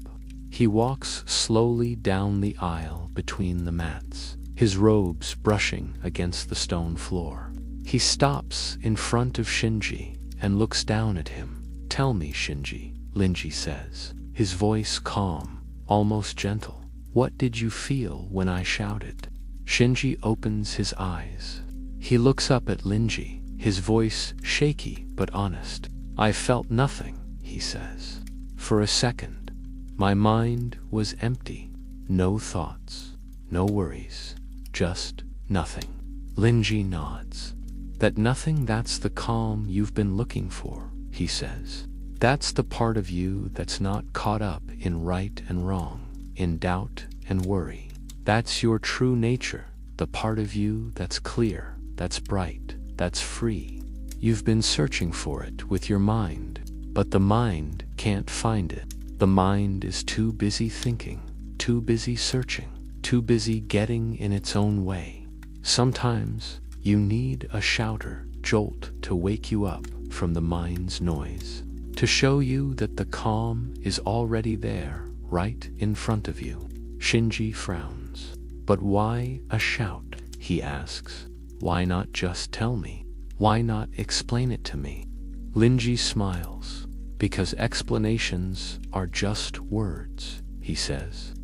He walks slowly down the aisle between the mats, his robes brushing against the stone floor. He stops in front of Shinji and looks down at him. "Tell me, Shinji," Linji says, his voice calm, almost gentle. "What did you feel when I shouted?" Shinji opens his eyes. He looks up at Linji, his voice shaky but honest. "I felt nothing," he says. "For a second, my mind was empty. No thoughts, no worries, just nothing." Linji nods. "That nothing, that's the calm you've been looking for," he says. "That's the part of you that's not caught up in right and wrong, in doubt and worry. That's your true nature, the part of you that's clear, that's bright, that's free. You've been searching for it with your mind, but the mind can't find it. The mind is too busy thinking, too busy searching, too busy getting in its own way. Sometimes you need a shouter, jolt to wake you up from the mind's noise, to show you that the calm is already there, right in front of you." Shinji frowns. "But why a shout?" he asks. "Why not just tell me? Why not explain it to me?" Linji smiles. "Because explanations are just words," he says.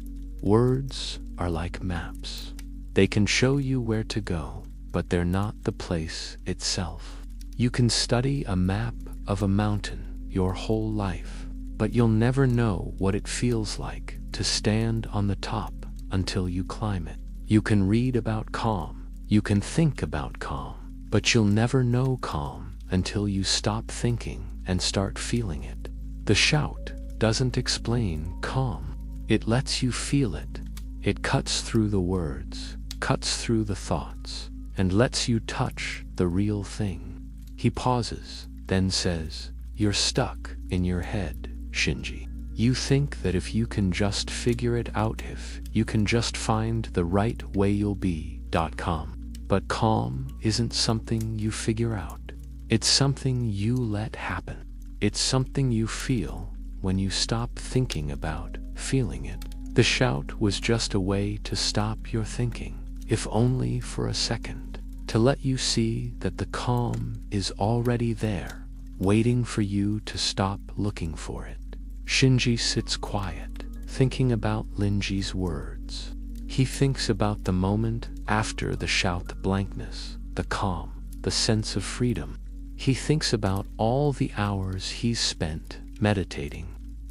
"Words are like maps. They can show you where to go, but they're not the place itself. You can study a map of a mountain your whole life, but you'll never know what it feels like to stand on the top until you climb it. You can read about calm, you can think about calm, but you'll never know calm until you stop thinking and start feeling it. The shout doesn't explain calm. It lets you feel it. It cuts through the words, cuts through the thoughts, and lets you touch the real thing." He pauses, then says, "You're stuck in your head, Shinji. You think that if you can just figure it out, if you can just find the right way, you'll be calm. But calm isn't something you figure out. It's something you let happen. It's something you feel when you stop thinking about feeling it." The shout was just a way to stop your thinking, if only for a second, to let you see that the calm is already there, waiting for you to stop looking for it. Shinji sits quiet, thinking about Linji's words. He thinks about the moment after the shout, the blankness, the calm, the sense of freedom. He thinks about all the hours he's spent meditating,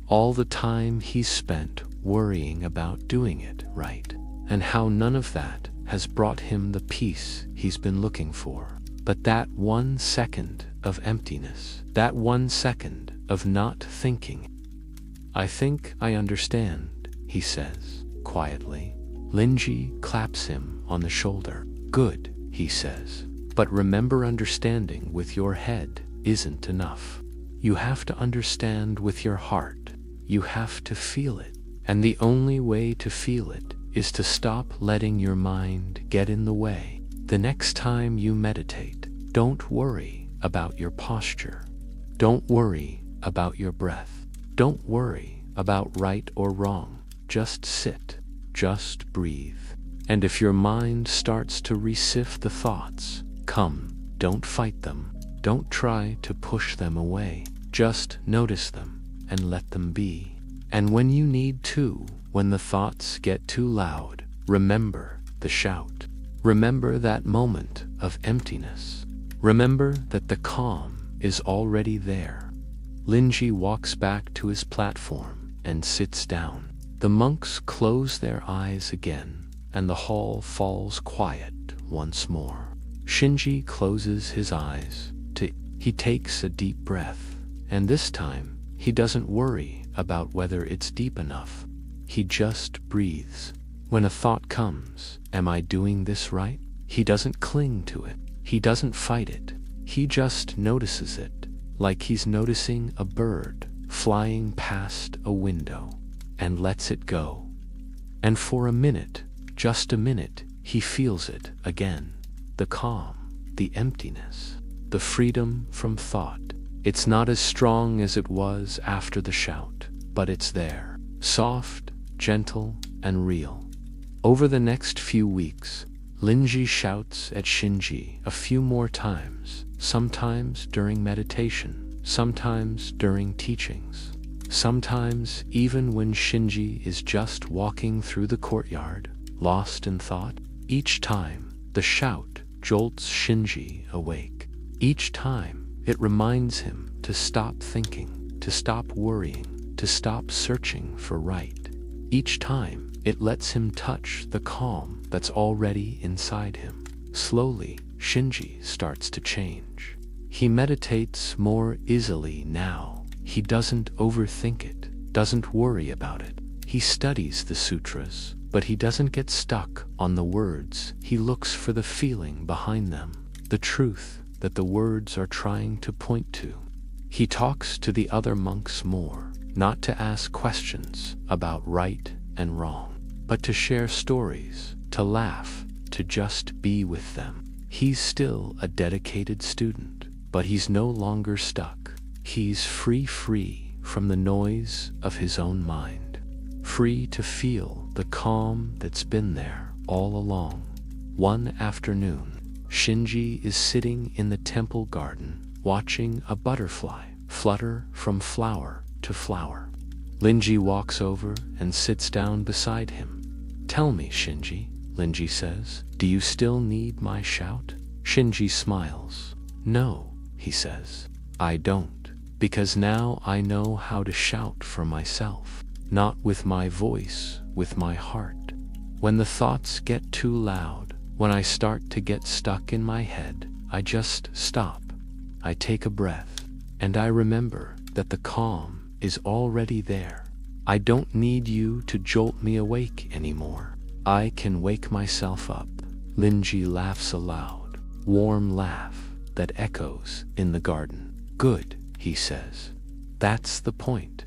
all the time he's spent worrying about doing it right, and how none of that has brought him the peace he's been looking for. But that 1 second of emptiness, that 1 second of not thinking. "I think I understand," he says, quietly. Linji claps him on the shoulder. "Good," he says. "But remember, understanding with your head isn't enough. You have to understand with your heart. You have to feel it. And the only way to feel it is to stop letting your mind get in the way. The next time you meditate, don't worry about your posture. Don't worry about your breath. Don't worry about right or wrong. Just sit. Just breathe. And if your mind starts to re-sift the thoughts, come, don't fight them. Don't try to push them away. Just notice them and let them be. And when you need to, when the thoughts get too loud, remember the shout. Remember that moment of emptiness. Remember that the calm is already there." Linji walks back to his platform and sits down. The monks close their eyes again, and the hall falls quiet once more. Shinji closes his eyes to He takes a deep breath, and this time he doesn't worry about whether it's deep enough. He just breathes. When a thought comes, am I doing this right? He doesn't cling to it. He doesn't fight it. He just notices it, like he's noticing a bird flying past a window, and lets it go. And for a minute, just a minute, he feels it again. The calm, the emptiness, the freedom from thought. It's not as strong as it was after the shout, but it's there, soft, gentle, and real. Over the next few weeks, Linji shouts at Shinji a few more times, sometimes during meditation, sometimes during teachings, sometimes even when Shinji is just walking through the courtyard, lost in thought. Each time, the shout jolts Shinji awake. Each time, it reminds him to stop thinking, to stop worrying, to stop searching for right. Each time, it lets him touch the calm that's already inside him. Slowly, Shinji starts to change. He meditates more easily now. He doesn't overthink it, doesn't worry about it. He studies the sutras, but he doesn't get stuck on the words. He looks for the feeling behind them, the truth that the words are trying to point to. He talks to the other monks more, not to ask questions about right and wrong, but to share stories, to laugh, to just be with them. He's still a dedicated student, but he's no longer stuck. He's free from the noise of his own mind, free to feel the calm that's been there all along. One afternoon, Shinji is sitting in the temple garden, watching a butterfly flutter from flower to flower. Linji walks over and sits down beside him. "Tell me, Shinji," Linji says, "do you still need my shout?" Shinji smiles. "No," he says, "I don't, because now I know how to shout for myself, not with my voice, with my heart. When the thoughts get too loud, when I start to get stuck in my head, I just stop. I take a breath, and I remember that the calm is already there. I don't need you to jolt me awake anymore. I can wake myself up." Linji laughs a loud, warm laugh that echoes in the garden. "Good," he says. "That's the point.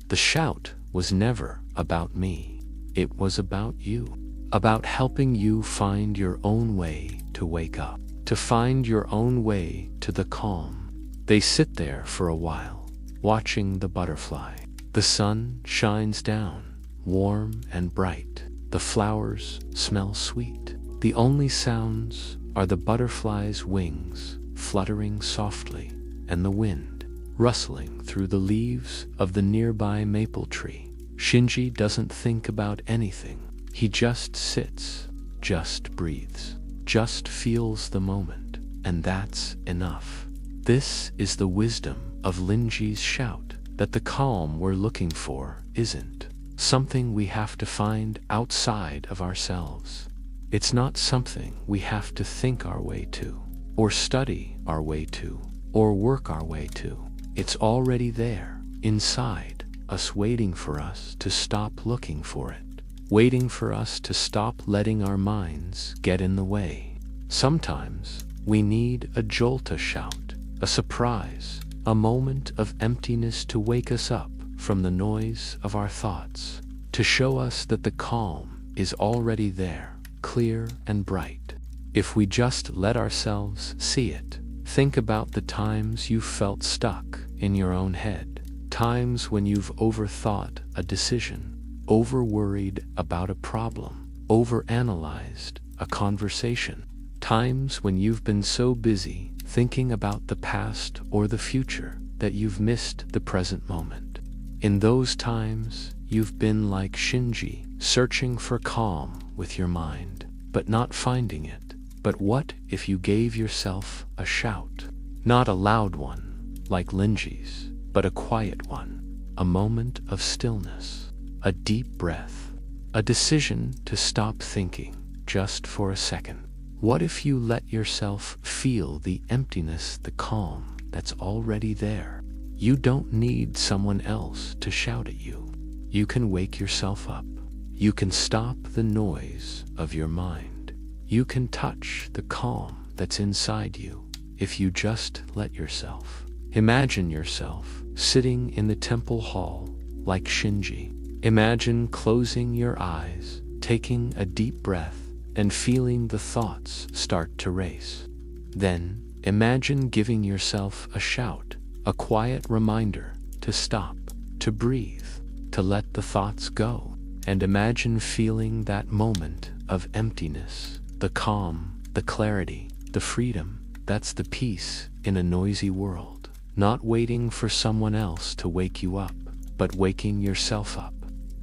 The shout was never about me. It was about you, about helping you find your own way to wake up, to find your own way to the calm." They sit there for a while, watching the butterfly. The sun shines down, warm and bright. The flowers smell sweet. The only sounds are the butterfly's wings fluttering softly and the wind rustling through the leaves of the nearby maple tree. Shinji doesn't think about anything. He just sits, just breathes, just feels the moment, and that's enough. This is the wisdom of Linji's shout, that the calm we're looking for isn't something we have to find outside of ourselves. It's not something we have to think our way to, or study our way to, or work our way to. It's already there, inside us, waiting for us to stop looking for it, waiting for us to stop letting our minds get in the way. Sometimes we need a jolt, a shout, a surprise, a moment of emptiness to wake us up from the noise of our thoughts, to show us that the calm is already there, clear and bright. If we just let ourselves see it. Think about the times you felt stuck in your own head, times when you've overthought a decision, over-worried about a problem, over-analyzed a conversation, times when you've been so busy thinking about the past or the future that you've missed the present moment. In those times, you've been like Shinji, searching for calm with your mind, but not finding it. But what if you gave yourself a shout? Not a loud one, like Linji's, but a quiet one, a moment of stillness, a deep breath, a decision to stop thinking just for a second. What if you let yourself feel the emptiness, the calm, that's already there. You don't need someone else to shout at you. You can wake yourself up. You can stop the noise of your mind. You can touch the calm that's inside you if you just let yourself. Imagine yourself sitting in the temple hall like Shinji. Imagine closing your eyes, taking a deep breath, and feeling the thoughts start to race. Then, imagine giving yourself a shout, a quiet reminder to stop, to breathe, to let the thoughts go. And imagine feeling that moment of emptiness, the calm, the clarity, the freedom. That's the peace in a noisy world. Not waiting for someone else to wake you up, but waking yourself up.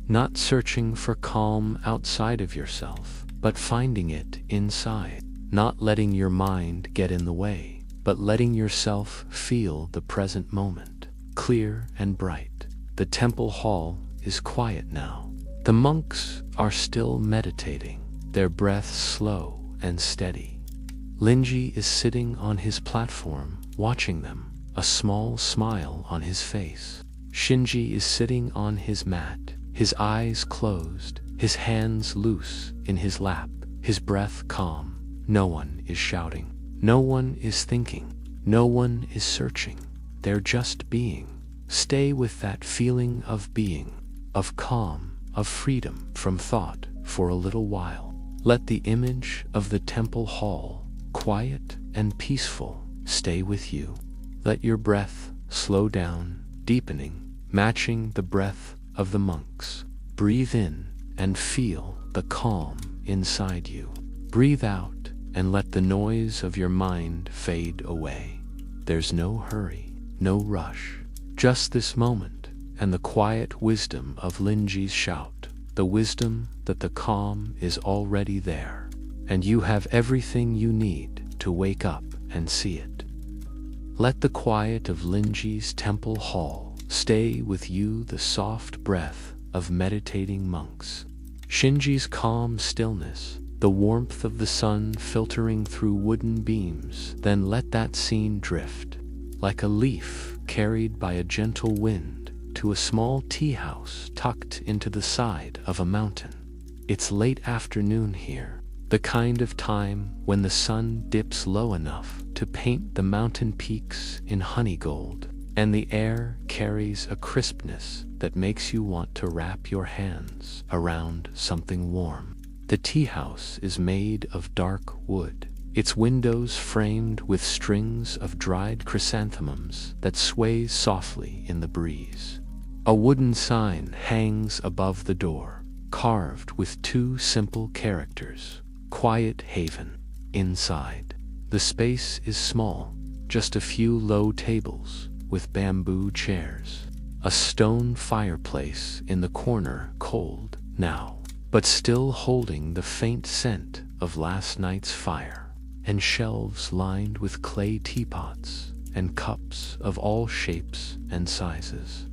Not searching for calm outside of yourself, but finding it inside. Not letting your mind get in the way, but letting yourself feel the present moment, clear and bright. The temple hall is quiet now. The monks are still meditating, their breath slow and steady. Linji is sitting on his platform, watching them, a small smile on his face. Shinji is sitting on his mat, his eyes closed, his hands loose in his lap, his breath calm. No one is shouting. No one is thinking. No one is searching. They're just being. Stay with that feeling of being, of calm, of freedom from thought for a little while. Let the image of the temple hall, quiet and peaceful, stay with you. Let your breath slow down, deepening, matching the breath of the monks. Breathe in and feel the calm inside you. Breathe out and let the noise of your mind fade away. There's no hurry, no rush, just this moment and the quiet wisdom of Linji's shout, the wisdom that the calm is already there, and you have everything you need to wake up and see it. Let the quiet of Linji's temple hall stay with you, the soft breath of meditating monks. Shinji's calm stillness, the warmth of the sun filtering through wooden beams. Then let that scene drift, like a leaf carried by a gentle wind, to a small tea house tucked into the side of a mountain. It's late afternoon here, the kind of time when the sun dips low enough to paint the mountain peaks in honey gold, and the air carries a crispness that makes you want to wrap your hands around something warm. The tea house is made of dark wood, its windows framed with strings of dried chrysanthemums that sway softly in the breeze. A wooden sign hangs above the door, carved with two simple characters, "Quiet Haven." Inside, the space is small, just a few low tables with bamboo chairs, a stone fireplace in the corner, cold now, but still holding the faint scent of last night's fire, and shelves lined with clay teapots and cups of all shapes and sizes.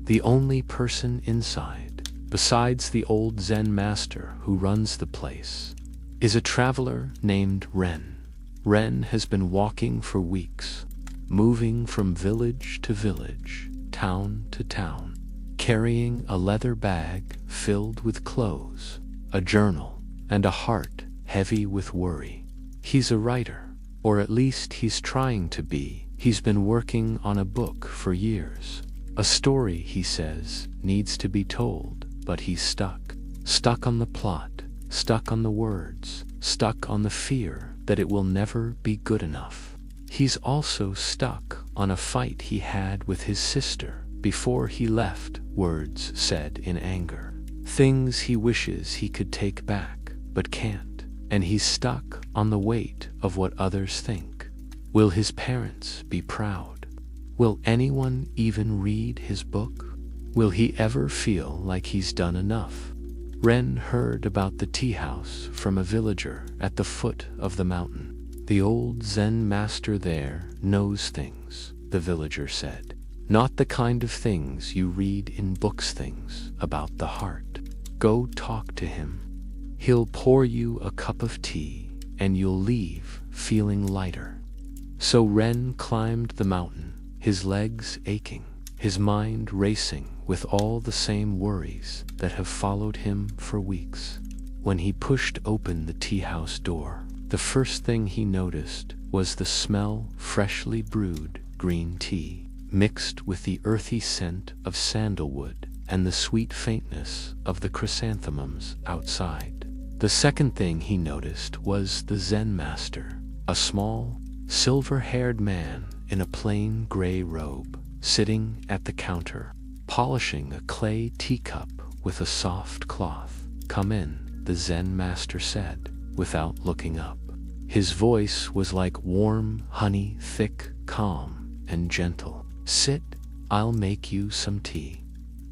The only person inside, besides the old Zen master who runs the place, is a traveler named Ren. Ren has been walking for weeks, moving from village to village, town to town, carrying a leather bag filled with clothes, a journal, and a heart heavy with worry. He's a writer, or at least he's trying to be. He's been working on a book for years. A story, he says, needs to be told, but he's stuck on the plot, stuck on the words, stuck on the fear that it will never be good enough. He's also stuck on a fight he had with his sister before he left, words said in anger, things he wishes he could take back, but can't, and he's stuck on the weight of what others think. Will his parents be proud? Will anyone even read his book? Will he ever feel like he's done enough? Ren heard about the tea house from a villager at the foot of the mountain. The old Zen master there knows things, the villager said. Not the kind of things you read in books, things about the heart. Go talk to him. He'll pour you a cup of tea, and you'll leave feeling lighter. So Ren climbed the mountain, his legs aching, his mind racing with all the same worries that have followed him for weeks. When he pushed open the tea house door, the first thing he noticed was the smell freshly brewed green tea, mixed with the earthy scent of sandalwood and the sweet faintness of the chrysanthemums outside. The second thing he noticed was the Zen master, a small, silver-haired man in a plain gray robe, sitting at the counter, polishing a clay teacup with a soft cloth. "Come in," the Zen master said, without looking up. His voice was like warm honey, thick, calm, and gentle. "Sit, I'll make you some tea."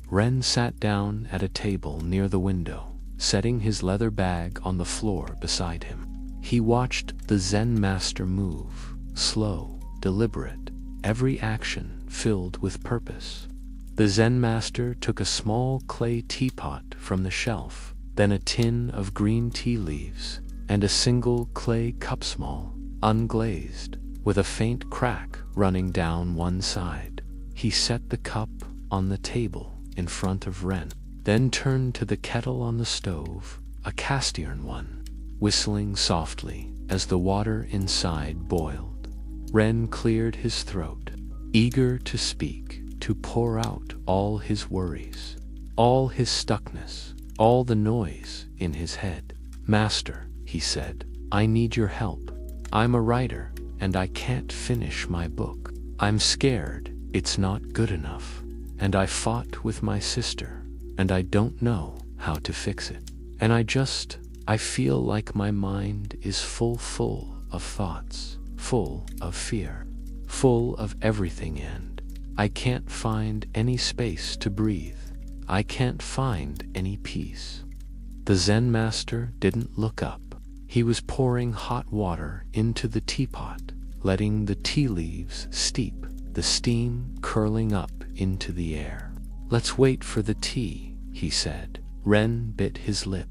Ren sat down at a table near the window, setting his leather bag on the floor beside him. He watched the Zen master move, slow, deliberate, every action filled with purpose. The Zen master took a small clay teapot from the shelf, then a tin of green tea leaves, and a single clay cup, small, unglazed, with a faint crack running down one side. He set the cup on the table in front of Ren, then turned to the kettle on the stove, a cast iron one, whistling softly as the water inside boiled. Ren cleared his throat, eager to speak, to pour out all his worries, all his stuckness, all the noise in his head. "Master," he said, "I need your help. I'm a writer, and I can't finish my book. I'm scared it's not good enough, and I fought with my sister, and I don't know how to fix it. And I feel like my mind is full of thoughts, full of fear, full of everything, and I can't find any space to breathe. I can't find any peace." The Zen master didn't look up. He was pouring hot water into the teapot, letting the tea leaves steep, the steam curling up into the air. "Let's wait for the tea," he said. Ren bit his lip.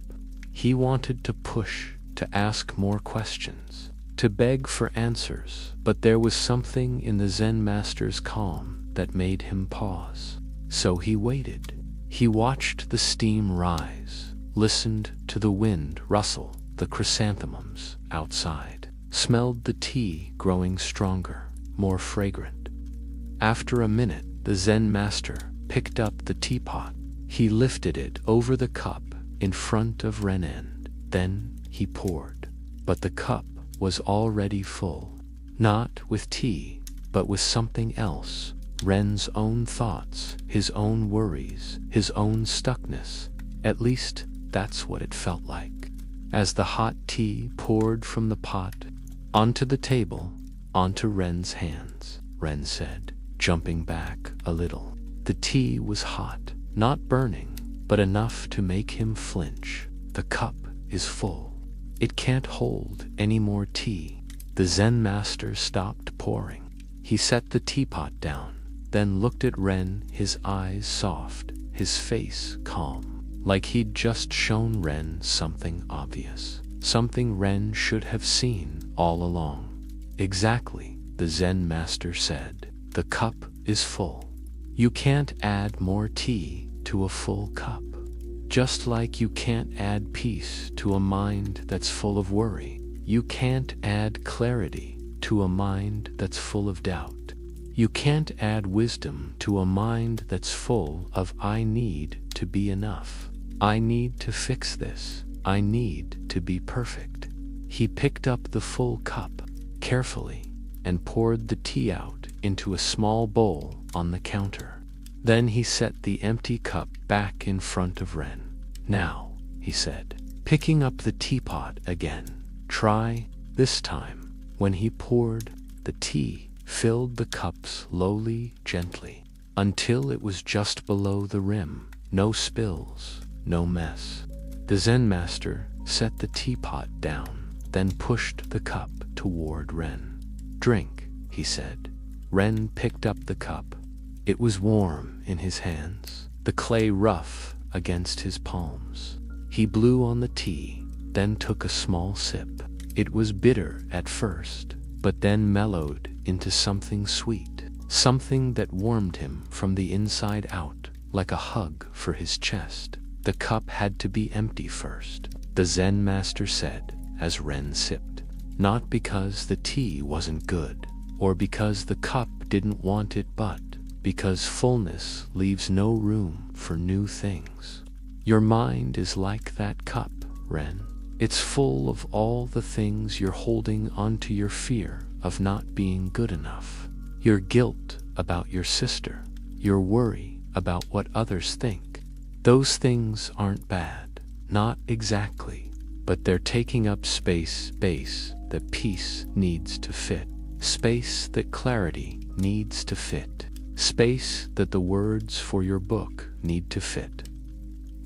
He wanted to push, to ask more questions, to beg for answers, but there was something in the Zen master's calm that made him pause. So he waited. He watched the steam rise, listened to the wind rustle the chrysanthemums outside, smelled the tea growing stronger, more fragrant. After a minute, the Zen master picked up the teapot. He lifted it over the cup in front of Ren, and then he poured. But the cup was already full, not with tea, but with something else. Ren's own thoughts, his own worries, his own stuckness. At least that's what it felt like. As the hot tea poured from the pot onto the table, onto Ren's hands, Ren said, jumping back a little. The tea was hot, not burning, but enough to make him flinch. "The cup is full. It can't hold any more tea." The Zen master stopped pouring. He set the teapot down, then looked at Ren, his eyes soft, his face calm, like he'd just shown Ren something obvious, something Ren should have seen all along. "Exactly," the Zen master said. "The cup is full. You can't add more tea to a full cup. Just like you can't add peace to a mind that's full of worry. You can't add clarity to a mind that's full of doubt. You can't add wisdom to a mind that's full of 'I need to be enough. I need to fix this. I need to be perfect.'" He picked up the full cup carefully and poured the tea out into a small bowl on the counter. Then he set the empty cup back in front of Ren. "Now," he said, picking up the teapot again, "try this time." When he poured, the tea filled the cup slowly, gently, until it was just below the rim. No spills, no mess. The Zen master set the teapot down, then pushed the cup toward Ren. "Drink," he said. Ren picked up the cup. It was warm in his hands, the clay rough against his palms. He blew on the tea, then took a small sip. It was bitter at first, but then mellowed into something sweet, something that warmed him from the inside out, like a hug for his chest. The cup had to be empty first, the Zen master said as Ren sipped. Not because the tea wasn't good, or because the cup didn't want it, but because fullness leaves no room for new things. Your mind is like that cup, Ren. It's full of all the things you're holding onto, your fear of not being good enough, your guilt about your sister, your worry about what others think. Those things aren't bad, not exactly, but they're taking up space that peace needs to fit, space that clarity needs to fit, space that the words for your book need to fit.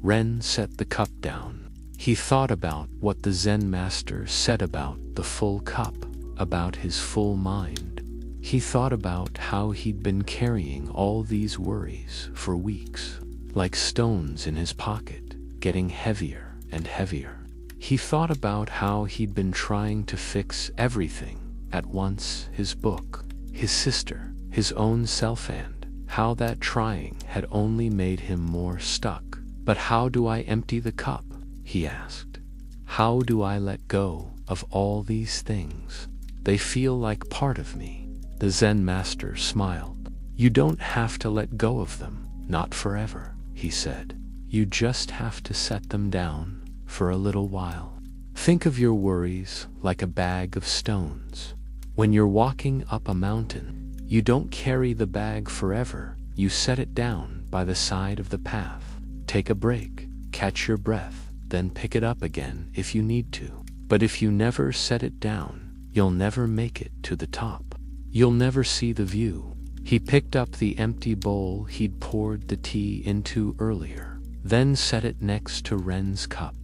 Ren set the cup down. He thought about what the Zen master said about the full cup, about his full mind. He thought about how he'd been carrying all these worries for weeks, like stones in his pocket, getting heavier and heavier. He thought about how he'd been trying to fix everything at once, his book, his sister, his own self, and how that trying had only made him more stuck. But how do I empty the cup? He asked. How do I let go of all these things? They feel like part of me. The Zen master smiled. You don't have to let go of them, not forever, he said. You just have to set them down for a little while. Think of your worries like a bag of stones. When you're walking up a mountain, you don't carry the bag forever. You set it down by the side of the path. Take a break, catch your breath, then pick it up again if you need to. But if you never set it down, you'll never make it to the top. You'll never see the view. He picked up the empty bowl he'd poured the tea into earlier, then set it next to Ren's cup.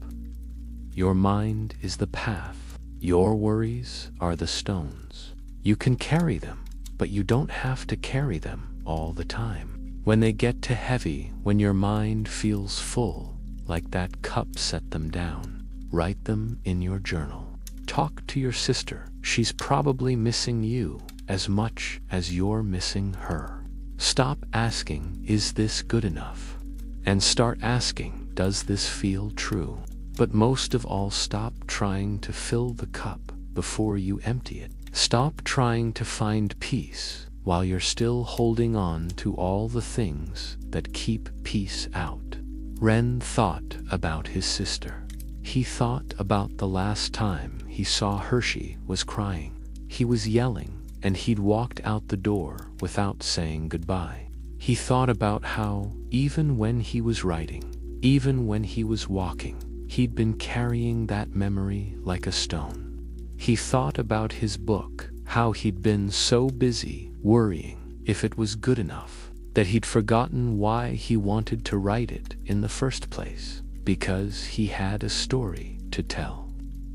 Your mind is the path. Your worries are the stones. You can carry them, but you don't have to carry them all the time. When they get too heavy, when your mind feels full, like that cup, set them down. Write them in your journal. Talk to your sister. She's probably missing you as much as you're missing her. Stop asking, is this good enough? And start asking, does this feel true? But most of all, stop trying to fill the cup before you empty it. Stop trying to find peace while you're still holding on to all the things that keep peace out. Ren thought about his sister. He thought about the last time he saw Hershey was crying. He was yelling, and he'd walked out the door without saying goodbye. He thought about how, even when he was writing, even when he was walking, he'd been carrying that memory like a stone. He thought about his book, how he'd been so busy worrying if it was good enough, that he'd forgotten why he wanted to write it in the first place, because he had a story to tell,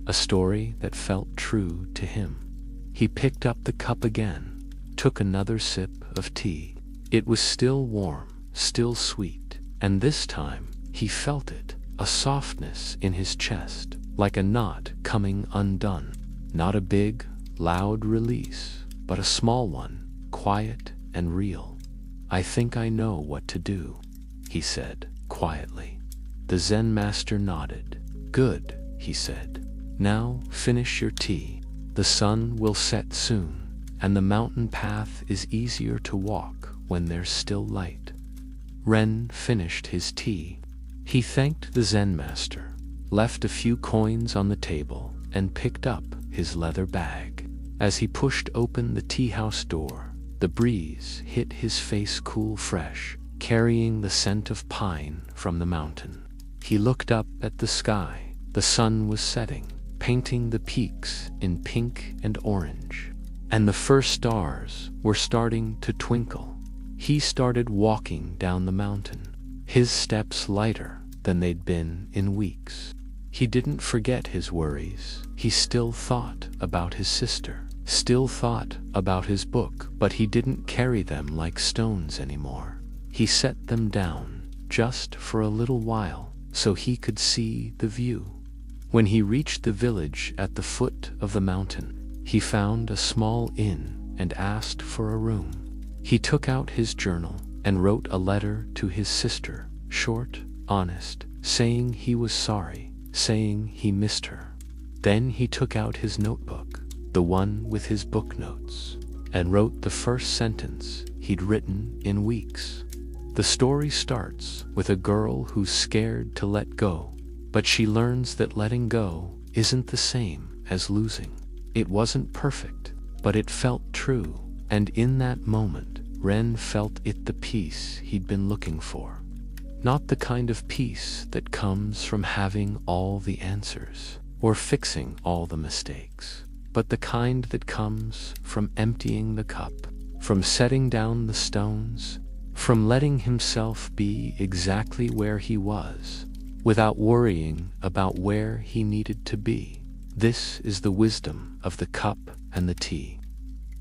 a story that felt true to him. He picked up the cup again, took another sip of tea. It was still warm, still sweet, and this time he felt it, a softness in his chest, like a knot coming undone. Not a big, loud release, but a small one, quiet and real. I think I know what to do, he said quietly. The Zen master nodded. Good, he said. Now finish your tea. The sun will set soon, and the mountain path is easier to walk when there's still light. Ren finished his tea. He thanked the Zen master, left a few coins on the table, and picked up his leather bag. As he pushed open the tea house door, the breeze hit his face cool, fresh, carrying the scent of pine from the mountain. He looked up at the sky. The sun was setting, painting the peaks in pink and orange, and the first stars were starting to twinkle. He started walking down the mountain, his steps lighter than they'd been in weeks. He didn't forget his worries. He still thought about his sister, still thought about his book, but he didn't carry them like stones anymore. He set them down just for a little while so he could see the view. When he reached the village at the foot of the mountain, he found a small inn and asked for a room. He took out his journal and wrote a letter to his sister, short, honest, saying he was sorry, saying he missed her. Then he took out his notebook, the one with his book notes, and wrote the first sentence he'd written in weeks. The story starts with a girl who's scared to let go, but she learns that letting go isn't the same as losing. It wasn't perfect, but it felt true, and in that moment, Ren felt it, the peace he'd been looking for. Not the kind of peace that comes from having all the answers or fixing all the mistakes, but the kind that comes from emptying the cup, from setting down the stones, from letting himself be exactly where he was, without worrying about where he needed to be. This is the wisdom of the cup and the tea.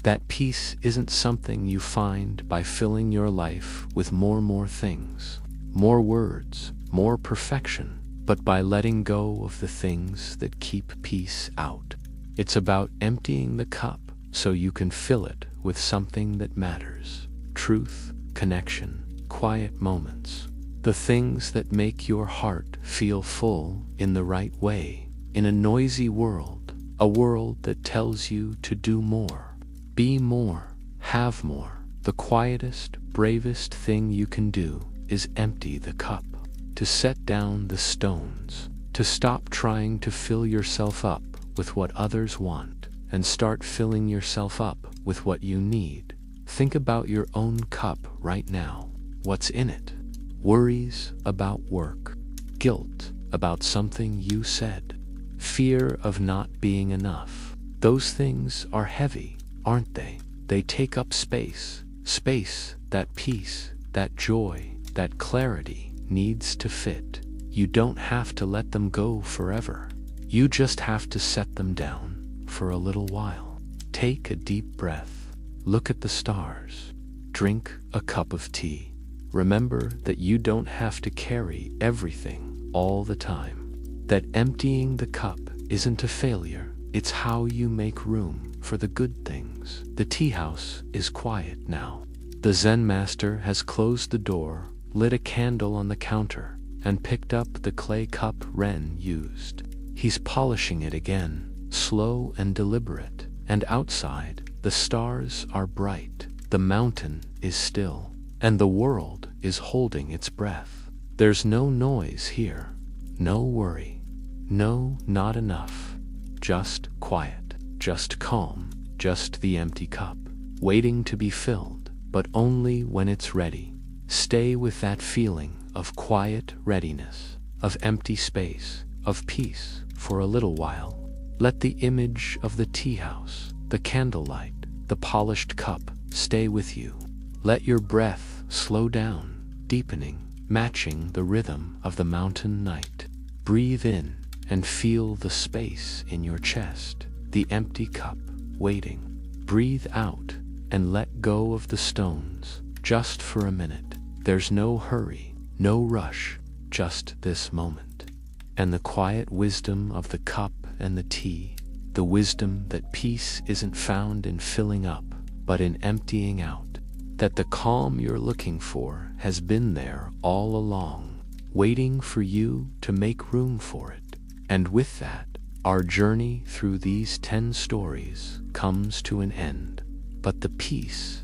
That peace isn't something you find by filling your life with more things, more words, more perfection, but by letting go of the things that keep peace out. It's about emptying the cup so you can fill it with something that matters. Truth, connection, quiet moments. The things that make your heart feel full in the right way. In a noisy world, a world that tells you to do more, be more, have more, the quietest, bravest thing you can do is empty the cup, to set down the stones, to stop trying to fill yourself up with what others want, and start filling yourself up with what you need. Think about your own cup right now. What's in it? Worries about work, guilt about something you said, fear of not being enough. Those things are heavy, aren't they? They take up space. Space that peace, that joy, that clarity needs to fit. You don't have to let them go forever. You just have to set them down for a little while. Take a deep breath. Look at the stars. Drink a cup of tea. Remember that you don't have to carry everything all the time. That emptying the cup isn't a failure. It's how you make room for the good things. The tea house is quiet now. The Zen master has closed the door, lit a candle on the counter, and picked up the clay cup Ren used. He's polishing it again, slow and deliberate, and outside, the stars are bright, the mountain is still, and the world is holding its breath. There's no noise here, no worry, no, not enough, just quiet, just calm, just the empty cup, waiting to be filled, but only when it's ready. Stay with that feeling of quiet readiness, of empty space, of peace for a little while. Let the image of the tea house, the candlelight, the polished cup stay with you. Let your breath slow down, deepening, matching the rhythm of the mountain night. Breathe in and feel the space in your chest, the empty cup waiting. Breathe out and let go of the stones just for a minute. There's no hurry, no rush, just this moment. And the quiet wisdom of the cup and the tea, the wisdom that peace isn't found in filling up, but in emptying out, that the calm you're looking for has been there all along, waiting for you to make room for it. And with that, our journey through these 10 stories comes to an end. But the peace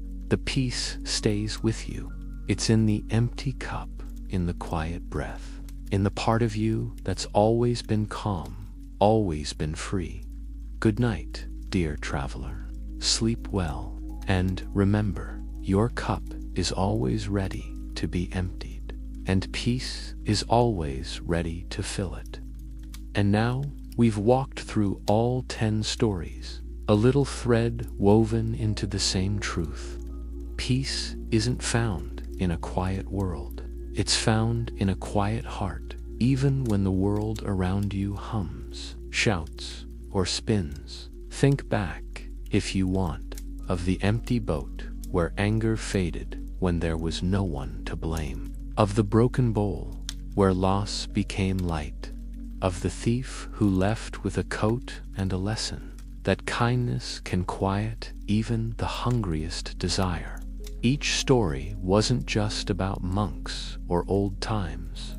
stays with you. It's in the empty cup, in the quiet breath, in the part of you that's always been calm, always been free. Good night, dear traveler. Sleep well, and remember, your cup is always ready to be emptied, and peace is always ready to fill it. And now, we've walked through all 10 stories, a little thread woven into the same truth. Peace isn't found in a quiet world. It's found in a quiet heart, even when the world around you hums, shouts, or spins. Think back, if you want, of the empty boat where anger faded when there was no one to blame, of the broken bowl where loss became light, of the thief who left with a coat and a lesson. that kindness can quiet even the hungriest desire. Each story wasn't just about monks or old times.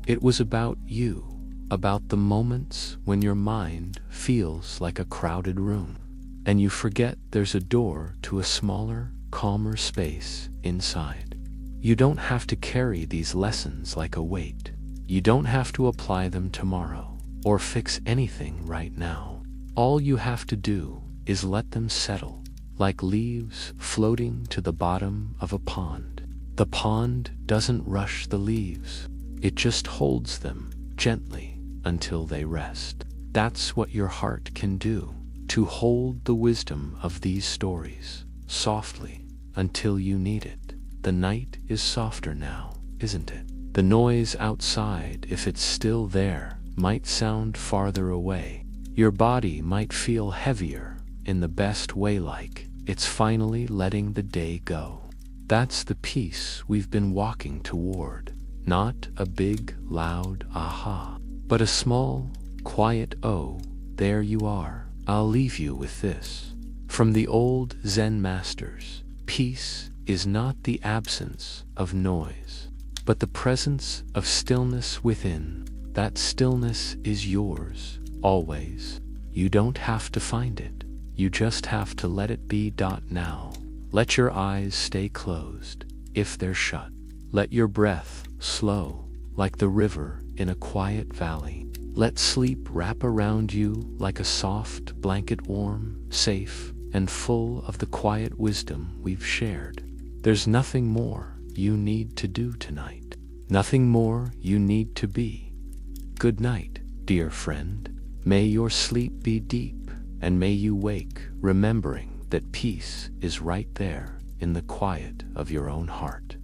It was about you, about the moments when your mind feels like a crowded room, and you forget there's a door to a smaller, calmer space inside. You don't have to carry these lessons like a weight. You don't have to apply them tomorrow or fix anything right now. All you have to do is let them settle, like leaves floating to the bottom of a pond. The pond doesn't rush the leaves. It just holds them gently until they rest. That's what your heart can do, to hold the wisdom of these stories softly until you need it. The night is softer now, isn't it? The noise outside, if it's still there, might sound farther away. Your body might feel heavier in the best way, like it's finally letting the day go. That's the peace we've been walking toward. Not a big, loud aha, but a small, quiet oh, there you are. I'll leave you with this. From the old Zen masters, peace is not the absence of noise, but the presence of stillness within. That stillness is yours, always. You don't have to find it. You just have to let it be. Now, let your eyes stay closed if they're shut. Let your breath slow, like the river in a quiet valley. Let sleep wrap around you like a soft blanket, warm, safe, and full of the quiet wisdom we've shared. There's nothing more you need to do tonight. Nothing more you need to be. Good night, dear friend. May your sleep be deep, and may you wake remembering that peace is right there in the quiet of your own heart.